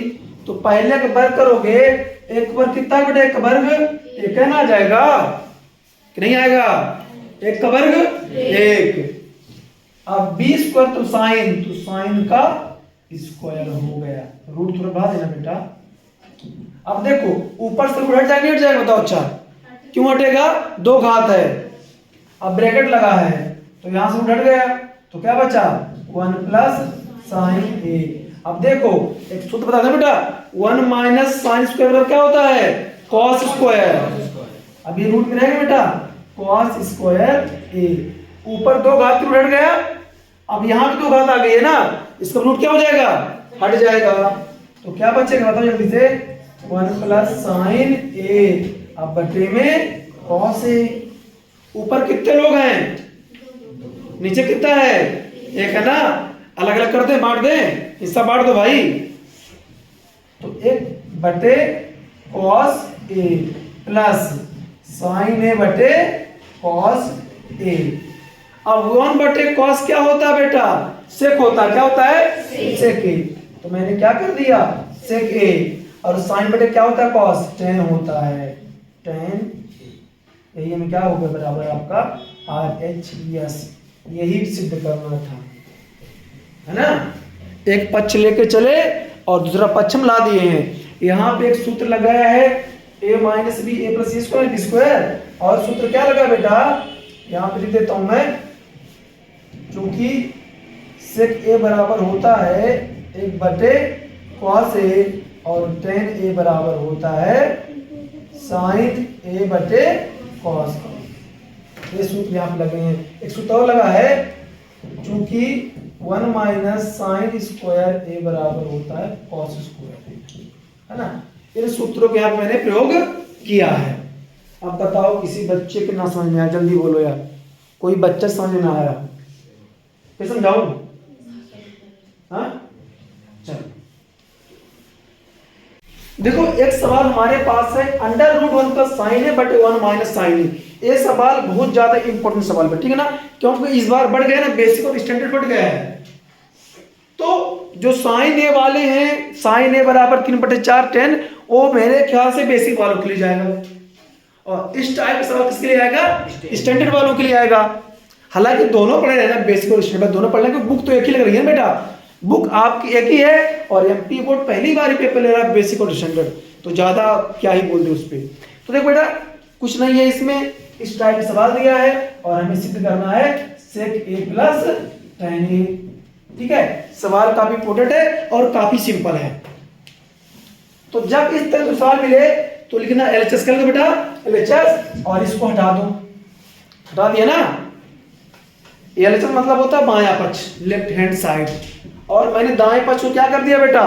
तो पहले का वर्ग करोगे, एक वर्ग कितना है बेटा, एक वर्ग एक है ना, आ जाएगा कि नहीं आएगा, एक का वर्ग एक। अब बी स्क्वायर तो साइन का स्क्वायर हो गया, रूट थोड़ा बढ़ा देना बेटा। अब देखो ऊपर से रूट हट जाएगा, हट जाएगा, बताओ अच्छा क्यों हटेगा, दो घात है, अब ब्रैकेट लगा है तो यहां से रूट हट गया, तो क्या बचा 1 प्लस साइन ए। अब देखो एक सूत्र बता दें बेटा, 1 माइनस साइन स्क्वायर क्या होता है, कॉस स्क्वायर। अब ये रूट में रहेगा बेटा कॉस स्क्वायर ए, ऊपर दो घात रूट हट गया, अब यहाँ भी दो घात आ गई है ना, इसका रूट क्या हो जाएगा, हट जाएगा, तो क्या बचेगा बताओ जल्दी से, 1 प्लस साइन ए, अब बटे में कॉस ए। ऊपर कितने लोग हैं, नीचे कितना है, एक है ना, अलग अलग कर दे, बांट दे, हिस्सा बांट दो भाई, तो एक बटे कॉस ए प्लस साइन ए बटे कॉस ए। अब 1 बटे कॉस क्या होता है बेटा, सेक होता है, क्या होता है, सेक ए, तो मैंने क्या कर दिया सेक ए, और साइन बटे क्या होता है कॉस, टेन होता है, टेन, यही हमें क्या हो गया बराबर आपका RHS, यही सिद्ध करना था, है ना। एक पक्ष लेके चले और दूसरा पक्ष हम ला दिए हैं। यहाँ पे एक सूत्र लगाया है a minus B A plus square B square, और सूत्र क्या लगा बेटा, यहाँ पे लिख देता हूं मैं, क्योंकि सेक ए बराबर होता है एक बटे कॉस ए, और टेन ए बराबर होता है साइन ए बटे कॉस। ये सूत्र यहाँ पे लगे हैं। एक सूत्र और लगा है, चूंकि 1 माइनस साइन स्क्वायर ए बराबर होता है कॉस स्क्वायर, है ना। इन सूत्रों के यहाँ पे मैंने प्रयोग किया है। अब बताओ किसी बच्चे के ना समझ में आया, जल्दी बोलो यार, कोई बच्चा समझ में ना आया, फिर समझाऊं, हाँ चलो देखो, एक सवाल हमारे पास है, अंडर रूट 1 प्लस साइन ए बटे 1 माइनस साइन ए। ये सवाल बहुत ज्यादा इंपॉर्टेंट सवाल है, ठीक है ना, क्योंकि इस बार बढ़ गया ना, बेसिक और स्टैंडर्ड बढ़ गया है। तो जो साइन ए वाले हैं, साइन ए बराबर 3/4 10, वो मेरे ख्याल से बेसिक वालों के लिए जाएगा, और इस टाइप का सवाल किसके लिए आएगा, स्टैंडर्ड वालों के लिए आएगा। हालांकि दोनों पढ़े रहना, बेसिक और स्टैंडर्ड दोनों पढ़ लेंगे, बुक तो एक ही लग रही है बेटा, बुक आपकी एक ही है, और एमपी बोर्ड पहली बार ही पेपर ले रहा है बेसिक और स्टैंडर्ड, तो ज्यादा क्या ही बोल दे उस पर। तो देखो बेटा कुछ नहीं है इसमें, इस टाइप का सवाल दिया है और हमें सिद्ध करना है सेक ए प्लस टेन ए, ठीक है। सवाल काफी इंपोर्टेंट है और काफी सिंपल है। तो जब इस तरह के सवाल मिले तो लिखना एलएचएस कर दो बेटा, एलएचएस, और इसको हटा दो, हटा दिया ना। एलएचएस मतलब होता है बायां पक्ष, लेफ्ट हैंड साइड, और मैंने दाएं पक्ष को क्या कर दिया बेटा,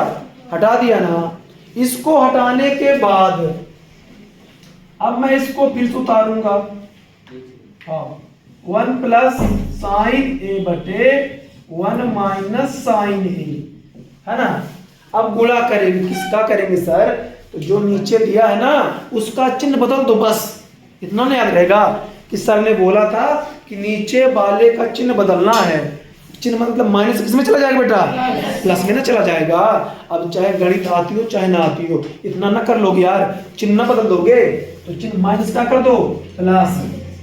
हटा दिया ना। इसको हटाने के बाद अब मैं इसको फिर से उतारूंगा, हाँ 1 प्लस साइन ए बटे 1 माइनस साइन ए, है ना। अब गुणा करेंगे, किसका करेंगे सर, तो जो नीचे दिया है ना उसका चिन्ह बदल दो, बस इतना नहीं याद रहेगा कि सर ने बोला था कि नीचे वाले का चिन्ह बदलना है। चिन्ह मतलब माइनस किस में चला जाएगा बेटा, प्लस में ना चला जाएगा। अब चाहे गणित आती हो चाहे ना आती हो, इतना ना कर लोगे यार, चिन्ह ना बदल दोगे तो चिन्ह माइनस का कर दो, प्लस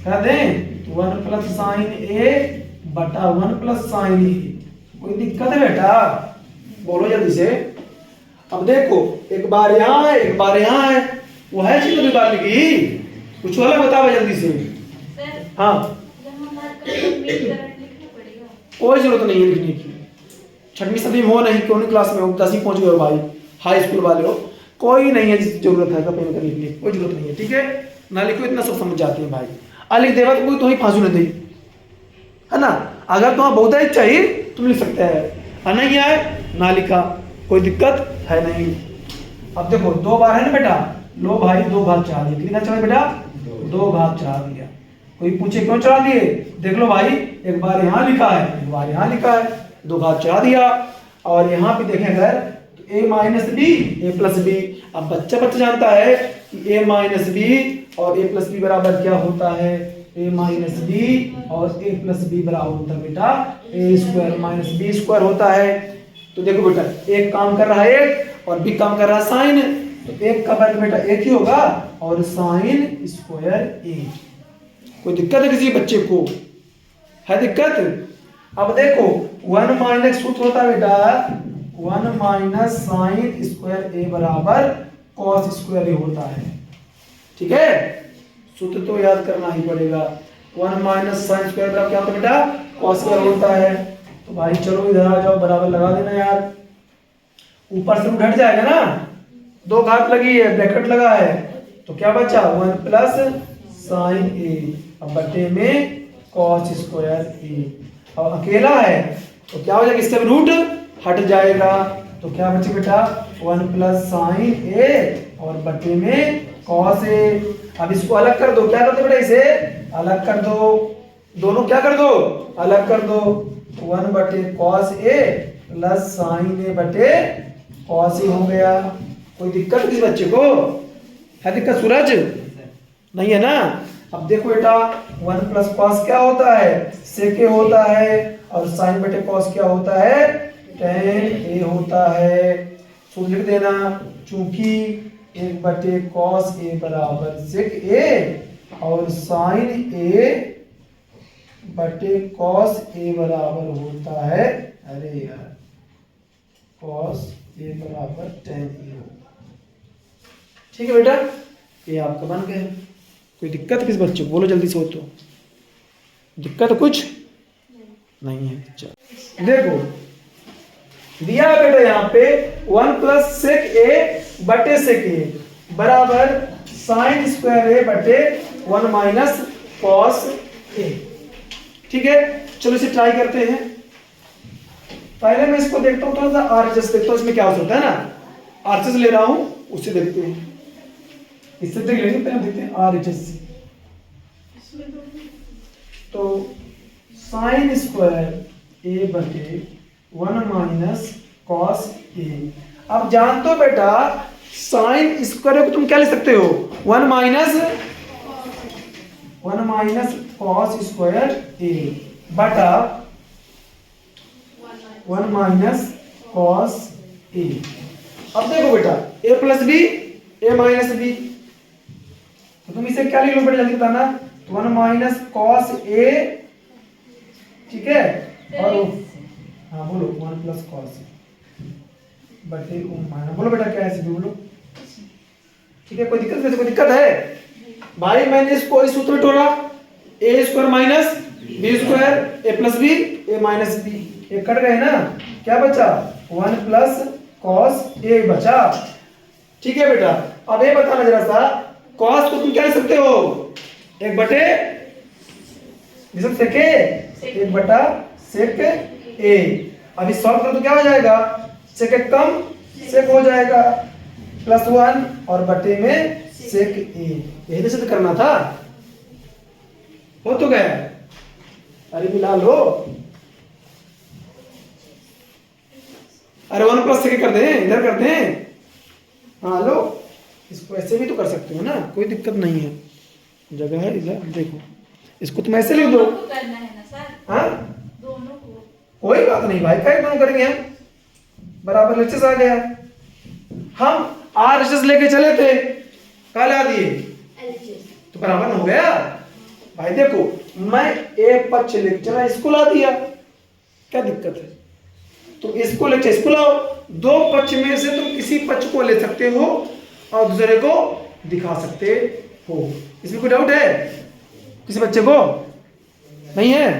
कर दें, तो 1 प्लस साइन ए बटा 1 प्लस साइन ए। कोई दिक्कत है बेटा, बोलो जल्दी से। अब देखो एक बार यहाँ है एक बार यहाँ है, वो है चिन्ह बार लिखी, कुछ वाला बताओ जल्दी से। हाँ कोई जरूरत नहीं है लिखने की, 6वीं 7वीं में हो नहीं, कौन क्लास में हो, 10वीं पहुंच गए हो भाई, हाई स्कूल वाले हो, कोई नहीं है जिस जरूरत है कॉपी में करने की, कोई जरूरत नहीं है, ठीक है ना। लिखो इतना सब समझ जाते हैं भाई, आ लिख देगा तो कोई तुम्हें फांसी न दे, है ना। अगर तुम्हें बहुत ही चाहिए तुम लिख सकते हैं, नहीं आए ना लिखा, कोई दिक्कत है नहीं। अब देखो 2 बार है ना बेटा, लो भाई 2 घात चढ़ा दिया, कितना चढ़ा बेटा, 2 घात चढ़ा दिया। कोई पूछे क्यों चढ़ा दिए, देख लो भाई, एक बार यहाँ लिखा है एक बार यहाँ लिखा है, 2 घात चढ़ा दिया। और यहाँ पे देखें अगर तो a minus B A plus B, अब बच्चा जानता है कि a माइनस बी और a प्लस बी बराबर क्या होता है, ए माइनस बी और ए प्लस बी बराबर होता है बेटा ए स्क्वायर माइनस बी स्क्वायर होता है। तो देखो बेटा एक काम कर रहा है एक और बी काम कर रहा है साइन, तो एक का वर्ग बेटा एक ही होगा और साइन स्क्वायर ए। कोई दिक्कत है किसी बच्चे को? है दिक्कत? अब देखो 1 माइनस सूत्र होता है बेटा 1 माइनस साइन स्क्वायर ए बराबर कॉस स्क्वायर ए होता है। ठीक है, सूत्र तो याद करना ही पड़ेगा। 1 माइनस साइन स्क्वायर बराबर क्या होता है बेटा कॉस स्क्वायर होता है। तो भाई चलो इधर आ जाओ, बराबर लगा देना यार, ऊपर से उठ जाएगा ना, दो घात लगी है ब्रैकेट लगा है, तो क्या बचा 1 प्लस साइन ए अब बटे में कॉस स्क्वायर ए। अब अकेला है तो क्या हो जाएगा, इससे रूट हट जाएगा, तो क्या बचे बेटा 1 प्लस साइन ए और बटे में कॉस ए। अब इसको अलग कर दो, क्या कर दो बेटा इसे अलग कर दो, दोनों क्या कर दो अलग कर दो, 1 बटे कॉस ए प्लस साइन ए बटे कॉस ए हो गया। कोई दिक्कत किस बच्चे को? है दिक्कत सूरज? नहीं है ना। अब देखो बेटा 1 प्लस कॉस क्या होता है सेक ए होता है और साइन बटे कॉस क्या होता है टेन ए होता है। तो लिख देना चूंकि 1 बटे कॉस ए बराबर सेक ए और साइन ए बटे कॉस ए बराबर होता है, अरे यार कॉस ए बराबर टेन ए होगा। ठीक है बेटा, ये आपका बन गया। कोई दिक्कत किस बच्चे को? बोलो जल्दी से हो तो। दिक्कत कुछ नहीं है। चलो देखो दिया है बेटा यहाँ पे 1 प्लस सेक ए बटे सेक ए बराबर साइन स्क्वायर ए बटे 1 माइनस कॉस ए। ठीक है, चलो इसे ट्राई करते हैं। पहले मैं इसको देखता हूँ थोड़ा सा आरएचएस देखता हूँ इसमें क्या हो सकता है ना, आरएचएस ले रहा हूँ उससे देखते हैं, इससे देख लेंगे पहले देखते हैं आरएचएस से। तो साइन स्क्वायर ए बटे 1 माइनस कॉस ए। अब जानते हो बेटा साइन स्क्वायर को तुम क्या ले सकते हो 1 माइनस कॉस स्क्वायर ए बटा 1 माइनस कॉस ए। अब देखो बेटा ए प्लस बी ए माइनस बी, तो तुम इसे क्या लिख लो बेटा जल्दी बताना, 1 माइनस कॉस ए। ठीक है, और हाँ बोलो 1 प्लस कॉस बटे माइनस, बोलो बेटा क्या है बोलो। ठीक है, कोई दिक्कत वैसे कोई दिक्कत है भाई? मैंने इसको इस सूत्र में तोड़ा ए स्क्वायर माइनस बी स्क्वायर ए प्लस बी ए माइनस बी, ये कट गए ना, क्या बचा 1 प्लस कॉस ए बचा। ठीक है बेटा, अब ये बताना जरा सा कॉस को तुम क्या लिख सकते हो 1 बटे सेक ए 1 बटा सेक ए। अभी सॉल्व करो तो क्या हो जाएगा सेक कम सेक हो जाएगा प्लस 1 और बटे में सेक ए, यही तो सिद्ध करना था। हो तो गया, अरे मिला लो, अरे 1 प्लस सेक कर दे इधर कर दे, हाँ लो इसको ऐसे भी तो कर सकते हो ना, कोई दिक्कत नहीं है, जगह है इधर। देखो इसको तुम ऐसे लिख दो, करना है ना सर हाँ दोनों को, कोई बात नहीं भाई, क्या दोनों करेंगे हम, बराबर एलएचएस आ गया। हम आरएचएस लेके चले थे, कल आ दिए तो बराबर हो गया भाई। देखो मैं एक पक्ष लेके चला, इसको ला दिया, क्या दिक्कत है? तुम इसको लेके इसको लाओ, दो पक्ष में से तुम किसी पक्ष को ले सकते हो और दूसरे को दिखा सकते हो। इसमें कोई डाउट है किसी बच्चे को? नहीं है?